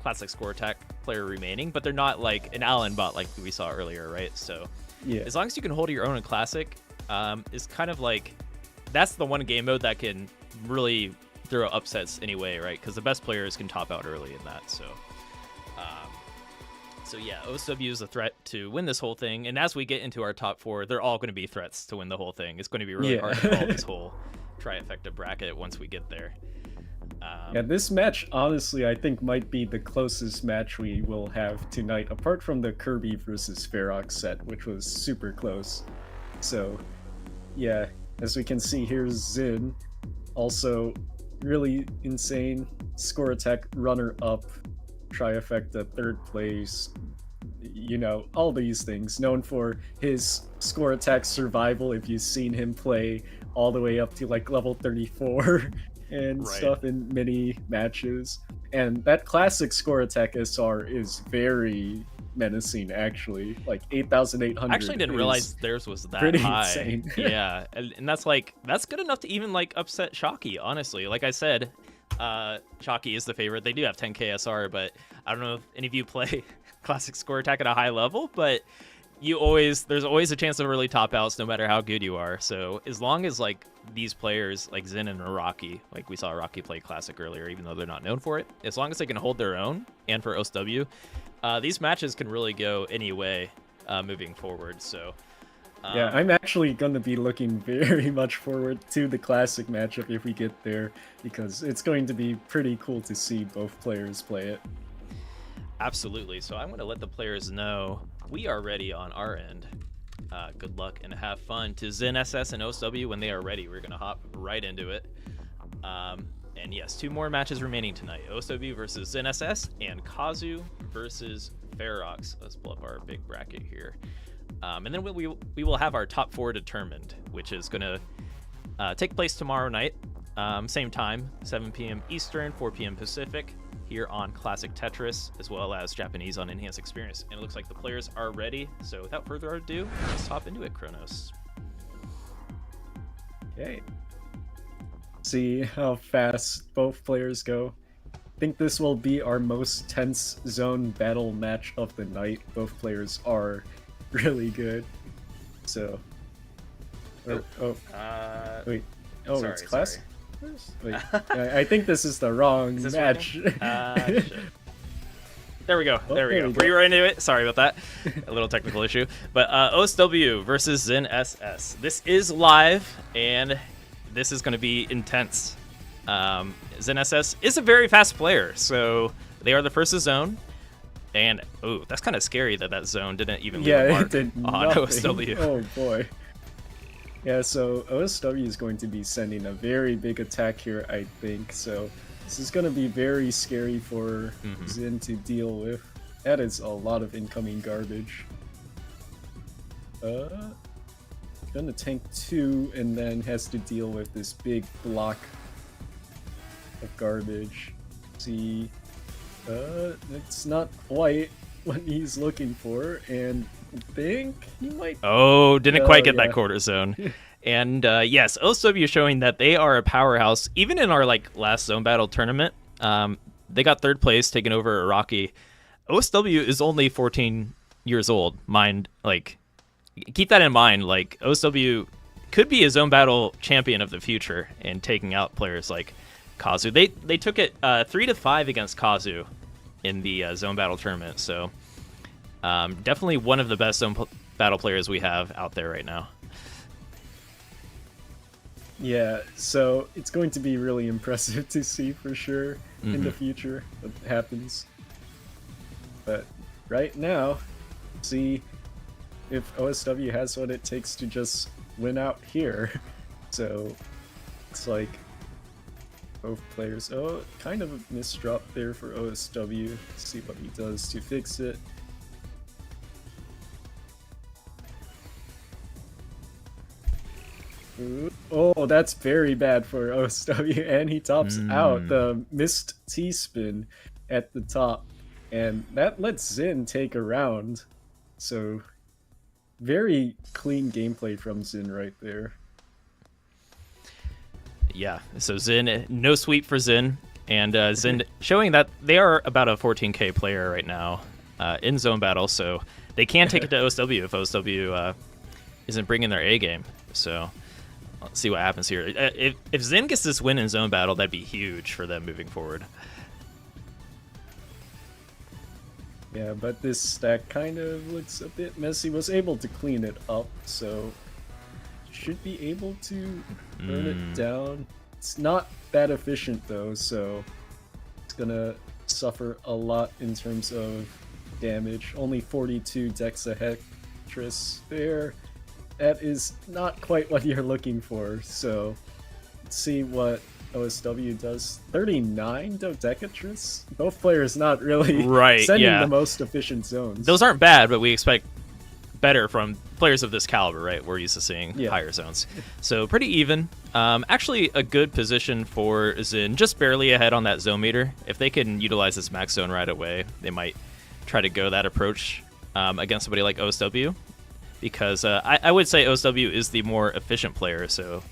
classic score attack player remaining, but they're not like an Allen bot like we saw earlier, right? So Yeah. as long as you can hold your own in classic, it's kind of like that's the one game mode that can really throw upsets anyway, right? Because the best players can top out early in that. So yeah, OSW is a threat to win this whole thing, and as we get into our top 4, they're all going to be threats to win the whole thing. It's going to be really hard to call this whole Trifecta bracket once we get there. Yeah, this match, honestly, I think might be the closest match we will have tonight, apart from the Kirby versus Foox set, which was super close. So, yeah, as we can see, here's Zin, also really insane score attack runner-up, Trifecta 3rd place, you know, all these things, known for his score attack survival if you've seen him play all the way up to like level 34 and stuff in many matches. And that classic score attack SR is very menacing, actually. Like 8,800. I actually didn't realize theirs was that pretty high. insane. Yeah, and that's good enough to even like upset Shocky, honestly. Like I said, Shocky is the favorite. They do have 10k SR, but I don't know if any of you play classic score attack at a high level, but there's always a chance of early top outs no matter how good you are. So as long as like these players like Zin and Iraqi, like we saw Iraqi play classic earlier, even though they're not known for it, as long as they can hold their own, and for OSW, these matches can really go any way moving forward. So yeah, I'm actually going to be looking very much forward to the classic matchup if we get there, because it's going to be pretty cool to see both players play it. Absolutely. So I'm going to let the players know we are ready on our end. Good luck and have fun to Zin SS and OSW when they are ready. We're going to hop right into it. And yes, 2 more matches remaining tonight. OSW versus Zin SS and Kazu versus Foox. Let's pull up our big bracket here. And then we will have our top 4 determined, which is going to take place tomorrow night. Same time, 7 p.m. Eastern, 4 p.m. Pacific, here on Classic Tetris, as well as Japanese on Enhanced Experience. And it looks like the players are ready. So without further ado, let's hop into it, Kronos. Okay. See how fast both players go. I think this will be our most tense zone battle match of the night. Both players are really good. So. Wait. Oh, sorry, it's class? sorry. Wait, I think this is the wrong Is this match. Shit. There we go. Oh, There we there go. we Were go. you right into it? Sorry about that. A little technical issue. But OSW versus Zen SS. This is live, and this is going to be intense. Zen SS is a very fast player, so they are the first to zone. And, ooh, that's kind of scary that zone didn't even leave a Yeah, mark it did on nothing. OSW. Oh boy. Yeah, so OSW is going to be sending a very big attack here, I think. So this is going to be very scary for Zin to deal with. That is a lot of incoming garbage. Gonna tank 2 and then has to deal with this big block of garbage. See, it's not quite what he's looking for, and I think he might. Oh, didn't quite get yeah. that quarter zone. And yes, OSW is showing that they are a powerhouse. Even in our last zone battle tournament, they got 3rd place, taking over Iraqi. OSW is only 14 years old. Keep that in mind. OSW could be a zone battle champion of the future and taking out players like Kazu. They took it 3-5 against Kazu in the zone battle tournament. So definitely one of the best zone battle players we have out there right now. Yeah, so it's going to be really impressive to see for sure in the future what happens. But right now, see if OSW has what it takes to just win out here. So it's like both players. Oh, kind of a misdrop there for OSW. Let's see what he does to fix it. Ooh. Oh, that's very bad for OSW, and he tops out the missed T-spin at the top, and that lets Zin take a round. So very clean gameplay from Zin right there. Yeah, so Zin, no sweep for Zin, and Zin showing that they are about a 14k player right now in zone battle, so they can take it to OSW if OSW isn't bringing their A game. So let's see what happens here. If Zin gets this win in zone battle, that'd be huge for them moving forward. Yeah, but this stack kind of looks a bit messy. Was able to clean it up, so should be able to burn it down. It's not that efficient though, so it's gonna suffer a lot in terms of damage. Only 42 Tetris there. That is not quite what you're looking for, so let's see what OSW does. 39 Tetris? Both players not really sending the most efficient zones. Those aren't bad, but we expect better from players of this caliber, right? We're used to seeing higher zones. So pretty even. Actually a good position for Zin, just barely ahead on that zone meter. If they can utilize this max zone right away, they might try to go that approach against somebody like OSW. Because I would say OSW is the more efficient player, so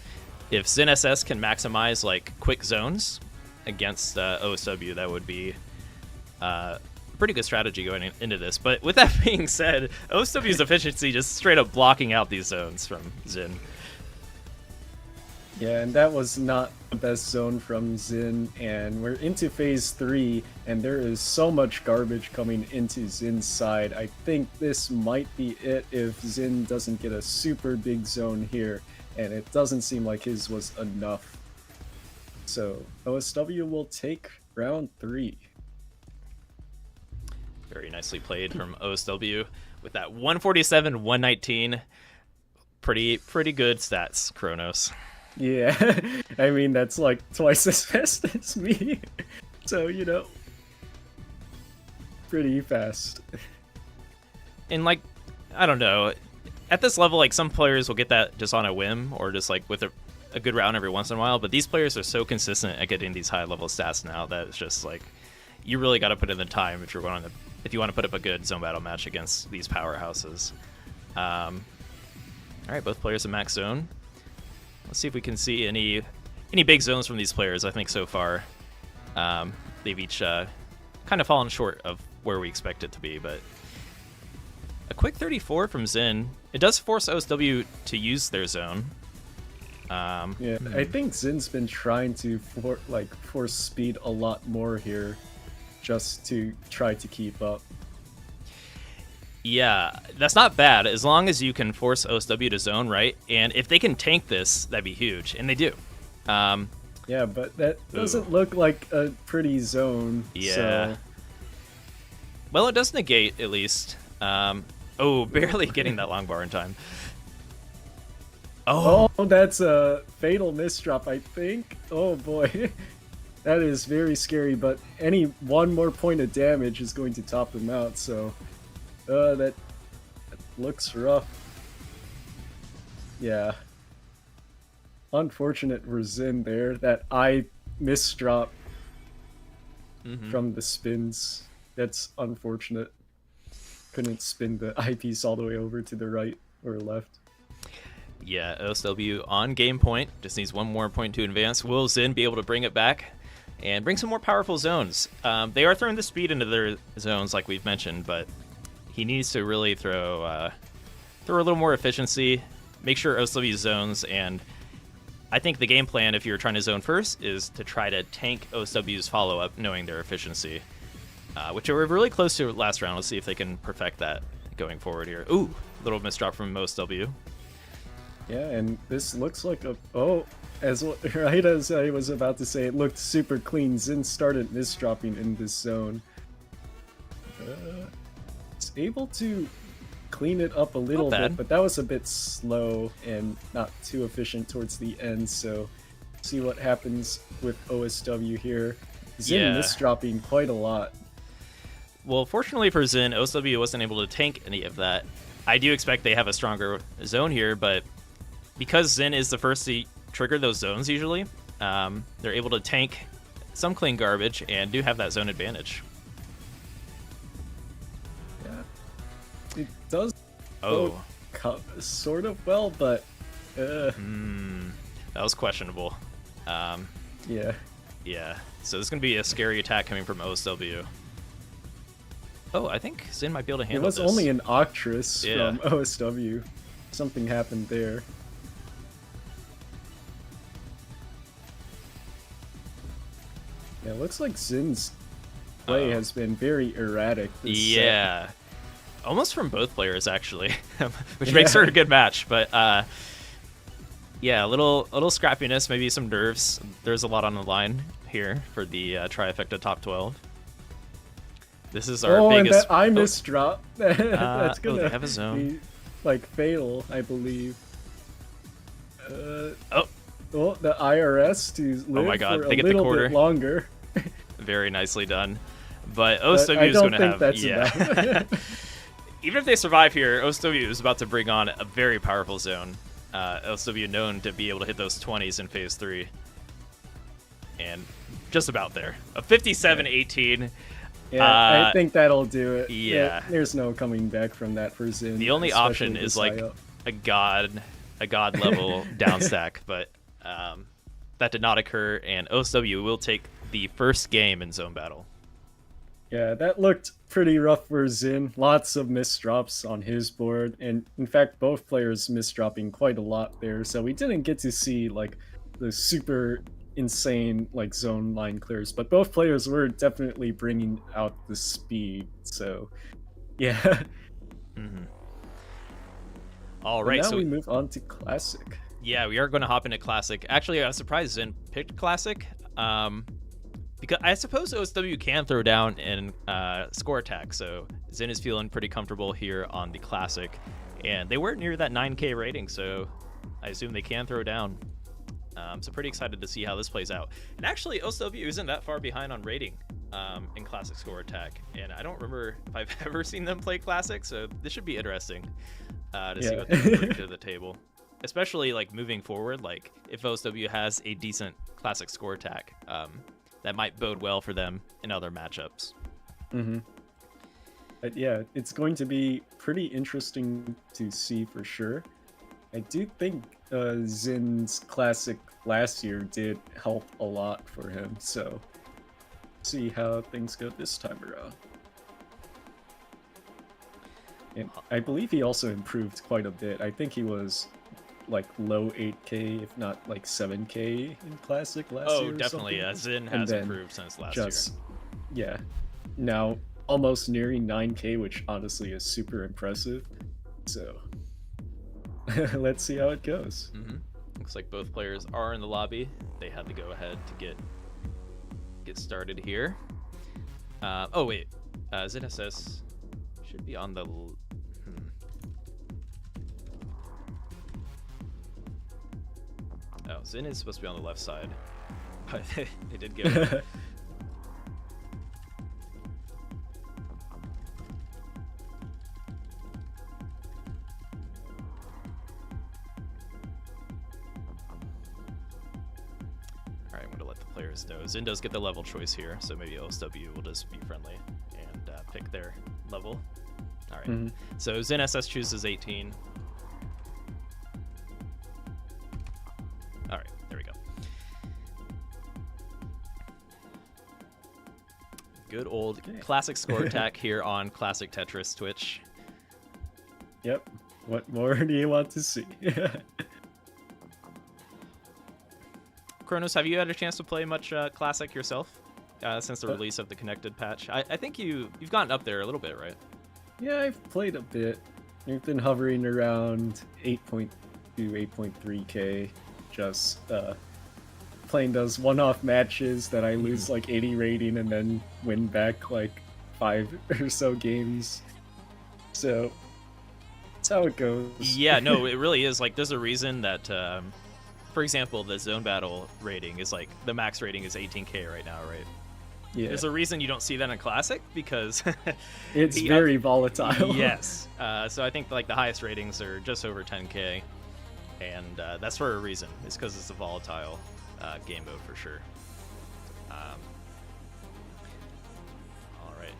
if Zin SS can maximize quick zones against OSW, that would be a pretty good strategy going into this. But with that being said, OSW's efficiency just straight up blocking out these zones from Zin. Yeah, and that was not the best zone from Zin, and we're into phase 3, and there is so much garbage coming into Zin's side. I think this might be it if Zin doesn't get a super big zone here, and it doesn't seem like his was enough. So OSW will take round 3. Very nicely played from OSW with that 147, 119. Pretty good stats, Kronos. Yeah, I mean, that's like twice as fast as me. So, you know, pretty fast. And I don't know, at this level, some players will get that just on a whim or just with a good round every once in a while, but these players are so consistent at getting these high level stats now that it's just you really got to put in the time if you want to put up a good zone battle match against these powerhouses. All right, both players in max zone. Let's see if we can see any big zones from these players. I think so far they've each kind of fallen short of where we expect it to be, but a quick 34 from Zin. It does force OSW to use their zone. Yeah, I think Zin's been trying to force speed a lot more here. just to try to keep up. Yeah, that's not bad as long as you can force OSW to zone, right? And if they can tank this, that'd be huge, and they do. Yeah, but that doesn't look like a pretty zone. Yeah. So. Well, it does negate, at least. Oh, barely getting that long bar in time. Oh, that's a fatal misdrop, I think. Oh, boy. That is very scary, but any one more point of damage is going to top them out, so... that looks rough. Yeah. Unfortunate for Zin there. That eye misdrop from the spins. That's unfortunate. Couldn't spin the eyepiece all the way over to the right or left. Yeah, OSW on game point. Just needs one more point to advance. Will Zin be able to bring it back and bring some more powerful zones? They are throwing the speed into their zones, like we've mentioned, but he needs to really throw a little more efficiency, make sure OSW zones, and I think the game plan, if you're trying to zone first, is to try to tank OSW's follow-up, knowing their efficiency, which we're really close to last round. Let's see if they can perfect that going forward here. Ooh, little misdrop from OSW. Yeah, and this looks like a... Oh, right as I was about to say, it looked super clean. Zin started misdropping in this zone. It's able to clean it up a little bit, but that was a bit slow and not too efficient towards the end, so see what happens with OSW here. Zin misdropping quite a lot. Well, fortunately for Zin, OSW wasn't able to tank any of that. I do expect they have a stronger zone here, but because Zin is the first to trigger those zones usually, they're able to tank some clean garbage and do have that zone advantage. Yeah. It does go sort of well, but... That was questionable. Yeah. Yeah, so this is going to be a scary attack coming from OSW. Oh, I think Zin might be able to handle this. It was only an Octress from OSW. Something happened there. Yeah, it looks like Zin's play has been very erratic this set. Almost from both players, actually, which makes for a good match. But yeah, a little scrappiness, maybe some nerves. There's a lot on the line here for the Trifecta top 12. This is our biggest... and that eye misdrop. That's gonna they have a zone. be like fatal, I believe. The IRS to live for a they get the little quarter. bit longer. Very nicely done. But OSW is going to have... That's enough. Even if they survive here, OSW is about to bring on a very powerful zone. OSW known to be able to hit those 20s in Phase 3. And just about there. A 57-18. Yeah, I think that'll do it. Yeah. There's no coming back from that for Zin. The only option is like a god level down stack, but that did not occur, and OSW will take the first game in zone battle. Yeah, that looked pretty rough for Zin. Lots of misdrops on his board, and in fact, both players misdropping quite a lot there, so we didn't get to see like the super insane like zone line clears, but both players were definitely bringing out the speed, so yeah. All right, now so we move on to Classic. Yeah, we are going to hop into Classic. Actually, I was surprised Zin picked Classic, because I suppose OSW can throw down and score attack, so Zin is feeling pretty comfortable here on the Classic, and they weren't near that 9k rating, so I assume they can throw down. So pretty excited to see how this plays out. And actually, OSW isn't that far behind on rating in Classic score attack, and I don't remember if I've ever seen them play Classic, so this should be interesting to see what they bring to the table. Especially like moving forward, like if OSW has a decent Classic score attack, that might bode well for them in other matchups. But yeah, it's going to be pretty interesting to see for sure. I do think Zin's Classic last year did help a lot for him, so see how things go this time around. And I believe he also improved quite a bit. I think he was like low 8k, if not like 7k in Classic last year. Oh, definitely. Zin has improved since last year. Yeah. now almost nearing 9K, which honestly is super impressive. So let's see how it goes. Looks like both players are in the lobby. They had to go ahead to get started here. Oh wait, ZSS should be on the. Oh, Zin is supposed to be on the left side, but they did give. All right, I'm going to let the players know. Zin does get the level choice here, so maybe OSW will just be friendly and pick their level. All right, so Zin SS chooses 18. All right, there we go. Good old classic score attack here on Classic Tetris Twitch. Yep. What more do you want to see? Kronos, have you had a chance to play much Classic yourself since the release of the Connected patch? I think you've gotten up there a little bit, right? Yeah, I've played a bit. I've been hovering around 8.2, 8.3K. Just playing those one-off matches that I lose like 80 rating and then win back like 5 or so games. So that's how it goes. Yeah, no, it really is. Like, there's a reason that, for example, the zone battle rating is like the max rating is 18K right now, right? Yeah. There's a reason you don't see that in Classic because it's very volatile. Yes. So I think like the highest ratings are just over 10K. And that's for a reason. It's because it's a volatile game mode for sure. All right.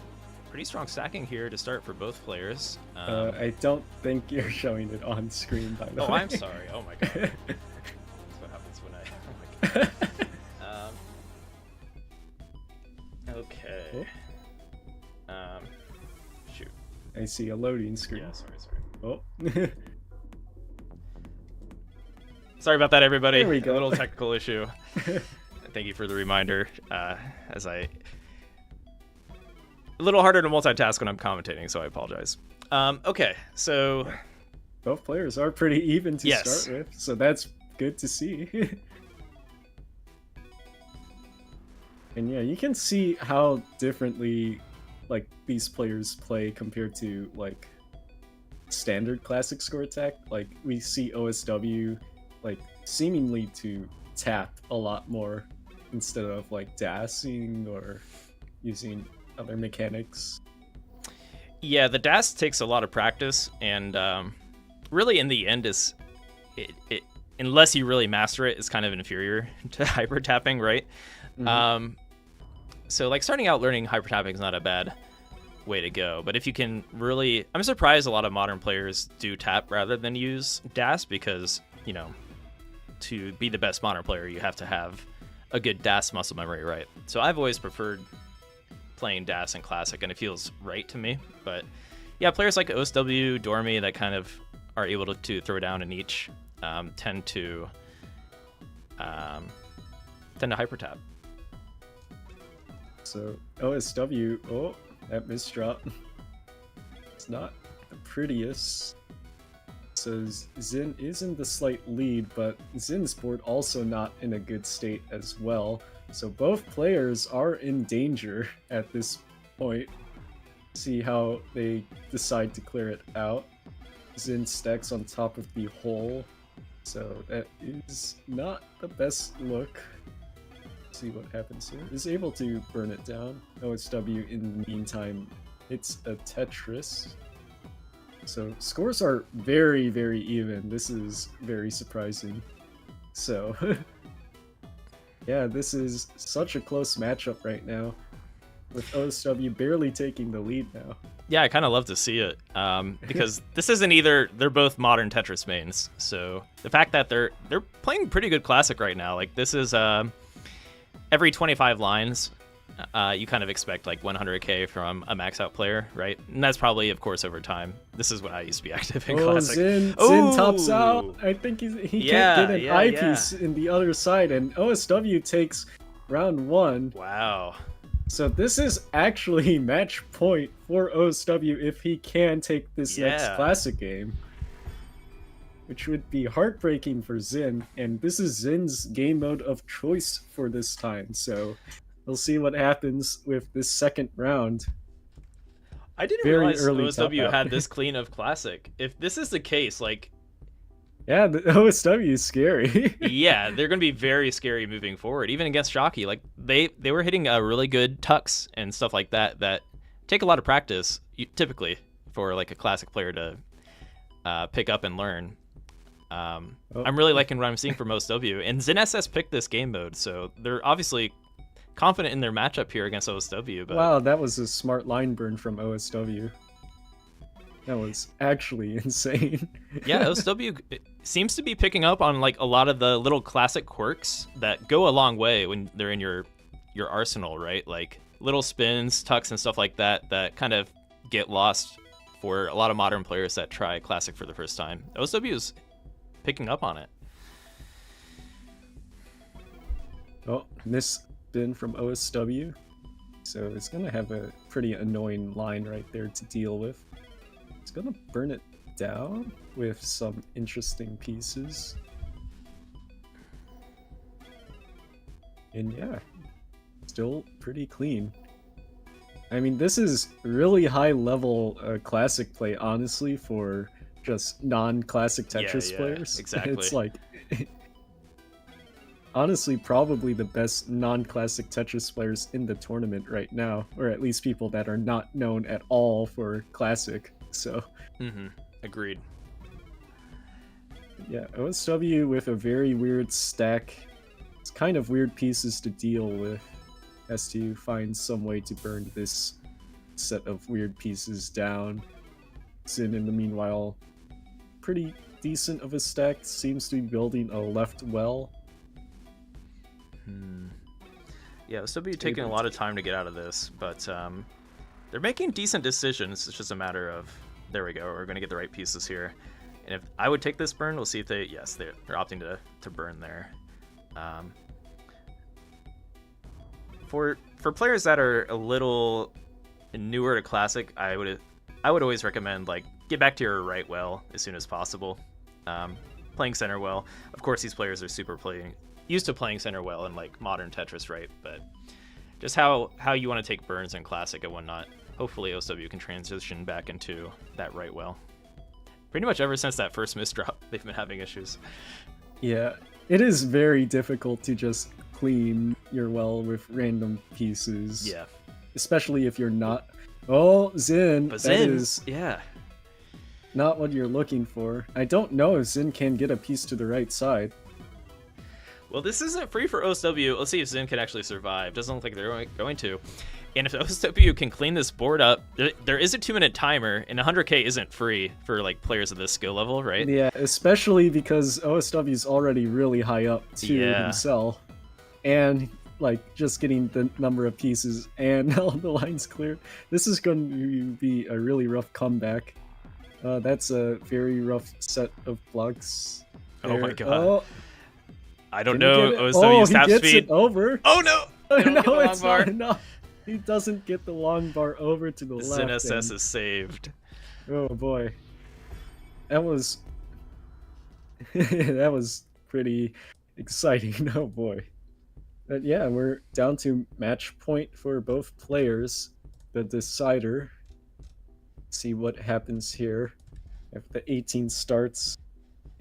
Pretty strong stacking here to start for both players. I don't think you're showing it on screen, by the way. Oh, I'm sorry. Oh my god. That's what happens when I... Oh my god. Okay. Shoot. I see a loading screen. Yeah, sorry. Oh. Sorry about that, everybody. There we go. A little technical issue. Thank you for the reminder. A little harder to multitask when I'm commentating, so I apologize. Okay, so both players are pretty even to Yes. start with, so that's good to see. And yeah, you can see how differently like these players play compared to like standard classic score attack. Like we see OSW like seemingly to tap a lot more instead of like dashing or using other mechanics. yeah, the dash takes a lot of practice, and really in the end is it unless you really master it, is kind of inferior to hyper tapping, right? So like starting out learning hyper tapping is not a bad way to go, but if you can really, I'm surprised a lot of modern players do tap rather than use dash, because you know, to be the best modern player you have to have a good dash muscle memory, right? So I've always preferred playing dash in Classic, and it feels right to me. But yeah, players like OSW, Dormy, that kind of are able to throw down in each tend to hyper tap. So OSW, oh, that misdrop. It's not the prettiest. So Zin is in the slight lead, but Zin's board also not in a good state as well. So both players are in danger at this point. See how they decide to clear it out. Zin stacks on top of the hole, so that is not the best look. See what happens here. Is able to burn it down. OSW in the meantime, it's a Tetris. So scores are very, very even. This is very surprising. So yeah, this is such a close matchup right now, with OSW barely taking the lead now. Yeah, I kind of love to see it because this isn't either. They're both modern Tetris mains, so the fact that they're playing pretty good Classic right now. Like this is every 25 lines, you kind of expect like 100k from a max out player, right? And that's probably, of course, over time. This is when I used to be active in Classic. Zin tops out. I think he can't get an eyepiece in the other side, and OSW takes round 1. Wow. So this is actually match point for OSW if he can take this next classic game. Which would be heartbreaking for Xin, and this is Xin's game mode of choice for this time, so we'll see what happens with this second round. I didn't realize OSW had this clean of classic. If this is the case, like... Yeah, the OSW is scary. Yeah, they're going to be very scary moving forward, even against Shocky. Like, they were hitting really good tucks and stuff like that take a lot of practice, typically, for like a classic player to pick up and learn. I'm really liking what I'm seeing from OSW, and Xin SS picked this game mode, so they're obviously confident in their matchup here against OSW. But... Wow, that was a smart line burn from OSW. That was actually insane. Yeah, OSW seems to be picking up on like a lot of the little classic quirks that go a long way when they're in your arsenal, right? Like little spins, tucks, and stuff like that kind of get lost for a lot of modern players that try classic for the first time. OSW is picking up on it. Oh, miss spin from OSW. So it's going to have a pretty annoying line right there to deal with. It's going to burn it down with some interesting pieces. And yeah, still pretty clean. I mean, this is really high level classic play, honestly, for just non-classic Tetris players. Exactly. It's like... honestly, probably the best non-classic Tetris players in the tournament right now, or at least people that are not known at all for classic. So, agreed. Yeah, OSW with a very weird stack. It's kind of weird pieces to deal with. Has to find some way to burn this set of weird pieces down. Xin, in the meanwhile, pretty decent of a stack. Seems to be building a left well. Yeah, OSW taking a lot of time to get out of this, but they're making decent decisions. It's just a matter of, there we go, we're going to get the right pieces here. And if I would take this burn, we'll see if they're opting to burn there. For players that are a little newer to classic, I would always recommend like get back to your right well as soon as possible. Playing center well. Of course, these players are used to playing center well in like modern Tetris, right? But just how you want to take burns in classic and whatnot. Hopefully OSW can transition back into that right well. Pretty much ever since that first misdrop, they've been having issues. Yeah, it is very difficult to just clean your well with random pieces. Yeah. Especially if you're not... Oh, Xin! But that Xin, is yeah. not what you're looking for. I don't know if Xin can get a piece to the right side. Well, this isn't free for OSW. Let's see if Xin can actually survive. Doesn't look like they're going to. And if OSW can clean this board up, there is a 2-minute timer, and 100k isn't free for like players of this skill level, right? Yeah, especially because OSW is already really high up to himself. And like just getting the number of pieces and all the lines cleared. This is going to be a really rough comeback. That's a very rough set of blocks. Oh my god. Oh. I don't know. OSW's tap speed. It over. Oh no! No, it's not enough. He doesn't get the long bar over to the left. Xin SS is saved. Oh boy. That was... that was pretty exciting. Oh boy. But yeah, we're down to match point for both players. The decider. Let's see what happens here if the 18 starts.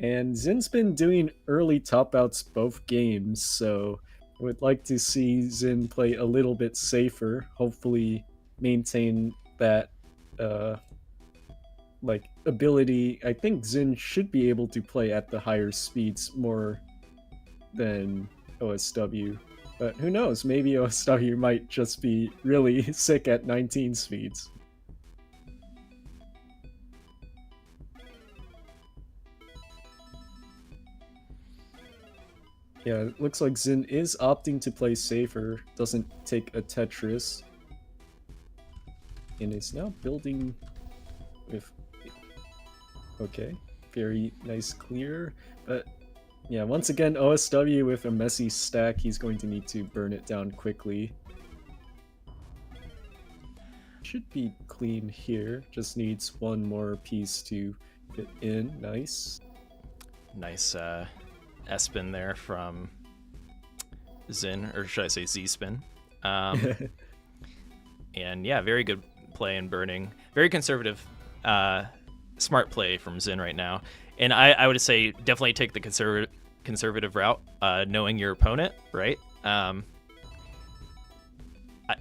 And Xin's been doing early top outs both games, so I would like to see Xin play a little bit safer, hopefully maintain that like ability. I think Xin should be able to play at the higher speeds more than OSW, but who knows, maybe OSW might just be really sick at 19 speeds. Yeah, it looks like Xin is opting to play safer, doesn't take a Tetris, and is now building with... Okay, very nice clear, but yeah, once again, OSW with a messy stack, he's going to need to burn it down quickly. should be clean here. Just needs one more piece to fit in. Nice. Nice S-spin there from Zin, or should I say Z-spin. And yeah, very good play in burning. Very conservative, smart play from Zin right now. And I would say definitely take the conservative route, knowing your opponent, right?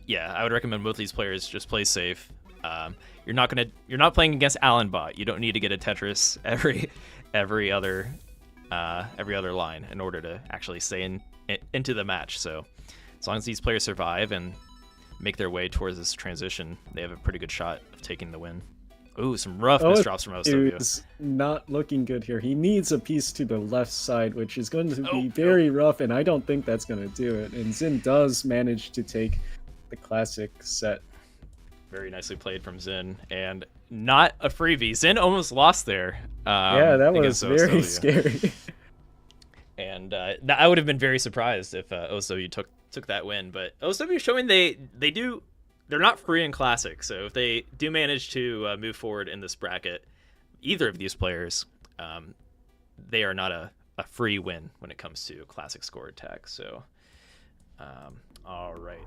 Yeah, I would recommend both these players just play safe. You're not playing against Allenbot. You don't need to get a Tetris every other line in order to actually stay into the match. So as long as these players survive and make their way towards this transition, they have a pretty good shot of taking the win. Ooh, some rough misdrops from OSW. It's not looking good here. He needs a piece to the left side, which is going to be very rough, and I don't think that's going to do it. And Zin does manage to take the classic set. Very nicely played from Zin, and not a freebie. Zin almost lost there. Yeah, that was very scary. And I would have been very surprised if OSW took that win. But OSW showing they're not free in Classic, so if they do manage to move forward in this bracket, either of these players, they are not a free win when it comes to Classic score attack. So, all right.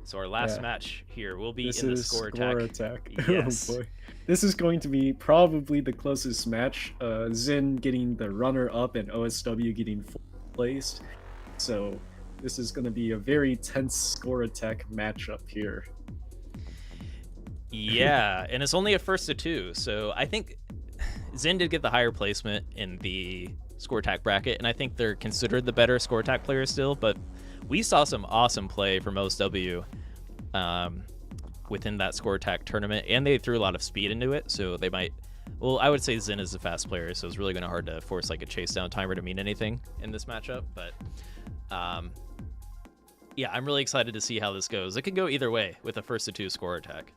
So our last match here will be in the score attack. Yes. Oh boy. This is going to be probably the closest match. Zin getting the runner up and OSW getting placed. So this is going to be a very tense score attack matchup here. Yeah, and it's only a first to two, so I think Zin did get the higher placement in the score attack bracket, and I think they're considered the better score attack players still, but we saw some awesome play from OSW within that score attack tournament, and they threw a lot of speed into it, so they might... Well, I would say Zin is a fast player, so it's really going to be hard to force like a chase down timer to mean anything in this matchup, but yeah, I'm really excited to see how this goes. It could go either way with a first to two score attack.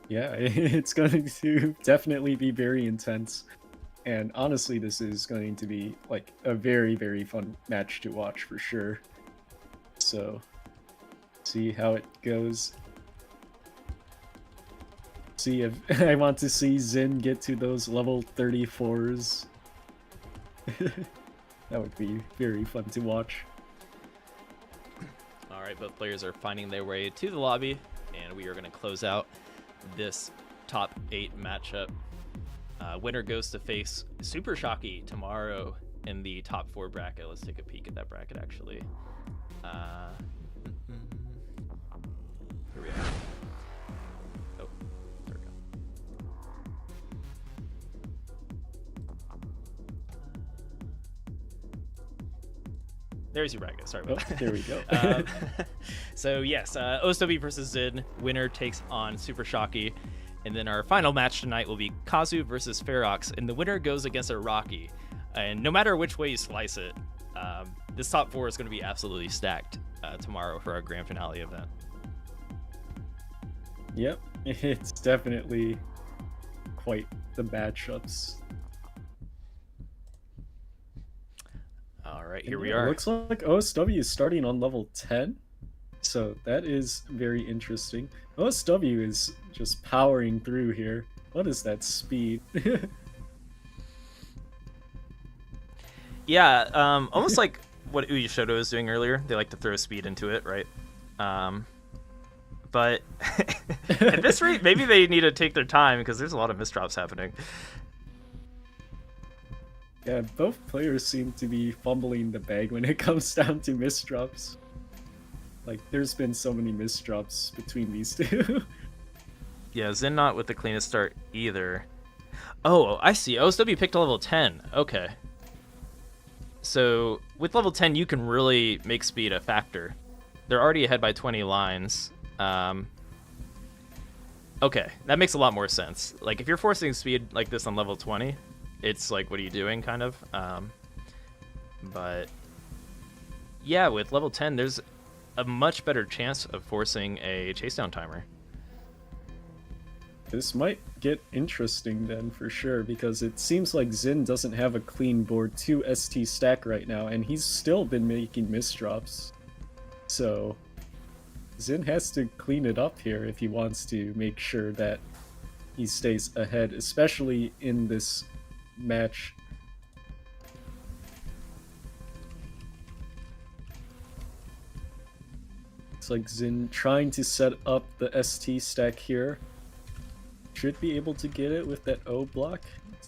Yeah, it's going to definitely be very intense. And honestly, this is going to be like a very, very fun match to watch for sure. So, see how it goes. See if I want to see Zin get to those level 34s. That would be very fun to watch. All right, both players are finding their way to the lobby, and we are going to close out this top 8 matchup. Winner goes to face Super Shocky tomorrow in the top 4 bracket. Let's take a peek at that bracket, actually. Here we are. Oh, there we go. There's your bracket. Sorry about that. There we go. So yes, OSW versus Zin. Winner takes on Super Shocky. And then our final match tonight will be Kazu versus Foox, and the winner goes against Iraqi. And no matter which way you slice it, this top 4 is going to be absolutely stacked tomorrow for our grand finale event. Yep, it's definitely quite the matchups. All right, here we are. Looks like OSW is starting on level 10. So that is very interesting. OSW is just powering through here. What is that speed? Yeah, almost like what UI Sho was doing earlier. They like to throw speed into it, right? But at this rate, maybe they need to take their time because there's a lot of misdrops happening. Yeah, both players seem to be fumbling the bag when it comes down to misdrops. Like, there's been so many misdrops between these two. Yeah, Zin not with the cleanest start either. Oh, I see. OSW picked a level 10. Okay. So, with level 10, you can really make speed a factor. They're already ahead by 20 lines. Okay, that makes a lot more sense. Like, if you're forcing speed like this on level 20, it's like, what are you doing, kind of? But, yeah, with level 10, there's a much better chance of forcing a chase down timer. This might get interesting then for sure, because it seems like Zin doesn't have a clean board to ST stack right now, and he's still been making misdrops. So Zin has to clean it up here if he wants to make sure that he stays ahead, especially in this match. Looks like Zin trying to set up the ST stack here. Should be able to get it with that O block.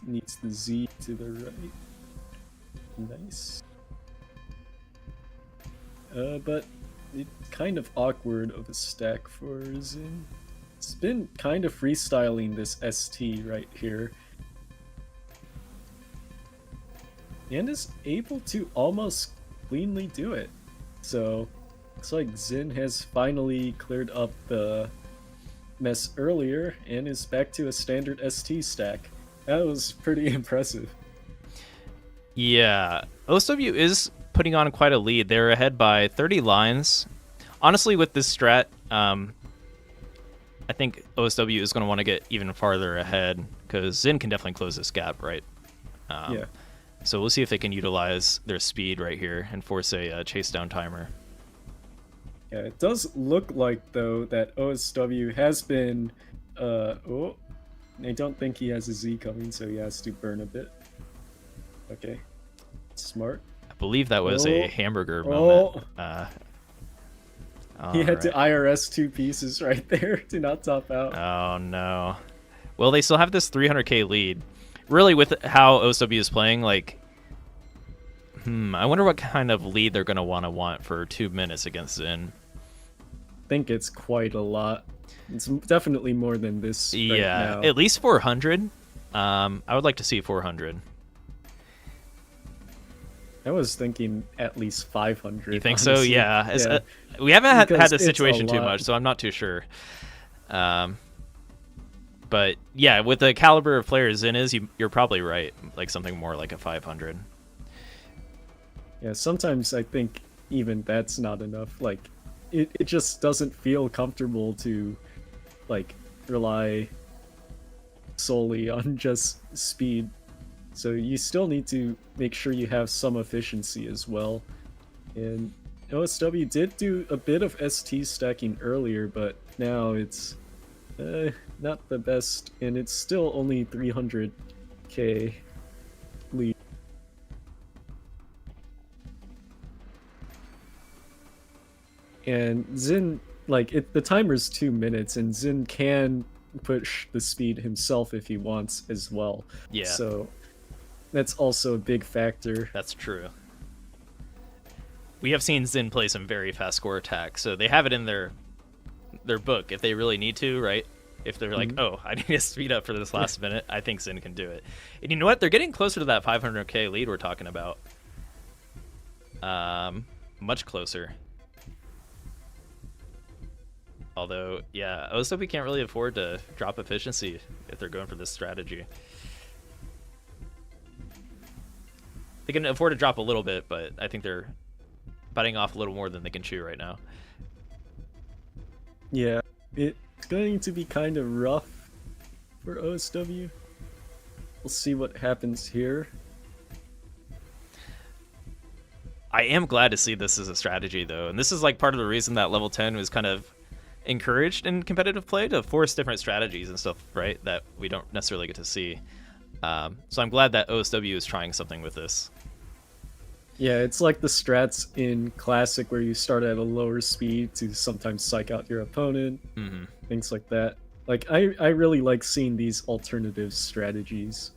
Needs the Z to the right. Nice. But it's kind of awkward of a stack for Zin. It's been kind of freestyling this ST right here. And is able to almost cleanly do it. So, looks like Zin has finally cleared up the mess earlier and is back to a standard ST stack. That was pretty impressive. Yeah, OSW is putting on quite a lead. They're ahead by 30 lines. Honestly, with this strat, I think OSW is going to want to get even farther ahead because Zin can definitely close this gap, right? Yeah. So we'll see if they can utilize their speed right here and force a chase down timer. Yeah, it does look like, though, that OSW has been... oh, I don't think he has a Z coming, so he has to burn a bit. Okay. Smart. I believe that was a hamburger Oh. moment. He had to IRS 2 pieces right there to not top out. Oh, no. Well, they still have this 300k lead. Really, with how OSW is playing, like... I wonder what kind of lead they're going to want for 2 minutes against Zin. I think it's quite a lot. It's definitely more than this right now. At least 400. I would like to see 400. I was thinking at least 500. You think honestly. so? Yeah. We haven't had Because this it's a situation too lot. much, so I'm not too sure. But yeah, with the caliber of players Zin is, you're probably right. Like something more like a 500. Yeah, sometimes I think even that's not enough. Like, it just doesn't feel comfortable to, like, rely solely on just speed. So you still need to make sure you have some efficiency as well. And OSW did do a bit of ST stacking earlier, but now it's not the best, and it's still only 300k lead. And Zin, like, the timer's 2 minutes, and Zin can push the speed himself if he wants as well. Yeah. So that's also a big factor. That's true. We have seen Zin play some very fast score attacks, so they have it in their book if they really need to, right? If they're like, oh, I need to speed up for this last minute, I think Zin can do it. And you know what? They're getting closer to that 500k lead we're talking about. Much closer. Although, yeah, OSW can't really afford to drop efficiency if they're going for this strategy. They can afford to drop a little bit, but I think they're biting off a little more than they can chew right now. Yeah, it's going to be kind of rough for OSW. We'll see what happens here. I am glad to see this as a strategy, though, and this is like part of the reason that level 10 was kind of encouraged in competitive play to force different strategies and stuff, right, that we don't necessarily get to see. So I'm glad that OSW is trying something with this. Yeah, it's like the strats in Classic where you start at a lower speed to sometimes psych out your opponent, things like that. Like, I really like seeing these alternative strategies.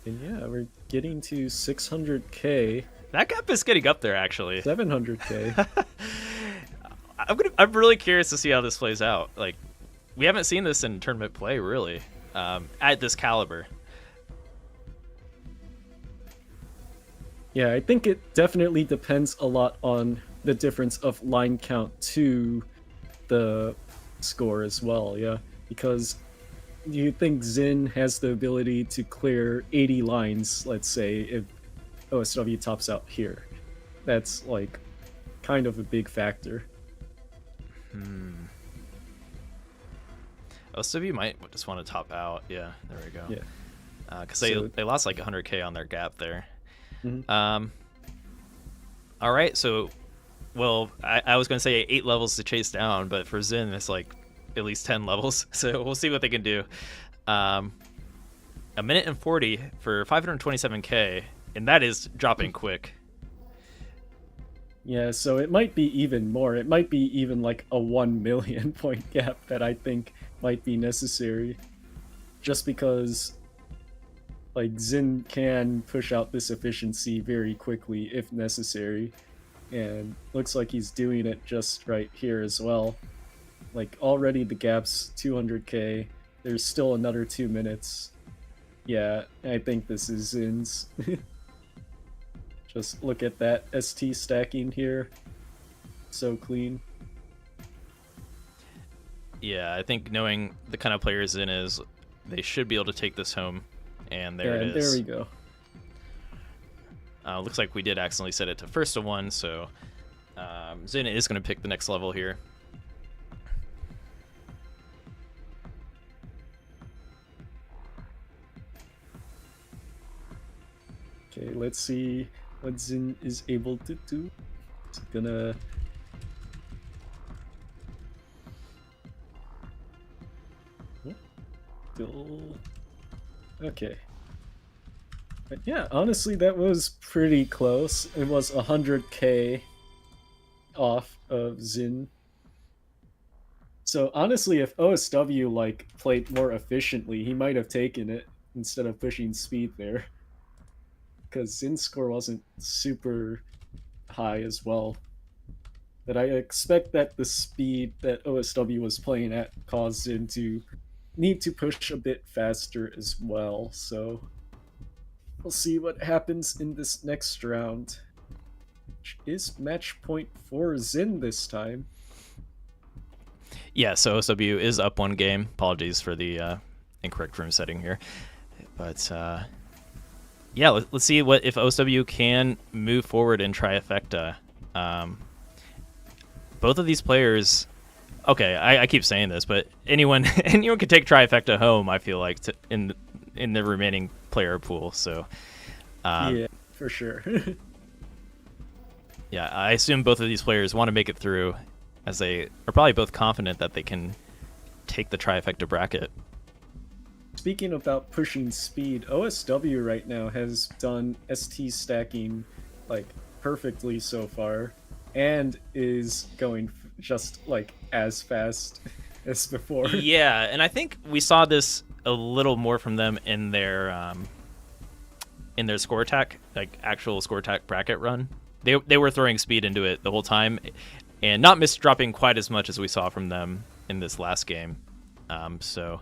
And yeah, we're getting to 600k. That gap is getting up there, actually. 700k. I'm really curious to see how this plays out. Like, we haven't seen this in tournament play, really, at this caliber. Yeah, I think it definitely depends a lot on the difference of line count to the score as well, yeah. Because you think Zin has the ability to clear 80 lines, let's say, if OSW tops out here. That's, like, kind of a big factor. OSW might just want to top out. Yeah, there we go. Yeah. Because So- they lost like 100k on their gap there. All right, so, well, I was going to say 8 levels to chase down, but for Zin, it's like at least 10 levels. So we'll see what they can do. 1:40 for 527k, and that is dropping quick. Yeah, so it might be even more. It might be even like a 1 million point gap that I think might be necessary. Just because, like, Zin can push out this efficiency very quickly if necessary. And looks like he's doing it just right here as well. Like, already the gap's 200k. There's still another 2 minutes. Yeah, I think this is Zin's. Just look at that ST stacking here. So clean. Yeah, I think knowing the kind of player Zin is, they should be able to take this home. And there it is. There we go. Looks like we did accidentally set it to 1st to 1, so Zin is going to pick the next level here. Okay, let's see what Zin is able to do. It's gonna... Okay. But yeah, honestly, that was pretty close. It was 100k off of Zin. So honestly, if OSW like played more efficiently, he might have taken it instead of pushing speed there. Because Zin's score wasn't super high as well. But I expect that the speed that OSW was playing at caused Zin to need to push a bit faster as well. So we'll see what happens in this next round. Which is match point for Zin this time. Yeah, so OSW is up 1 game. Apologies for the incorrect room setting here. But yeah, let's see what if OSW can move forward in Trifecta. Both of these players, okay, I keep saying this, but anyone can take Trifecta home, I feel like, in the remaining player pool. So yeah, for sure. Yeah, I assume both of these players want to make it through, as they are probably both confident that they can take the Trifecta bracket. Speaking about pushing speed, OSW right now has done ST stacking like perfectly so far, and is going just like as fast as before. Yeah, and I think we saw this a little more from them in their score attack, like actual score attack bracket run. They were throwing speed into it the whole time, and not misdropping quite as much as we saw from them in this last game. So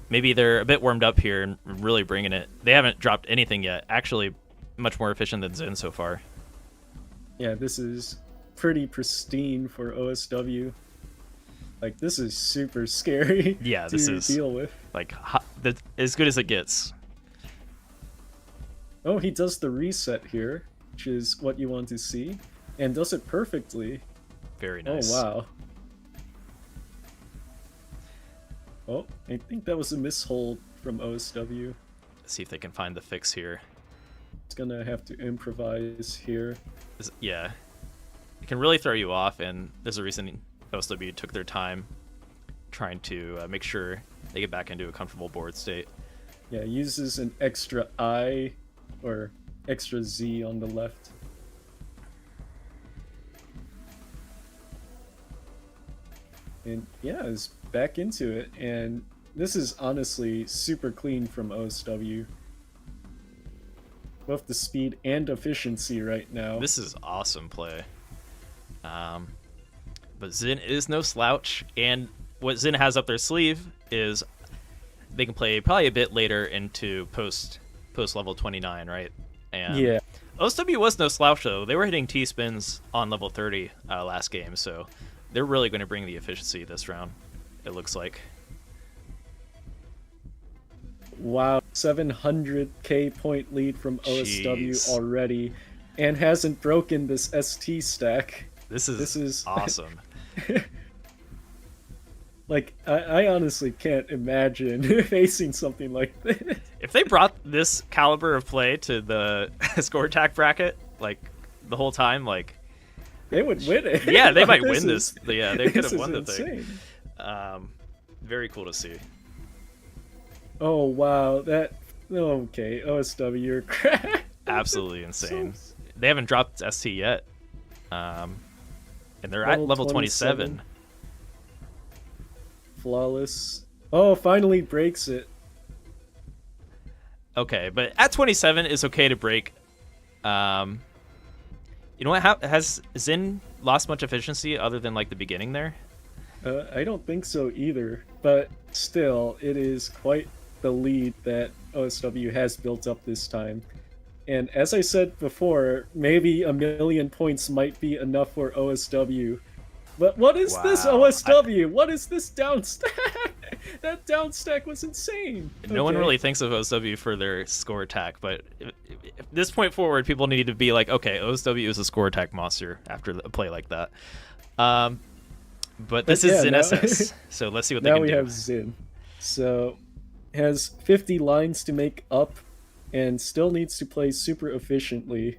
maybe they're a bit warmed up here and really bringing it. They haven't dropped anything yet. Actually, much more efficient than Zin so far. Yeah, this is pretty pristine for OSW. Like, this is super scary. Yeah, this is deal with. Like as good as it gets. Oh, he does the reset here, which is what you want to see, and does it perfectly. Very nice. Oh, wow. Oh, I think that was a mishold from OSW. Let's see if they can find the fix here. It's gonna have to improvise here. Yeah. It can really throw you off, and there's a reason OSW took their time trying to make sure they get back into a comfortable board state. Yeah, uses an extra I or extra Z on the left. And yeah, is back into it, and this is honestly super clean from OSW. Both the speed and efficiency right now. This is awesome play. But Zin is no slouch, and what Zin has up their sleeve is they can play probably a bit later into post level 29, right? And yeah. OSW was no slouch though. They were hitting T-spins on level 30 last game, so they're really going to bring the efficiency this round, it looks like. Wow, 700k point lead from OSW Jeez. already, and hasn't broken this ST stack. This is awesome. Like, I honestly can't imagine facing something like this. If they brought this caliber of play to the score attack bracket, like the whole time, like they would win it. Yeah, they Like, might win this. Yeah, they could have won the insane. thing. Very cool to see. Oh wow, that okay. OSW, you're crap. Absolutely insane. They haven't dropped ST yet, and they're at level 27. Flawless. Oh, finally breaks it. Okay, but at 27 it's okay to break. You know what? Has Zin lost much efficiency other than like the beginning there? I don't think so either, but still, it is quite the lead that OSW has built up this time. And as I said before, maybe 1,000,000 points might be enough for OSW. But what is this OSW? What is this down stack? That down stack was insane. No one really thinks of OSW for their score attack, but at this point forward, people need to be like, okay, OSW is a score attack monster after a play like that. But this is Zin SS, so let's see what they can do. Now we have Zin. So, has 50 lines to make up, and still needs to play super efficiently.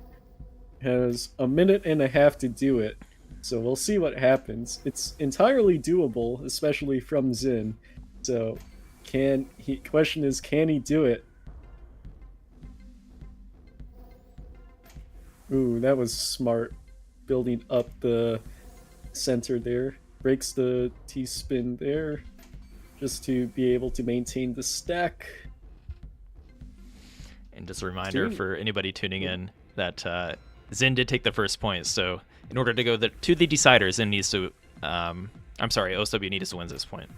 Has a minute and a half to do it, so we'll see what happens. It's entirely doable, especially from Zin. So, question is, can he do it? Ooh, that was smart. Building up the center there. Breaks the T-spin there, just to be able to maintain the stack. And just a reminder for anybody tuning in that Zin did take the first point, so in order to go to the decider, Zin needs to... OSW needs to win this point.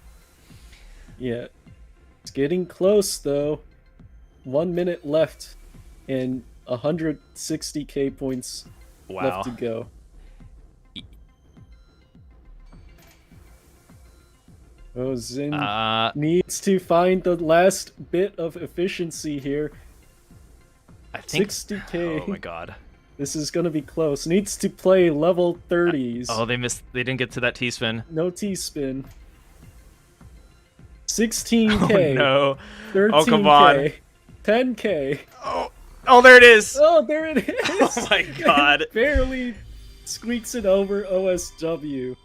Yeah. It's getting close, though. 1 minute left, and 160k points left to go. Oh, Zin needs to find the last bit of efficiency here. I think 60k. Oh my god. This is gonna be close. Needs to play level 30s. Oh, they didn't get to that T-spin. No T-spin. 16k. Oh no. 13k. Oh, come on. 10k. Oh, there it is. Oh, there it is. Oh my god. Barely squeaks it over OSW.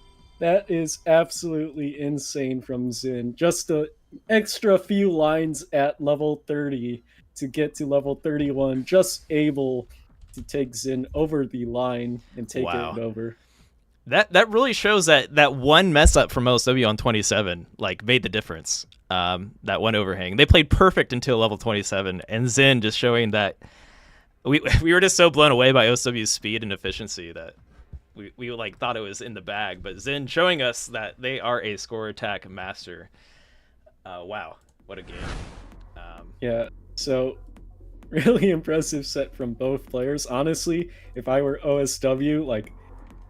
That is absolutely insane from Zin. Just an extra few lines at level 30 to get to level 31. Just able to take Zin over the line and take it over. That really shows that one mess up from OSW on 27 like made the difference. That one overhang. They played perfect until level 27, and Zin just showing that we were just so blown away by OSW's speed and efficiency that we like thought it was in the bag, but Zin showing us that they are a score attack master. Wow, what a game. Yeah, so really impressive set from both players. Honestly, if I were OSW,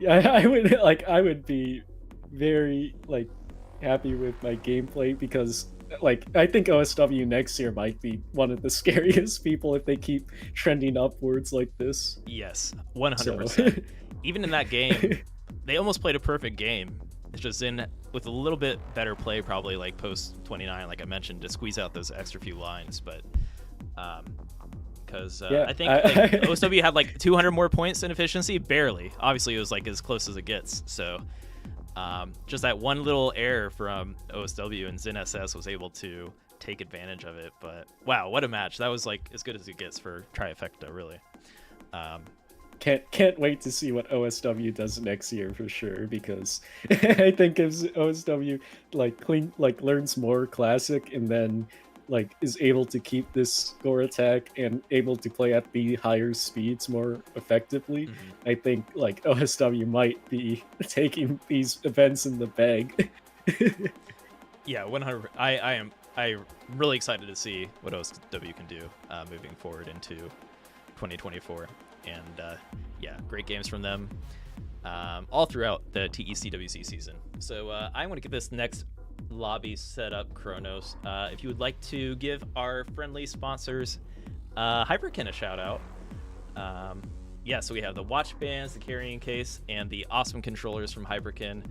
I would be very happy with my gameplay, because I think OSW next year might be one of the scariest people if they keep trending upwards like this. Yes, 100%. Even in that game, they almost played a perfect game. It's just with a little bit better play, probably post 29, like I mentioned, to squeeze out those extra few lines. But because I think OSW had 200 more points in efficiency, barely. Obviously, it was as close as it gets. So just that one little error from OSW, and Zin SS was able to take advantage of it. But wow, what a match! That was as good as it gets for Trifecta, really. Can't wait to see what OSW does next year for sure, because I think if OSW learns more classic and then is able to keep this score attack and able to play at the higher speeds more effectively, I think OSW might be taking these events in the bag. Yeah, 100. I'm really excited to see what OSW can do moving forward into 2024. And yeah, great games from them all throughout the TECWC season. So I want to get this next lobby set up, Kronos. If you would like to give our friendly sponsors Hyperkin a shout out. Yeah, so we have the watch bands, the carrying case, and the awesome controllers from Hyperkin.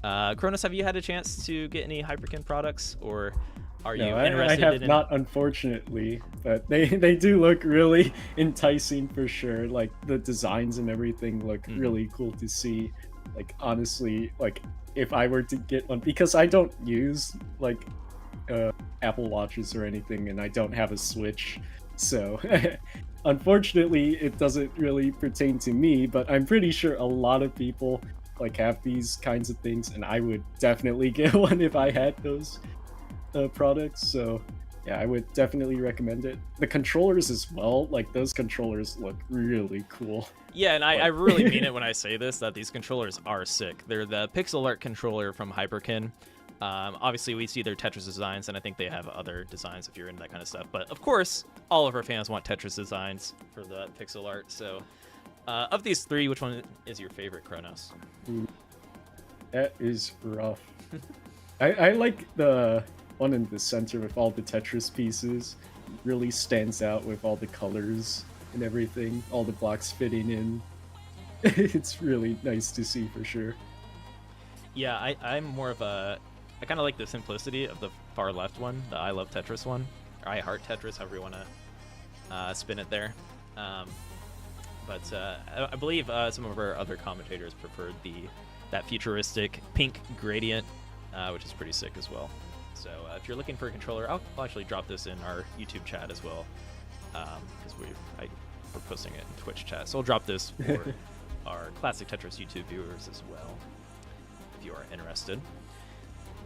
Kronos, have you had a chance to get any Hyperkin products, or Are you No, I interested have in not, unfortunately, but they do look really enticing for sure. Like the designs and everything look really cool to see. Like honestly, like if I were to get one, because I don't use like Apple Watches or anything, and I don't have a Switch, so unfortunately it doesn't really pertain to me. But I'm pretty sure a lot of people like have these kinds of things, and I would definitely get one if I had those products. So yeah, I would definitely recommend it. The controllers as well, like those controllers look really cool. Yeah, and I really mean it when I say this, that these controllers are sick. They're the pixel art controller from Hyperkin. Obviously, we see their Tetris designs, and I think they have other designs if you're into that kind of stuff. But of course, all of our fans want Tetris designs for the pixel art. So of these three, which one is your favorite, Kronos? Ooh, that is rough. I like the one in the center with all the Tetris pieces. It really stands out with all the colors and everything, all the blocks fitting in. It's really nice to see for sure. Yeah, I'm more of a... I kind of like the simplicity of the far left one, the I Love Tetris one, or I Heart Tetris, however you want to spin it there. But I believe some of our other commentators preferred that futuristic pink gradient, which is pretty sick as well. So if you're looking for a controller, I'll actually drop this in our YouTube chat as well, because we're posting it in Twitch chat. So I'll drop this for our Classic Tetris YouTube viewers as well, if you are interested.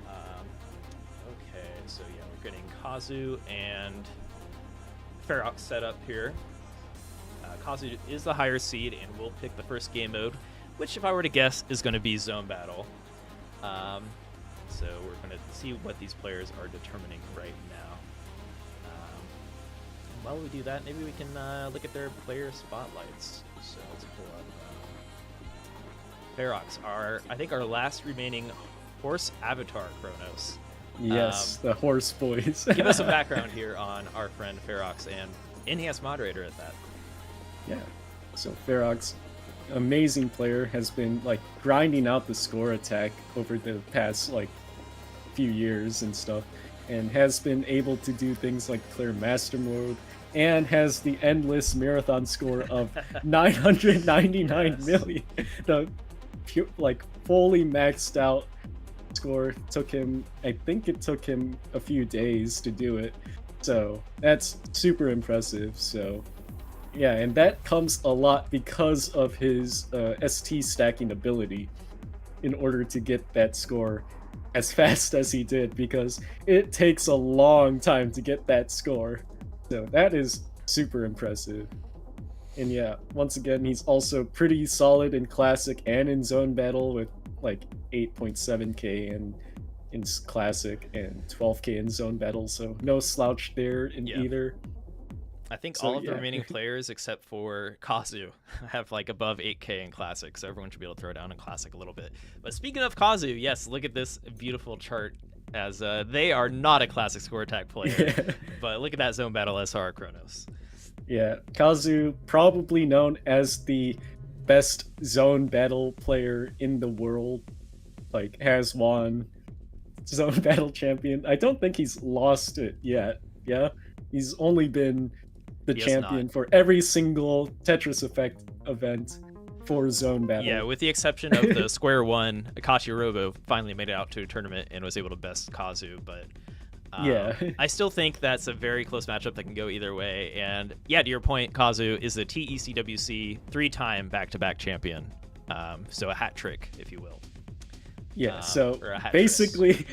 Okay, so yeah, we're getting Kazu and Foox set up here. Kazu is the higher seed and will pick the first game mode, which, if I were to guess, is going to be Zone Battle. So we're going to see what these players are determining right now. While we do that, maybe we can look at their player spotlights. So let's pull up Foox, I think our last remaining horse avatar, Kronos. Yes, the horse boys. Give us some background here on our friend Foox, and enhanced moderator at that. Yeah, so Foox, amazing player, has been like grinding out the score attack over the past like few years and stuff, and has been able to do things like clear master mode, and has the endless marathon score of 999 million. The like fully maxed out score took him, I think it took him a few days to do it. So that's super impressive. So yeah, and that comes a lot because of his ST stacking ability in order to get that score as fast as he did, because it takes a long time to get that score. So that is super impressive. And yeah, once again, he's also pretty solid in Classic and in Zone Battle with like 8.7k in Classic and 12k in Zone Battle, so no slouch there in either. I think all of the remaining players except for Kazu have like above 8k in Classic, so everyone should be able to throw down in Classic a little bit. But speaking of Kazu, yes, look at this beautiful chart, as they are not a Classic score attack player, but look at that Zone Battle SR Kronos. Yeah, Kazu, probably known as the best Zone Battle player in the world, like has won Zone Battle champion. I don't think he's lost it yet. Yeah, he's only been the champion for every single Tetris Effect event for Zone Battle. Yeah, with the exception of the Square One, Akachi Robo finally made it out to a tournament and was able to best Kazu, but yeah, I still think that's a very close matchup that can go either way. And yeah, to your point, Kazu is the TECWC 3-time back-to-back champion, so a hat trick, if you will. Yeah, so basically,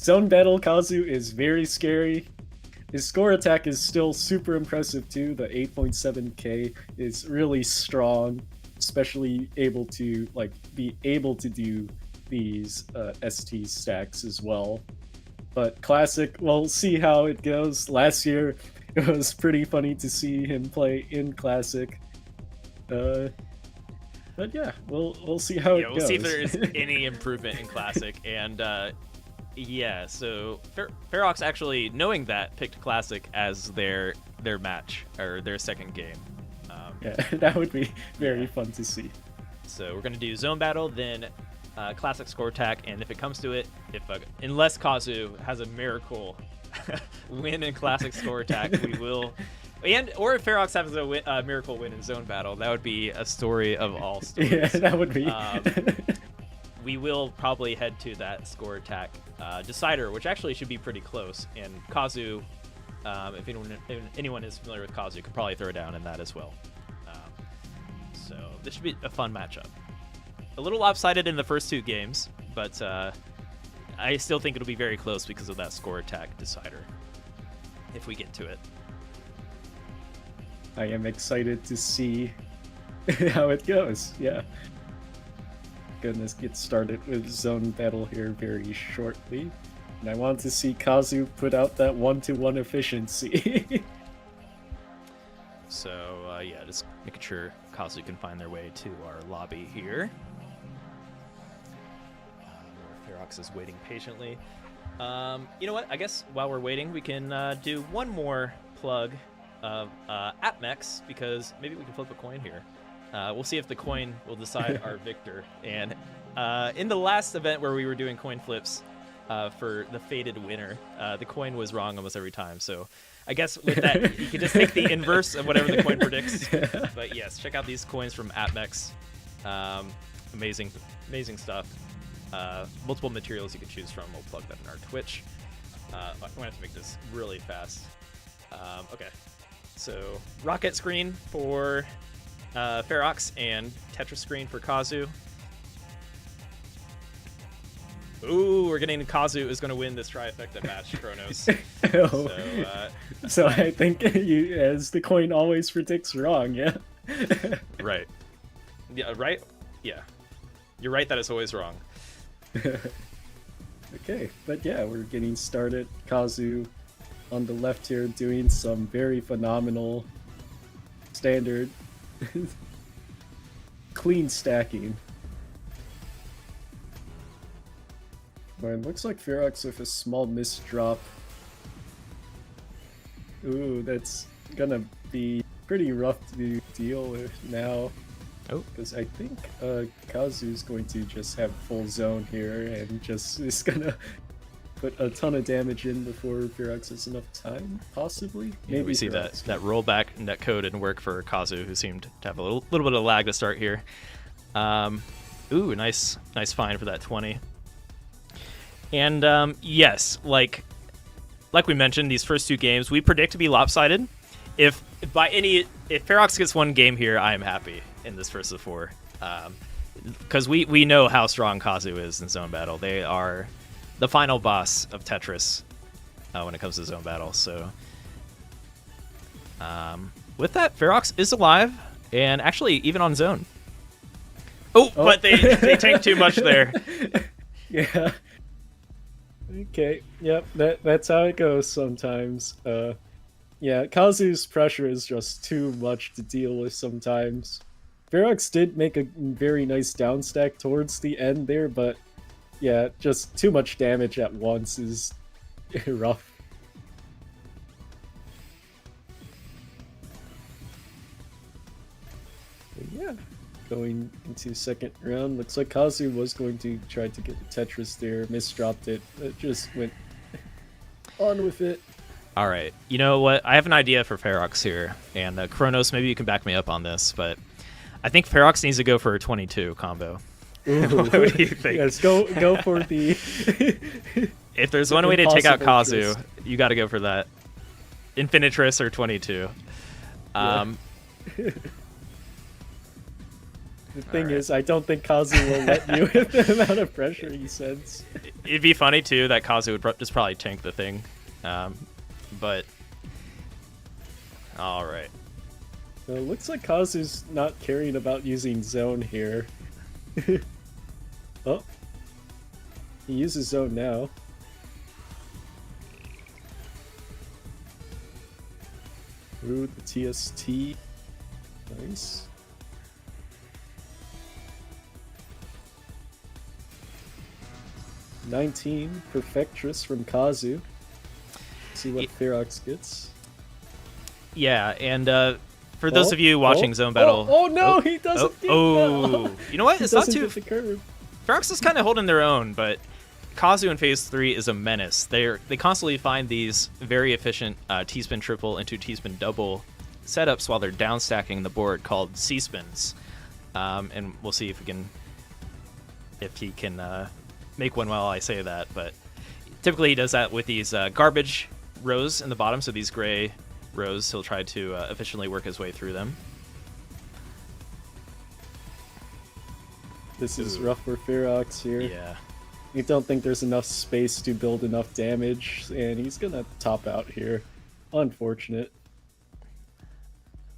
Zone Battle Kazu is very scary. His score attack is still super impressive too. The 8.7k is really strong, especially able to be able to do these ST stacks as well. But Classic, we'll see how it goes. Last year, it was pretty funny to see him play in Classic. But yeah, we'll see how it goes. We'll see if there is any improvement in Classic. And yeah, so Foox actually, knowing that, picked Classic as their match, or their second game. Yeah, that would be very fun to see. So we're going to do Zone Battle, then Classic score attack, and if it comes to it, unless Kazu has a miracle win in classic score attack, we will. Or if Ferox has a miracle win in zone battle, that would be a story of all stories. Yeah, that would be. We will probably head to that score attack decider, which actually should be pretty close. And Kazu, if anyone is familiar with Kazu, could probably throw down in that as well. So this should be a fun matchup. A little lopsided in the first 2 games, but I still think it'll be very close because of that score attack decider, if we get to it. I am excited to see how it goes. Yeah. Goodness, get started with zone battle here very shortly. And I want to see Kazu put out that 1-to-1 efficiency. So, yeah, just making sure Kazu can find their way to our lobby here. Ferox is waiting patiently. You know what? I guess while we're waiting, we can do one more plug of AppMex, because maybe we can flip a coin here. We'll see if the coin will decide our victor. And in the last event where we were doing coin flips for the fated winner, the coin was wrong almost every time. So I guess with that, you could just take the inverse of whatever the coin predicts. But yes, check out these coins from AppMex. Amazing stuff. Multiple materials you could choose from. We'll plug that in our Twitch. I'm going to have to make this really fast. Okay. So rocket screen for Ferox and Tetris screen for Kazu. Ooh, we're getting Kazu is going to win this Trifecta match, Kronos. So I think you, as the coin always predicts wrong, yeah? Right. Yeah, right? Yeah. You're right that it's always wrong. Okay, but yeah, we're getting started. Kazu on the left here doing some very phenomenal standard clean stacking. But it looks like Ferox with a small misdrop. Ooh, that's gonna be pretty rough to deal with now. Oh, because I think Kazu's going to just have full zone here and just is gonna put a ton of damage in before Ferox has enough time, possibly. Yeah, maybe we see that rollback netcode didn't work for Kazu, who seemed to have a little bit of lag to start here. Ooh, nice find for that 20. And yes, like we mentioned, these first 2 games we predict to be lopsided. If Ferox gets 1 game here, I am happy in this first of 4, because we know how strong Kazu is in zone battle. They are the final boss of Tetris when it comes to zone battle. So with that, Ferox is alive and actually even on zone. Oh. But they tanked too much there. Yeah. Okay. Yep. That's how it goes sometimes. Yeah, Kazu's pressure is just too much to deal with sometimes. Ferox did make a very nice downstack towards the end there, but yeah, just too much damage at once is rough. But yeah, going into second round, looks like Kazu was going to try to get the Tetris there, misdropped it, but just went on with it. All right, you know what? I have an idea for Ferox here, and Kronos, maybe you can back me up on this, but I think Ferox needs to go for a 22 combo. What do you think? Yes, go for the... If there's one way to take out Kazu, you got to go for that. Infinitress or 22. The thing is, I don't think Kazu will let you with the amount of pressure he sends. It'd be funny, too, that Kazu would just probably tank the thing. But... Alright. It looks like Kazu's not caring about using zone here. Oh. He uses zone now. Ooh, the TST. Nice. $19 Perfectress from Kazu. See what Ferox gets. Yeah, and for those of you watching Zone Battle... Oh no, he doesn't get you know what? It's not too... the curve. Ferox is kind of holding their own, but Kazu in phase 3 is a menace. They constantly find these very efficient T-spin triple into T-spin double setups while they're down stacking the board called C-spins. And we'll see if he can make one while I say that. But typically he does that with these garbage rows in the bottom, so these gray rows, he'll try to efficiently work his way through them. This is rough for Foox here. Yeah. I don't think there's enough space to build enough damage, and he's gonna top out here. Unfortunate.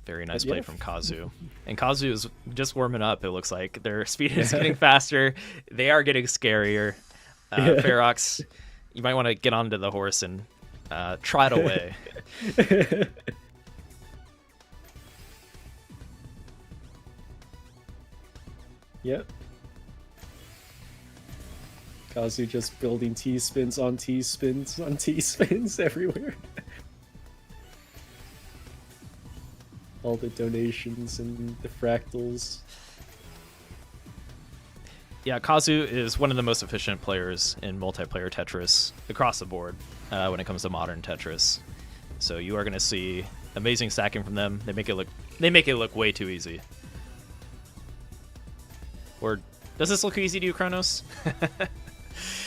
Very nice play from Kazu. And Kazu is just warming up, it looks like. Their speed is getting faster. They are getting scarier. Foox, you might want to get onto the horse and trot away. Yep. Kazu just building T-spins on T-spins on T-spins everywhere. All the donations and the fractals. Yeah, Kazu is one of the most efficient players in multiplayer Tetris across the board when it comes to modern Tetris. So you are going to see amazing stacking from them. They make it look way too easy. Or does this look easy to you, Kronos?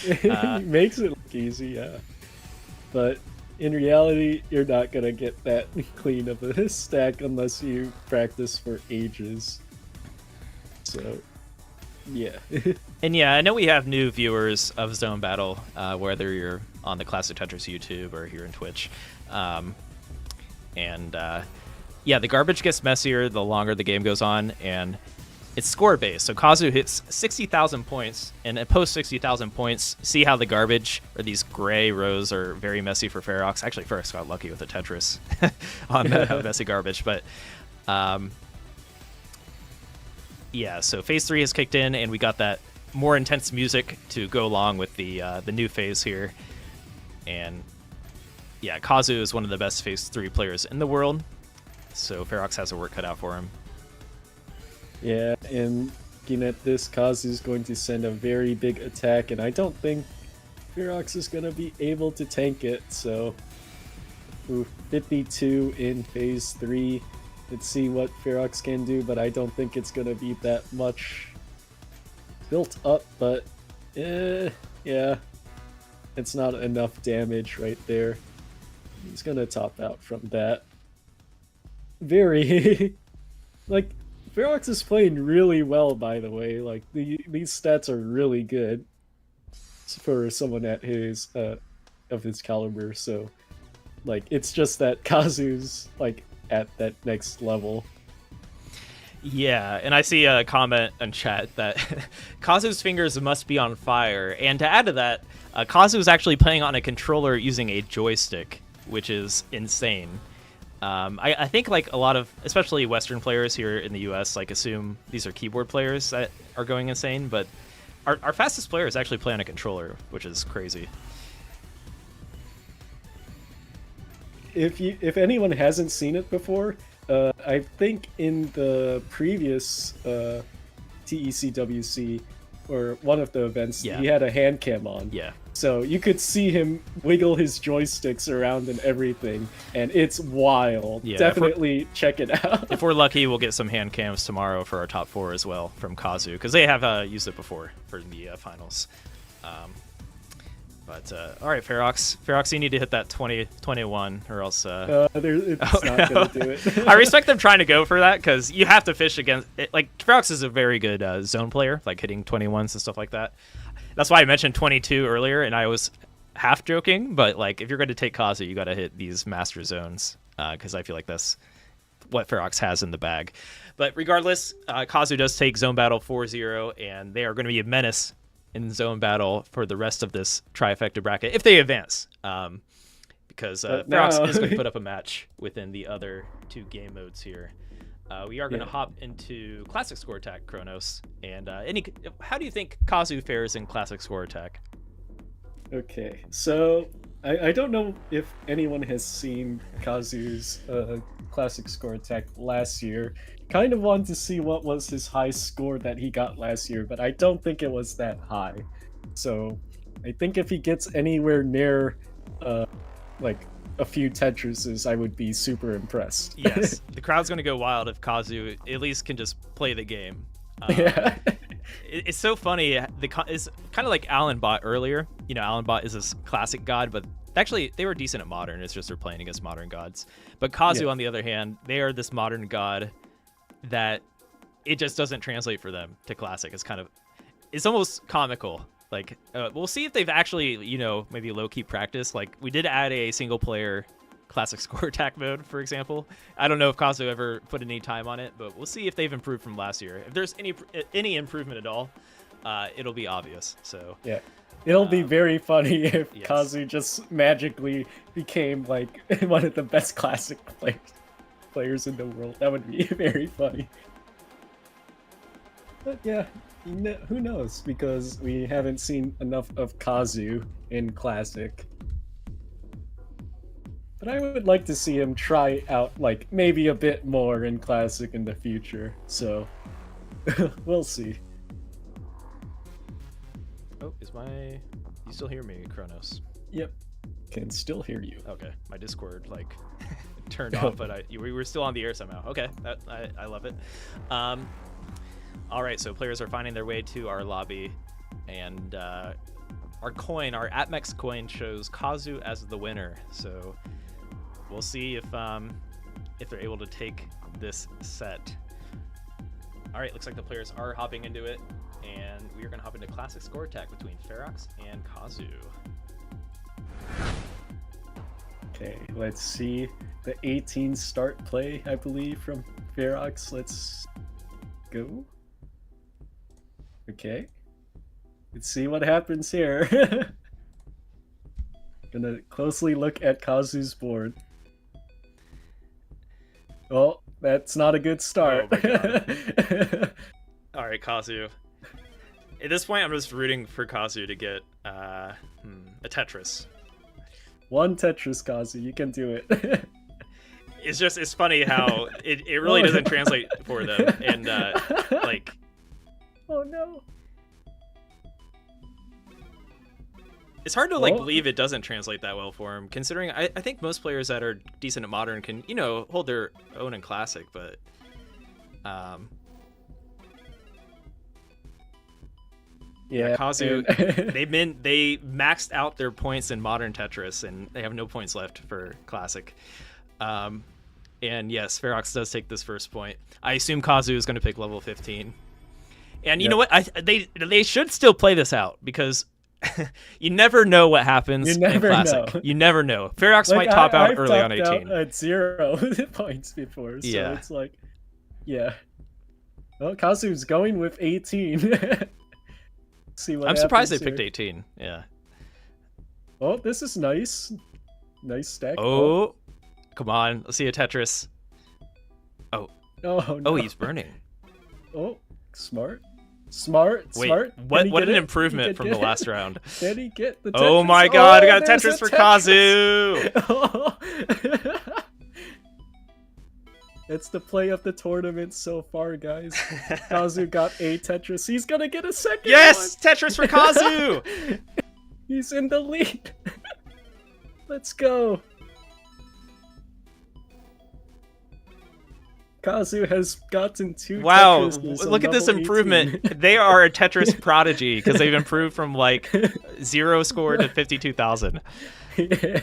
He makes it look easy, yeah. But in reality, you're not gonna get that clean of a stack unless you practice for ages. So, yeah. And yeah, I know we have new viewers of Zone Battle, whether you're on the Classic Tetris YouTube or here in Twitch. Yeah, the garbage gets messier the longer the game goes on, and it's score-based. So Kazu hits 60,000 points, and at post 60,000 points, see how the garbage, or these gray rows, are very messy for Foox. Actually, Foox got lucky with the Tetris on the messy garbage. But yeah, so phase 3 has kicked in, and we got that more intense music to go along with the new phase here. And yeah, Kazu is one of the best phase 3 players in the world, so Foox has a work cut out for him. Yeah, and looking at this, Kazu's going to send a very big attack, and I don't think Foox is going to be able to tank it, so 52 in phase 3. Let's see what Foox can do, but I don't think it's going to be that much built up, but yeah, it's not enough damage right there. He's going to top out from that. Very, like, Foox is playing really well, by the way. Like, these stats are really good for someone at his of his caliber. So, like, it's just that Kazu's like at that next level. Yeah, and I see a comment in chat that Kazu's fingers must be on fire. And to add to that, Kazu is actually playing on a controller using a joystick, which is insane. I think like a lot of, especially Western players here in the US, like assume these are keyboard players that are going insane, but our fastest players actually play on a controller, which is crazy. If anyone hasn't seen it before, I think in the previous TECWC or one of the events, he had a hand cam on. Yeah. So you could see him wiggle his joysticks around and everything, and it's wild. Yeah, definitely check it out. If we're lucky, we'll get some hand cams tomorrow for our top 4 as well from Kazu, because they have used it before for the finals. All right, Foox, you need to hit that 21, or else... it's not going to do it. I respect them trying to go for that, because you have to fish against... Like, Foox is a very good zone player, like hitting 21s and stuff like that. That's why I mentioned 22 earlier, and I was half joking, but like if you're going to take Kazu, you got to hit these master zones, because I feel like that's what Foox has in the bag. But regardless, Kazu does take Zone Battle 4-0, and they are going to be a menace in Zone Battle for the rest of this Trifecta bracket, if they advance, because Foox is going to put up a match within the other 2 game modes here. We are going to hop into Classic Score Attack, Kronos. And how do you think Kazu fares in Classic Score Attack? Okay, so I don't know if anyone has seen Kazu's Classic Score Attack last year. Kind of wanted to see what was his high score that he got last year, but I don't think it was that high. So I think if he gets anywhere near, like a few Tetrises, I would be super impressed. Yes, the crowd's gonna go wild if Kazu at least can just play the game. Yeah. It's so funny. It's kind of like Alan Bot earlier. You know, Alan Bot is this classic god, but actually they were decent at modern. It's just they're playing against modern gods. But Kazu, on the other hand, they are this modern god that it just doesn't translate for them to classic. It's almost comical. Like, we'll see if they've actually, you know, maybe low-key practice. Like, we did add a single-player classic score attack mode, for example. I don't know if Kazu ever put any time on it, but we'll see if they've improved from last year. If there's any improvement at all, it'll be obvious. So yeah, it'll be very funny if yes. Kazu just magically became like one of the best classic players in the world. That would be very funny. But yeah, who knows? Because we haven't seen enough of Kazu in classic. But I would like to see him try out, like, maybe a bit more in Classic in the future, so we'll see. Oh, you still hear me, Kronos? Yep, can still hear you. Okay, my Discord, like, turned off, but we were still on the air somehow. Okay, I love it. All right, so players are finding their way to our lobby, and our APMEX coin shows Kazu as the winner, so we'll see if they're able to take this set. All right, looks like the players are hopping into it, and we are going to hop into classic score attack between Foox and Kazu. Okay, let's see the 18 start play, I believe, from Foox. Let's go. Okay, let's see what happens here. Gonna closely look at Kazu's board. Well, that's not a good start. Oh my God. All right, Kazu. At this point, I'm just rooting for Kazu to get a Tetris. One Tetris, Kazu. You can do it. It's funny how it really doesn't translate for them. And, like... Oh, no. It's hard to, like, believe it doesn't translate that well for him, considering I think most players that are decent at Modern can, you know, hold their own in Classic, but... Yeah, Kazu, they maxed out their points in Modern Tetris, and they have no points left for Classic. And yes, Foox does take this first point. I assume Kazu is going to pick level 15. And you know what? They should still play this out, because you never know what happens in Classic. Know. You never know. Foox might top out early on 18. Out at 0 points before, so yeah. It's like, yeah. Well, Kazu's going with 18. See what I'm surprised they here. picked 18. Yeah. Oh, this is nice. Nice stack. Oh, come on. Let's see a Tetris. Oh. Oh, no. Oh, he's burning. Oh, smart. Wait, Smart. what an improvement from the last round. Did he get the Tetris? Oh my God, I got a there's Tetris for Kazu! It's the play of the tournament so far, guys. Kazu got a Tetris. He's gonna get a second Yes! one. Tetris for Kazu! He's in the lead. Let's go. Kazu has gotten 2 Wow, Tetrises on look at this level improvement. 18. They are a Tetris prodigy because they've improved from like 0 score to 52,000. Yeah.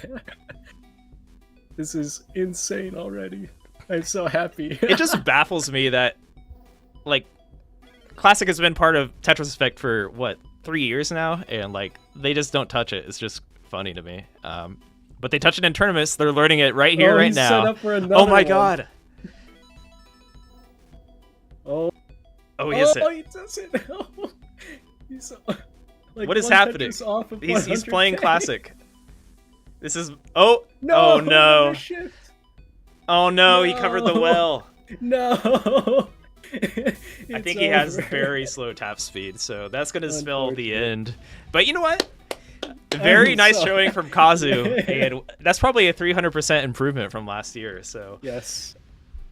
This is insane already. I'm so happy. It just baffles me that, like, Classic has been part of Tetris Effect for, what, 3 years now? And, like, they just don't touch it. It's just funny to me. But they touch it in tournaments. They're learning it right here, right now. Set up for another Oh my one. God. Oh, he hits it. He does it. He's, like, What is one happening? Tetris off of He's playing 100K. Classic. This is... Oh! No, Oh no. shift. Oh no, he covered the well. No. I think he has very slow tap speed, so that's going to spell the Unfortunate. end. But you know what? Very nice so showing from Kazu, and that's probably a 300% improvement from last year, so Yes.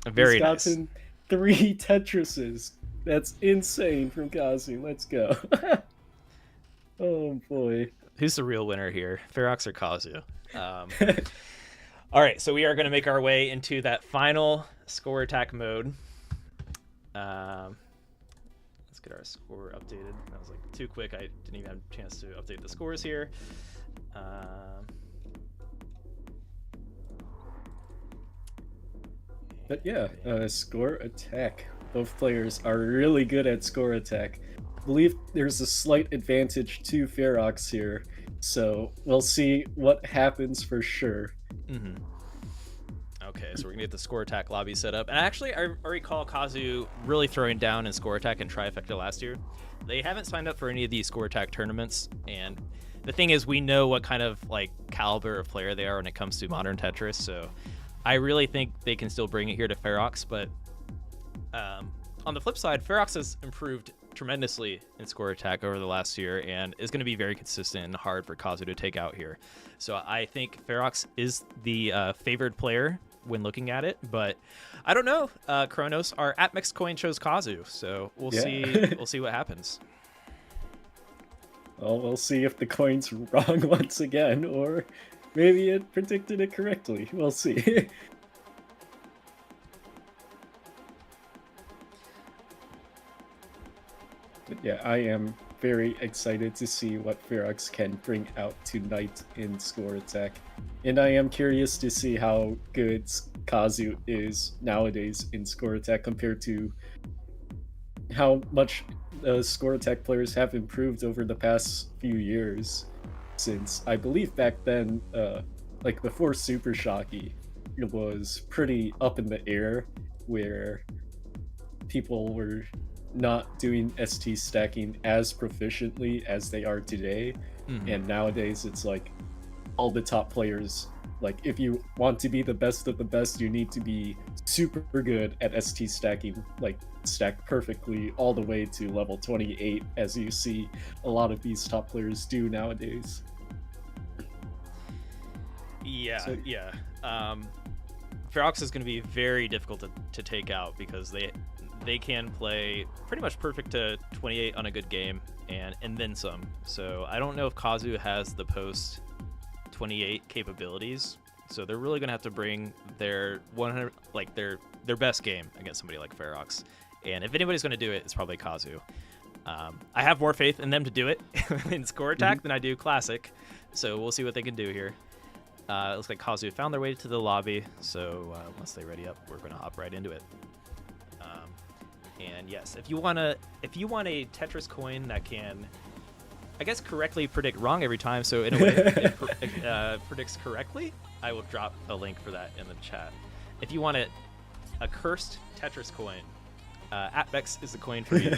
very He's nice. gotten 3 Tetrises. That's insane from Kazu. Let's go. Oh boy. Who's the real winner here, Foox or Kazu? All right, so we are going to make our way into that final score attack mode. Let's get our score updated. That was like too quick. I didn't even have a chance to update the scores here. But yeah, score attack. Both players are really good at score attack. I believe there's a slight advantage to Foox here, so we'll see what happens for sure. Mm-hmm. Okay, so we're gonna get the score attack lobby set up. And actually, I recall Kazu really throwing down in score attack and Trifecta last year. They haven't signed up for any of these score attack tournaments, and the thing is, we know what kind of like caliber of player they are when it comes to modern Tetris. So I really think they can still bring it here to Foox, but on the flip side, Foox has improved tremendously in score attack over the last year and is going to be very consistent and hard for Kazu to take out here. So I think Foox is the favored player when looking at it, but I don't know. Kronos, our AppMix coin chose Kazu, so we'll see. We'll see what happens. Well, we'll see if the coin's wrong once again, or maybe it predicted it correctly. We'll see. But yeah, I am very excited to see what Foox can bring out tonight in score attack. And I am curious to see how good Kazu is nowadays in score attack compared to how much score attack players have improved over the past few years. Since I believe back then, like before Super Shocky, it was pretty up in the air where people were not doing ST stacking as proficiently as they are today. Mm-hmm. And nowadays it's like all the top players, like if you want to be the best of the best, you need to be super good at ST stacking, like stack perfectly all the way to level 28, as you see a lot of these top players do nowadays. Yeah, yeah. Foox is going to be very difficult to take out because they can play pretty much perfect to 28 on a good game and then some. So I don't know if Kazu has the post 28 capabilities. So they're really gonna have to bring their 100, like their best game against somebody like Foox. And if anybody's gonna do it, it's probably Kazu. I have more faith in them to do it in score attack than I do classic. So we'll see what they can do here. It looks like Kazu found their way to the lobby. So once they ready up, we're gonna hop right into it. And yes, if you want a Tetris coin that can, I guess, correctly predict wrong every time, so in a way it predicts correctly, I will drop a link for that in the chat. If you want a cursed Tetris coin, AppMix is the coin for you.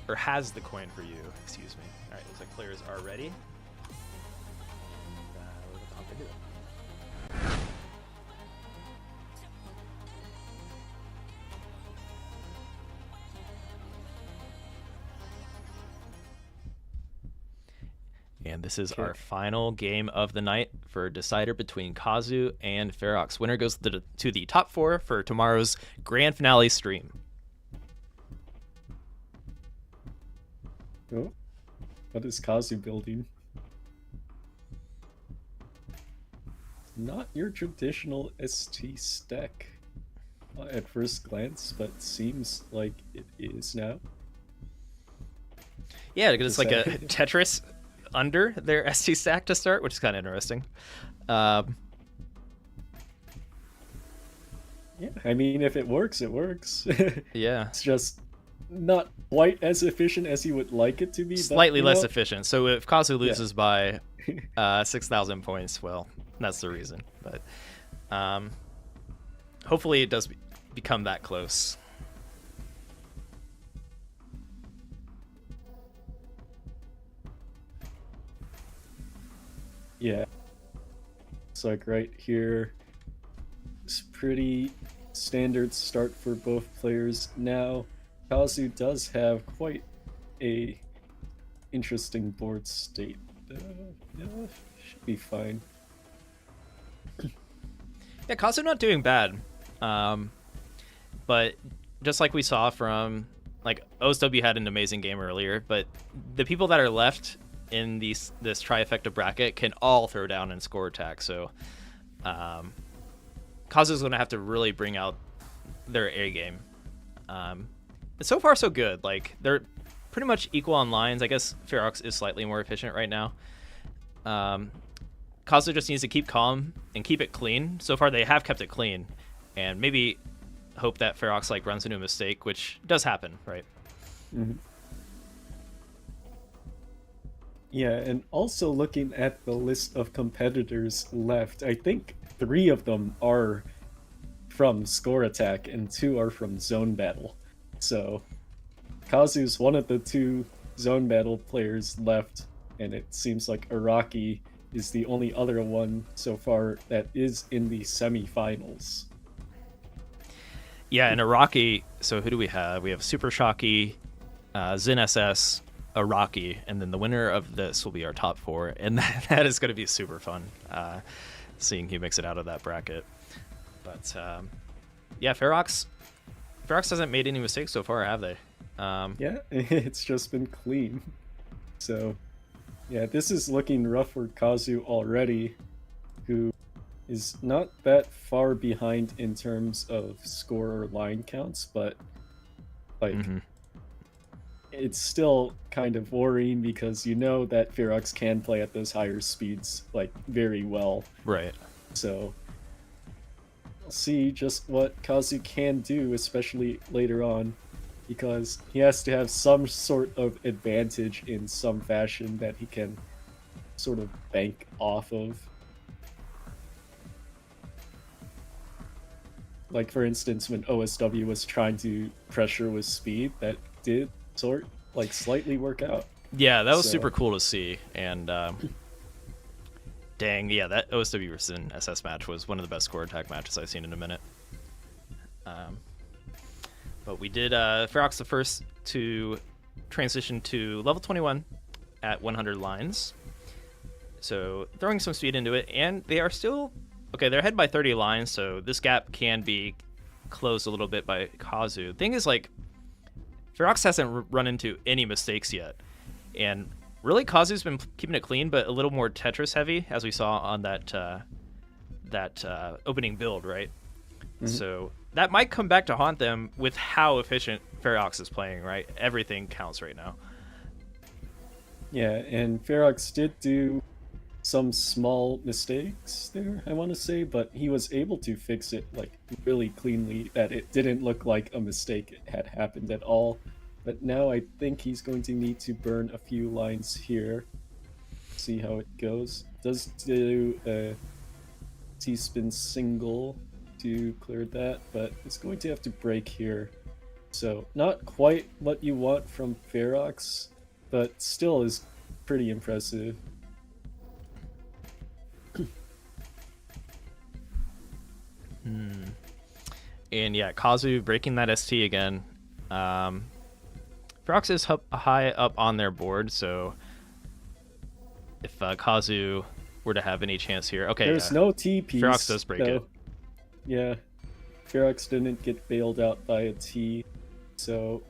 Or has the coin for you, excuse me. All right, looks like players are ready. And, we're going to hop into it. And this is our final game of the night for a decider between Kazu and Foox. Winner goes to the top 4 for tomorrow's grand finale stream. Oh, what is Kazu building? Not your traditional ST stack at first glance, but seems like it is now. Yeah, because it's like a Tetris under their ST stack to start, which is kind of interesting. Yeah, I mean, if it works, it works. Yeah. It's just not quite as efficient as you would like it to be. Slightly less efficient. So if Kazu loses by 6,000 points, well, that's the reason. But hopefully it does become that close. Yeah. It's like right here. It's pretty standard start for both players now. Kazu does have quite a interesting board state. Should be fine. Yeah, Kazu not doing bad. But just like we saw from, like, OSW had an amazing game earlier, but the people that are left in this Trifecta bracket can all throw down and score attack. So Kazu's going to have to really bring out their A game. So far, so good. Like, they're pretty much equal on lines. I guess Foox is slightly more efficient right now. Kazu just needs to keep calm and keep it clean. So far, they have kept it clean. And maybe hope that Foox like runs into a mistake, which does happen, right? Mm-hmm. Yeah, and also looking at the list of competitors left, I think 3 of them are from Score Attack and 2 are from Zone Battle. So Kazu's one of the 2 Zone Battle players left, and it seems like Iraqi is the only other one so far that is in the semifinals. Yeah, and Iraqi, so who do we have? We have Super Shocky, Zin SS, Iraqi, and then the winner of this will be our top 4, and that is going to be super fun, seeing who makes it out of that bracket. But yeah, Foox hasn't made any mistakes so far, have they? Yeah, it's just been clean. So yeah, this is looking rough for Kazu already, who is not that far behind in terms of score or line counts, but like it's still kind of worrying because you know that Foox can play at those higher speeds like very well. Right. So we'll see just what Kazu can do, especially later on, because he has to have some sort of advantage in some fashion that he can sort of bank off of. Like, for instance, when OSW was trying to pressure with speed, that did slightly work out. Yeah, that was super cool to see. And dang, yeah, that OSW versus SS match was one of the best score attack matches I've seen in a minute. But we did Foox the first to transition to level 21 at 100 lines. So throwing some speed into it, and they are still okay. They're ahead by 30 lines, so this gap can be closed a little bit by Kazu. Thing is, like, Foox hasn't run into any mistakes yet, and really Kazu's been keeping it clean, but a little more Tetris heavy, as we saw on that opening build, right? Mm-hmm. So that might come back to haunt them with how efficient Foox is playing, right? Everything counts right now. Yeah, and Foox did do some small mistakes there, I want to say, but he was able to fix it like really cleanly, that it didn't look like a mistake had happened at all. But now I think he's going to need to burn a few lines here. See how it goes. Does do a T-spin single to clear that, but it's going to have to break here. So not quite what you want from Foox, but still is pretty impressive. And yeah, Kazu breaking that ST again. Foox is high up on their board, so if Kazu were to have any chance here, okay. There's no T piece. Foox does break it. Yeah, Foox didn't get bailed out by a T, so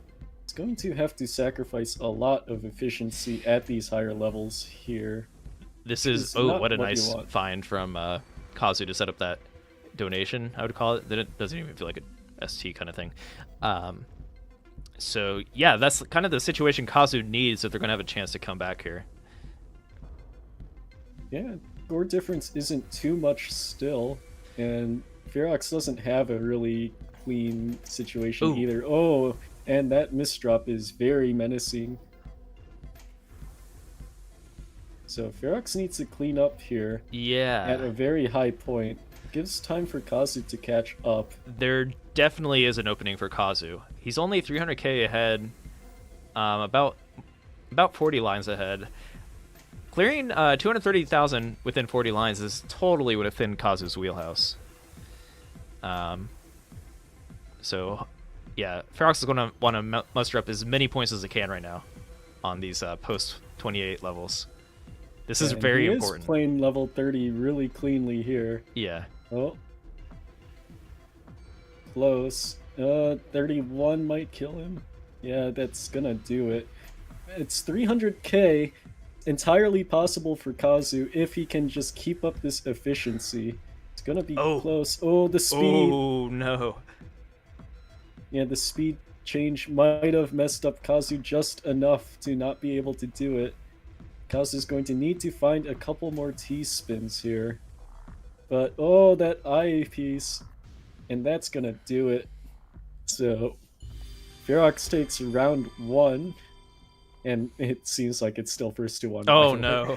it's going to have to sacrifice a lot of efficiency at these higher levels here. This is what a nice find from Kazu to set up that donation, I would call it. Then it doesn't even feel like a ST kind of thing. So yeah, that's kind of the situation Kazu needs if they're going to have a chance to come back here. Yeah, score difference isn't too much still, and Foox doesn't have a really clean situation either. Oh, and that misdrop is very menacing. So Foox needs to clean up here. Yeah. At a very high point. Gives time for Kazu to catch up. There definitely is an opening for Kazu. He's only 300k ahead, about 40 lines ahead. Clearing 230,000 within 40 lines is totally within Kazu's wheelhouse. So yeah, Foox is going to want to muster up as many points as he can right now on these post 28 levels. This is very important. He is playing level 30 really cleanly here. Yeah. Oh. Close. 31 might kill him. Yeah, that's gonna do it. It's 300k. entirely possible for Kazu if he can just keep up this efficiency. It's gonna be close. Oh, the speed. Oh, no. Yeah, the speed change might have messed up Kazu just enough to not be able to do it. Kazu's going to need to find a couple more T-spins here. But, oh, that eye piece. And that's gonna do it. So, Foox takes round 1. And it seems like it's still first to 1. Oh, no.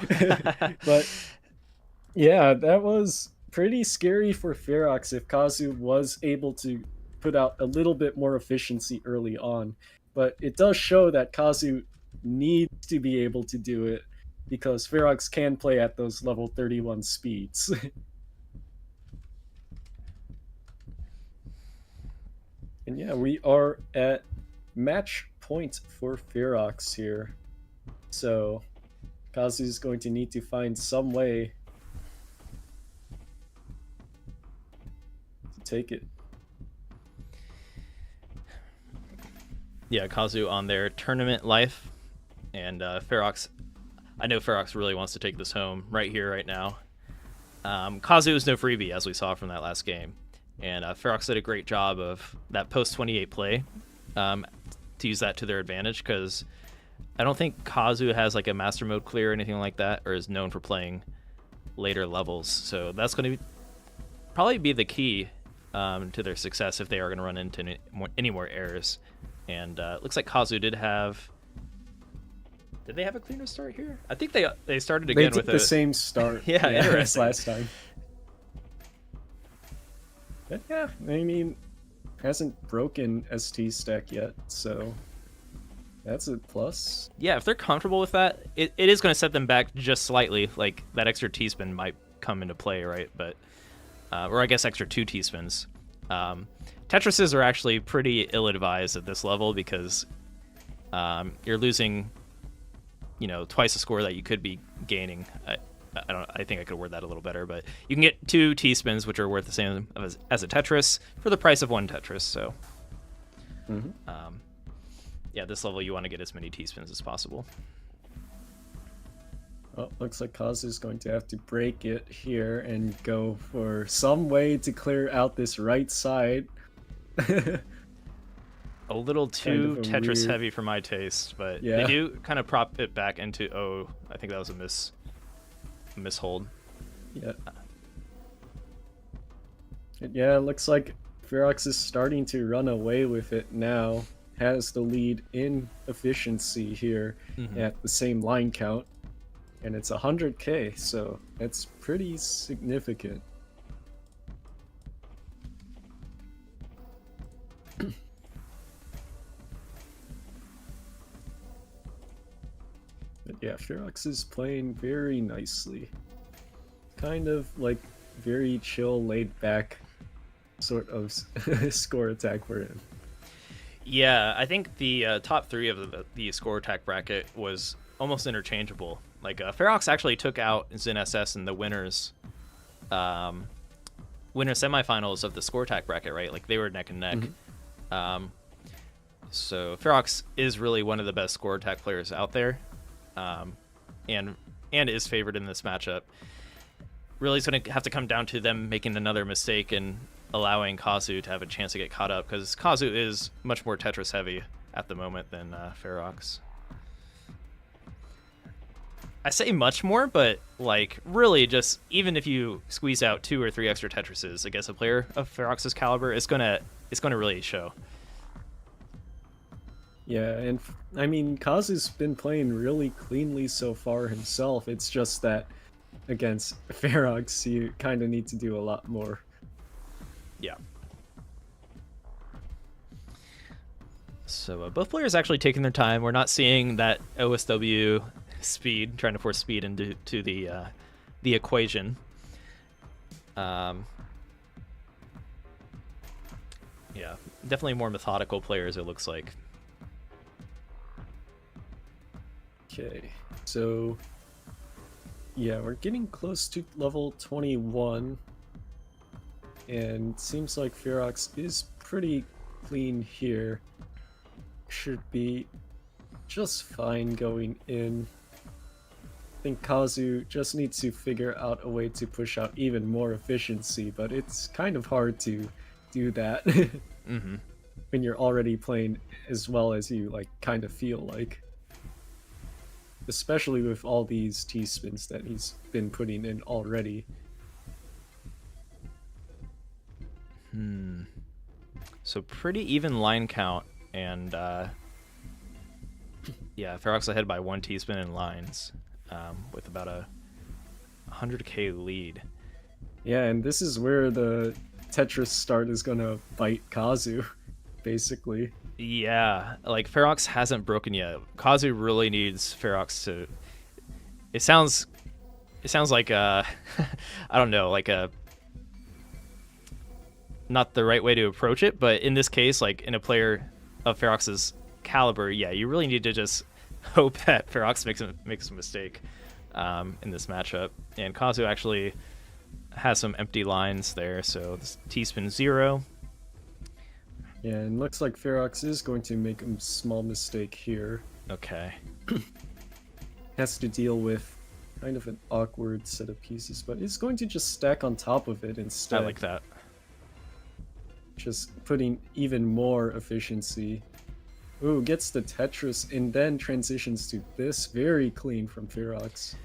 But, yeah, that was pretty scary for Foox if Kazu was able to put out a little bit more efficiency early on. But it does show that Kazu needs to be able to do it, because Foox can play at those level 31 speeds. And yeah, we are at match point for Foox here. So Kazu's going to need to find some way to take it. Yeah, Kazu on their tournament life. And Foox, I know Foox really wants to take this home right here, right now. Kazu is no freebie, as we saw from that last game. And Foox did a great job of that post-28 play to use that to their advantage, because I don't think Kazu has like a master mode clear or anything like that, or is known for playing later levels. So that's going to probably be the key to their success if they are going to run into any more errors. And it looks like Kazu did have... Did they have a cleaner start here? I think they started again with the same start. Yeah, as last time. But yeah, I mean, hasn't broken ST stack yet, so that's a plus. Yeah, if they're comfortable with that, it is going to set them back just slightly. Like, that extra T-spin might come into play, right? But or I guess extra 2 T-spins. Tetrises are actually pretty ill-advised at this level, because you're losing, twice the score that you could be gaining. I think I could word that a little better, but you can get 2 T-spins, which are worth the same as a Tetris, for the price of 1 Tetris. So, yeah, this level you want to get as many T-spins as possible. Well, looks like Kazu's going to have to break it here and go for some way to clear out this right side. A little too kind of Tetris weird... heavy for my taste, but yeah. They do kind of prop it back into... Oh, I think that was a mishold. Yeah. Yeah, it looks like Foox is starting to run away with it now. Has the lead in efficiency here at the same line count. And it's 100k, so that's pretty significant. But yeah, Foox is playing very nicely. Kind of like very chill, laid back sort of score attack we're in. Yeah, I think the top 3 of the score attack bracket was almost interchangeable. Like, Foox actually took out Zen SS in the winners semifinals of the score attack bracket, right? Like, they were neck and neck. So Foox is really one of the best score attack players out there. And is favored in this matchup. Really, it's going to have to come down to them making another mistake and allowing Kazu to have a chance to get caught up, because Kazu is much more Tetris heavy at the moment than Foox. I say much more, but like really, just even if you squeeze out 2 or 3 extra Tetrises against a player of Foox's caliber, it's gonna really show. Yeah, and I mean, Kazu's been playing really cleanly so far himself. It's just that against Foox, you kind of need to do a lot more. Yeah. So both players actually taking their time. We're not seeing that OSW speed, trying to force speed into the equation. Yeah, definitely more methodical players, it looks like. Okay, so yeah, we're getting close to level 21, and seems like Foox is pretty clean here. Should be just fine going in. think Kazu just needs to figure out a way to push out even more efficiency, but it's kind of hard to do that when you're already playing as well as you like kind of feel like. Especially with all these T-spins that he's been putting in already. So pretty even line count, and yeah, Ferox ahead by 1 T-spin in lines, with about a 100k lead. Yeah, and this is where the Tetris start is gonna bite Kazu, basically. Yeah, like Ferox hasn't broken yet. Kazu really needs Ferox to. It sounds like I don't know, like a not the right way to approach it, but in this case, like in a player of Ferox's caliber, yeah, you really need to just hope that Ferox makes a mistake in this matchup. And Kazu actually has some empty lines there, so this T-spin 0. Yeah, and looks like Ferox is going to make a small mistake here. Okay. Has to deal with kind of an awkward set of pieces, but it's going to just stack on top of it instead. I like that. Just putting even more efficiency. Ooh, gets the Tetris and then transitions to this. Very clean from Ferox.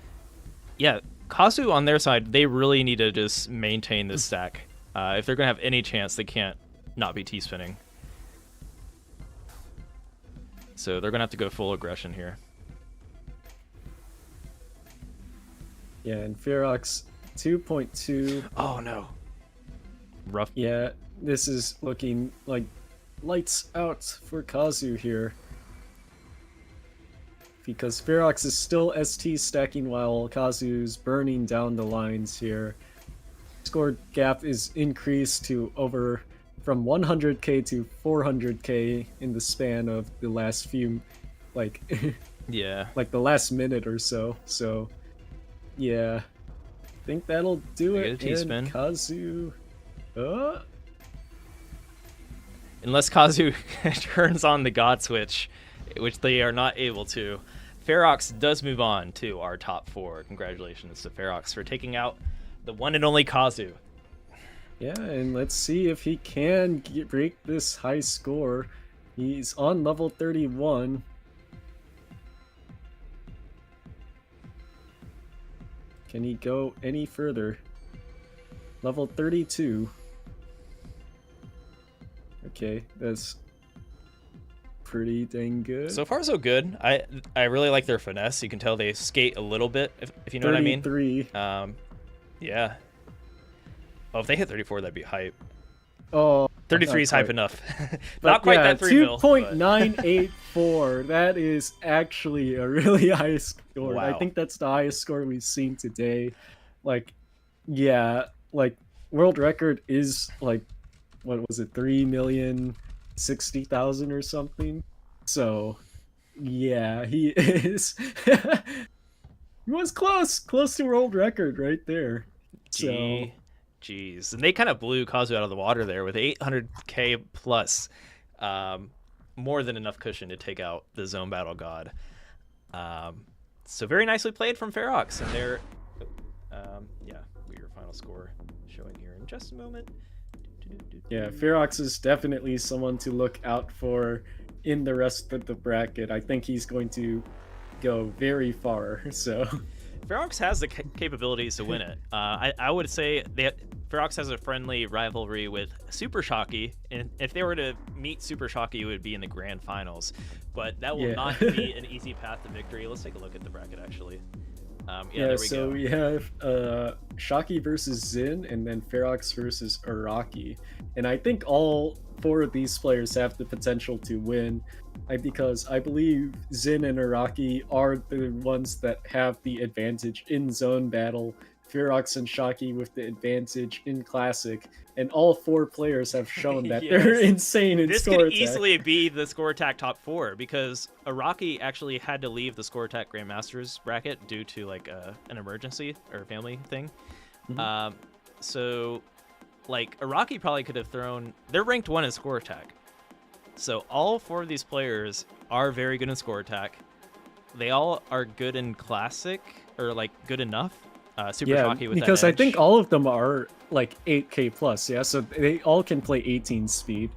Yeah, Kazu on their side, they really need to just maintain this stack. If they're going to have any chance, they can't not be T-spinning. So they're going to have to go full aggression here. Yeah, and Ferox 2.2. Oh, no. Rough. Yeah, this is looking like lights out for Kazu here. Because Ferox is still ST stacking while Kazu's burning down the lines here. Score gap is increased to over from 100k to 400k in the span of the last few, like, yeah, like the last minute or so. So, yeah, I think that'll do it. And Kazu, unless Kazu turns on the God switch, which they are not able to, Ferox does move on to our top 4. Congratulations to Ferox for taking out the one and only Kazu. Yeah, and let's see if he can break this high score. He's on level 31. Can he go any further? Level 32. Okay, that's pretty dang good. So far, so good. I really like their finesse. You can tell they skate a little bit, if you know what I mean. 33. Yeah. Oh, if they hit 34, that'd be hype. Oh, 33 is hype enough. But Not quite yeah, that 3 mil. 2.984. That is actually a really high score. Wow. I think that's the highest score we've seen today. Like, yeah, like world record is like, what was it, 3,060,000 or something? So, yeah, he is. He was close to world record right there. So. Jeez. And they kind of blew Kazu out of the water there with 800k plus. More than enough cushion to take out the zone battle god. So very nicely played from Ferox. And they're, yeah, your final score showing here in just a moment. Yeah, Ferox is definitely someone to look out for in the rest of the bracket. I think he's going to go very far, so... Ferox has the capabilities to win it. I would say Ferox has a friendly rivalry with Super Shocky, and if they were to meet Super Shocky, it would be in the grand finals. But that will not be an easy path to victory. Let's take a look at the bracket, actually. There we go. We have Shocky versus Zin, and then Ferox versus Iraqi. And I think all 4 of these players have the potential to win, because I believe Zin and Iraqi are the ones that have the advantage in zone battle, Ferox and Shocky with the advantage in Classic, and all 4 players have shown that they're insane in this score could attack. easily be the score attack top 4, because Iraqi actually had to leave the score attack Grandmasters bracket due to like an emergency or a family thing. So like Iraqi probably could have thrown, they're ranked 1 in score attack. So all 4 of these players are very good in score attack. they all are good in classic or like good enough. Super Yeah, Shocky with because that I edge. think all of them are like 8K plus, yeah, so they all can play 18 speed.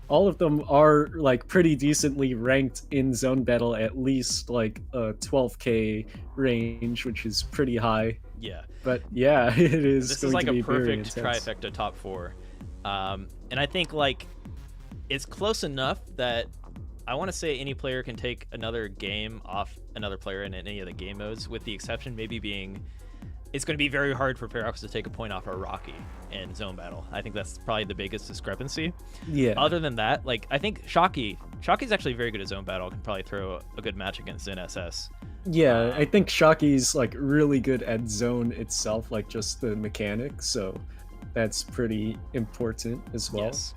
All of them are like pretty decently ranked in zone battle, at least like a 12K range, which is pretty high. Yeah. But yeah, it is This going is like to be a very perfect intense. trifecta top 4. And I think like it's close enough that I want to say any player can take another game off another player in any of the game modes, with the exception maybe being it's going to be very hard for Foox to take a point off Iraqi in zone battle. I think that's probably the biggest discrepancy. Yeah. Other than that, like I think Shocky's actually very good at zone battle. Can probably throw a good match against NSS. Yeah, I think Shocky's like really good at zone itself, like just the mechanics, so that's pretty important as well. Yes.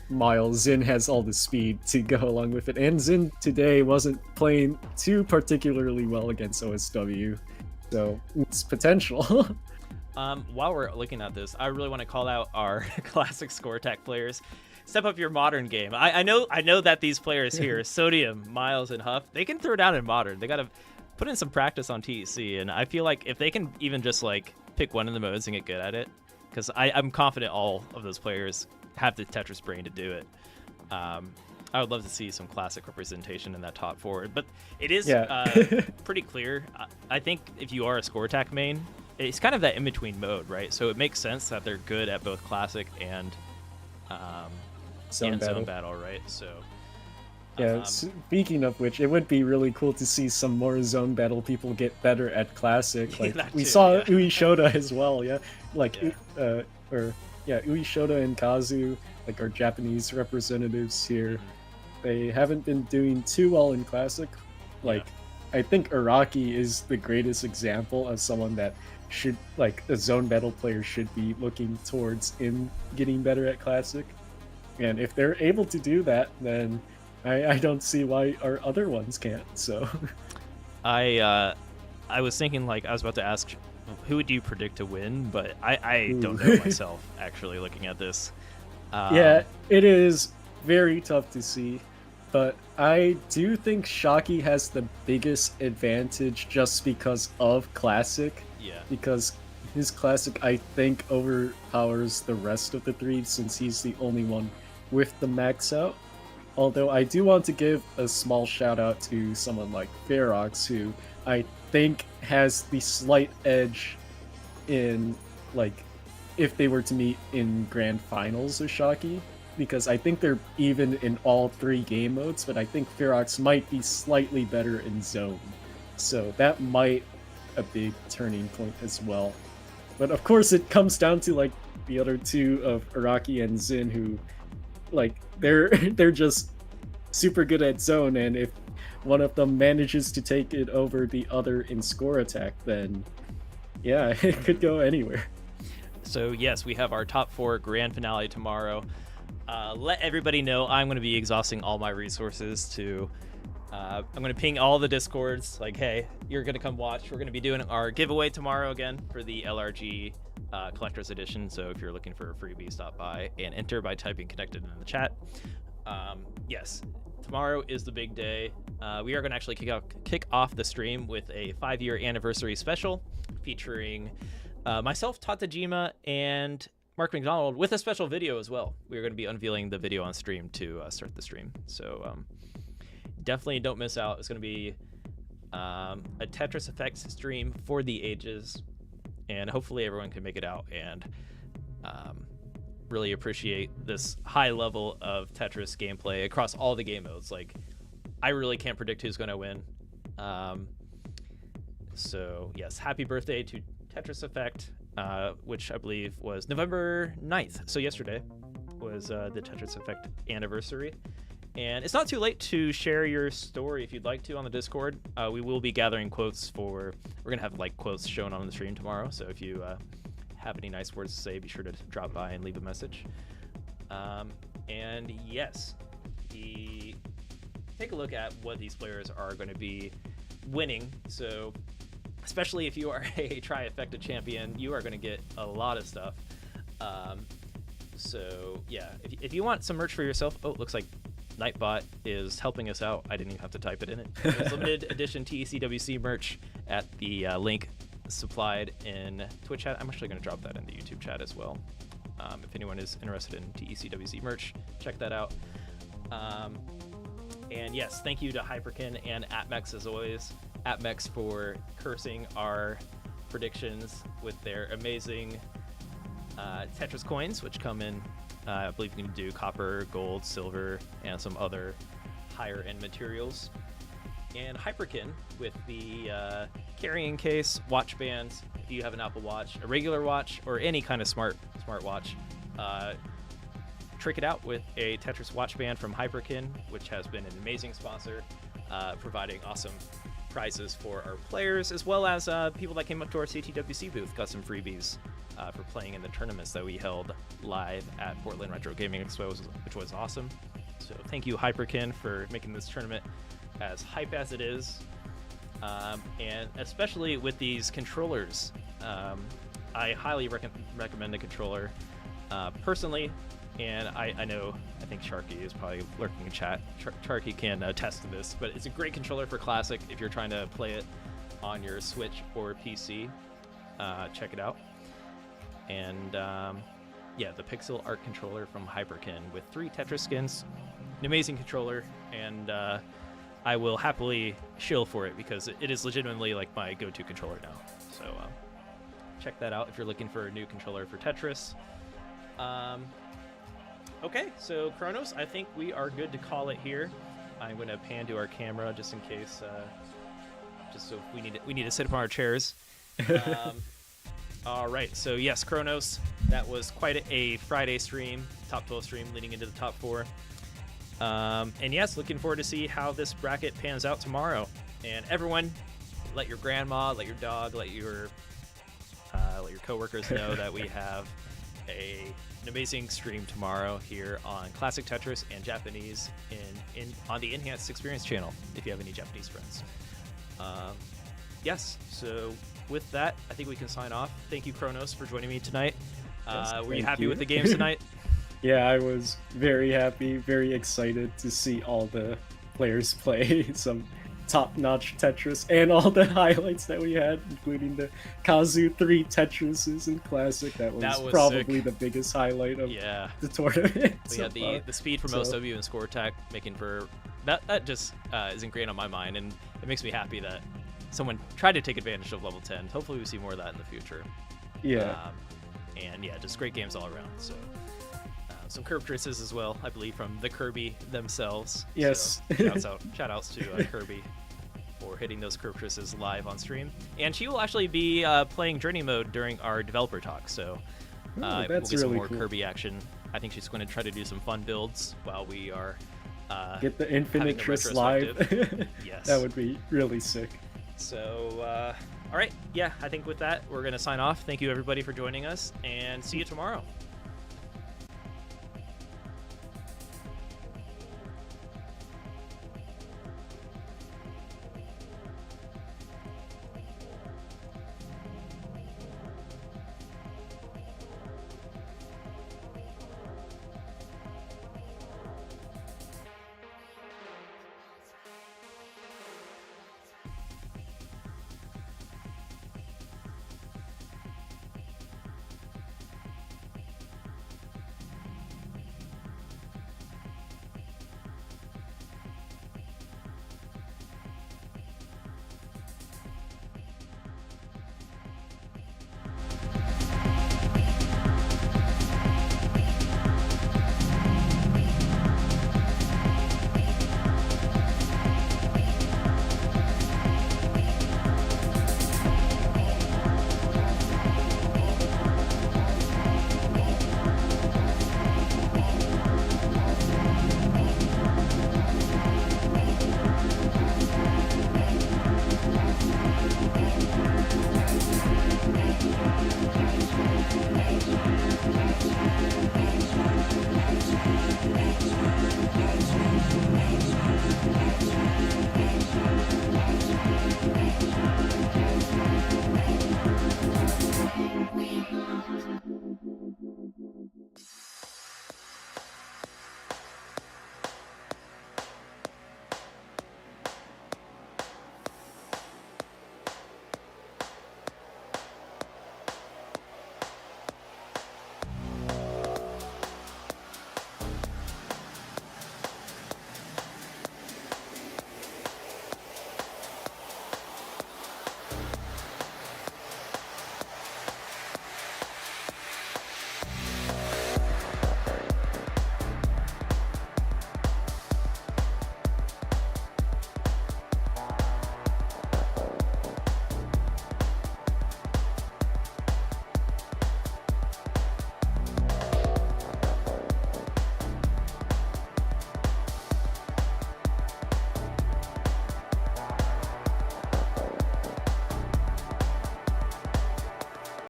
Miles, Zin has all the speed to go along with it, and Zin today wasn't playing too particularly well against OSW, so it's potential. While we're looking at this, I really want to call out our classic score attack players. Step up your modern game. I know that these players here, Sodium, Miles, and Huff, they can throw down in modern. They got to put in some practice on TEC, and I feel like if they can even just like pick one of the modes and get good at it, because I'm confident all of those players have the Tetris brain to do it. I would love to see some classic representation in that top 4, but it is pretty clear. I think if you are a score attack main, it's kind of that in-between mode, right? So it makes sense that they're good at both classic and Zone battle, right? So yeah, speaking of which, it would be really cool to see some more zone battle people get better at classic. Like we saw UI Sho as well, yeah. Like UI Sho and Kazu, like our Japanese representatives here. They haven't been doing too well in classic. Like I think Iraqi is the greatest example of someone that should, like, a zone battle player should be looking towards in getting better at classic. And if they're able to do that, then I don't see why our other ones can't. So I was thinking, like, I was about to ask who would you predict to win, but I don't know myself actually looking at this. Yeah, it is very tough to see, but I do think Shocky has the biggest advantage just because of classic. Yeah. Because his classic, I think, overpowers the rest of the 3 since he's the only one with the max out. Although I do want to give a small shout out to someone like Foox, who I think has the slight edge in, like, if they were to meet in grand finals with Shocky, because I think they're even in all 3 game modes, but I think Foox might be slightly better in zone. So that might a big turning point as well. But of course it comes down to like the other 2 of Iraqi and Zin, who like they're just super good at zone, and if one of them manages to take it over the other in score attack, then yeah, it could go anywhere. So yes, we have our top 4 grand finale tomorrow. Let everybody know I'm going to be exhausting all my resources to I'm going to ping all the discords like, hey, you're going to come watch. We're going to be doing our giveaway tomorrow again for the LRG collector's edition. So if you're looking for a freebie, stop by and enter by typing connected in the chat. Yes, tomorrow is the big day. We are going to actually kick off the stream with a 5-year anniversary special featuring myself, Tatajima, and Mark McDonald, with a special video as well. We're going to be unveiling the video on stream to start the stream. So definitely don't miss out. It's going to be a Tetris Effect stream for the ages, and hopefully everyone can make it out and really appreciate this high level of Tetris gameplay across all the game modes. Like, I really can't predict who's going to win. So yes, happy birthday to Tetris Effect, which I believe was November 9th. So yesterday was the Tetris Effect anniversary. And it's not too late to share your story if you'd like to on the Discord. We will be gathering quotes we're going to have like quotes shown on the stream tomorrow. So if you have any nice words to say, be sure to drop by and leave a message. And yes, take a look at what these players are going to be winning. So especially if you are a Tri-EFFECT-A champion, you are going to get a lot of stuff. So yeah, if you want some merch for yourself, oh, it looks like Nightbot is helping us out. I didn't even have to type it in it. There's limited edition TECWC merch at the link supplied in Twitch chat. I'm actually going to drop that in the YouTube chat as well. If anyone is interested in TECWC merch, check that out. And yes, thank you to Hyperkin and AtMex as always. AtMex for cursing our predictions with their amazing Tetris coins, which come in, I believe you can do copper, gold, silver, and some other higher end materials. And Hyperkin with the carrying case, watch bands. If you have an Apple Watch, a regular watch, or any kind of smart watch, trick it out with a Tetris watch band from Hyperkin, which has been an amazing sponsor, providing awesome prizes for our players, as well as people that came up to our CTWC booth got some freebies for playing in the tournaments that we held live at Portland Retro Gaming Expo, which was awesome. So thank you, Hyperkin, for making this tournament as hype as it is, and especially with these controllers. I highly recommend the controller personally, and I think Sharky is probably lurking in chat. Sharky can attest to this, but it's a great controller for Classic if you're trying to play it on your Switch or PC. Check it out. And yeah, the pixel art controller from Hyperkin with 3 Tetris skins, an amazing controller, and I will happily shill for it because it is legitimately like my go-to controller now. So check that out if you're looking for a new controller for Tetris. Okay, so Kronos, I think we are good to call it here. I'm going to pan to our camera just in case, just so we need to sit upon our chairs. All right, so yes, Kronos, that was quite a Friday stream, top 12 stream leading into the top 4. And yes, looking forward to see how this bracket pans out tomorrow. And everyone, let your grandma, let your dog, let your coworkers know that we have an amazing stream tomorrow here on Classic Tetris and Japanese on the Enhanced Experience channel, if you have any Japanese friends. Yes, so with that, I think we can sign off. Thank you, Kronos, for joining me tonight. Were you happy with the games tonight? Yeah, I was very happy, very excited to see all the players play some top-notch Tetris and all the highlights that we had, including the Kazu 3 Tetrises in Classic. That was probably sick. The biggest highlight of the tournament. We had the speed from OSW and score attack making for that just is ingrained on my mind, and it makes me happy that someone tried to take advantage of level 10. Hopefully we see more of that in the future. Yeah. And yeah, just great games all around. So some curve traces as well, I believe, from the Kirby themselves. Yes. So shout outs to Kirby for hitting those curve traces live on stream. And she will actually be playing Journey mode during our developer talk. So we'll get some more cool Kirby action. I think she's going to try to do some fun builds while we are get the Infinite Tris live. Yes. That would be really sick. So, all right. Yeah, I think with that, we're going to sign off. Thank you, everybody, for joining us, and see you tomorrow.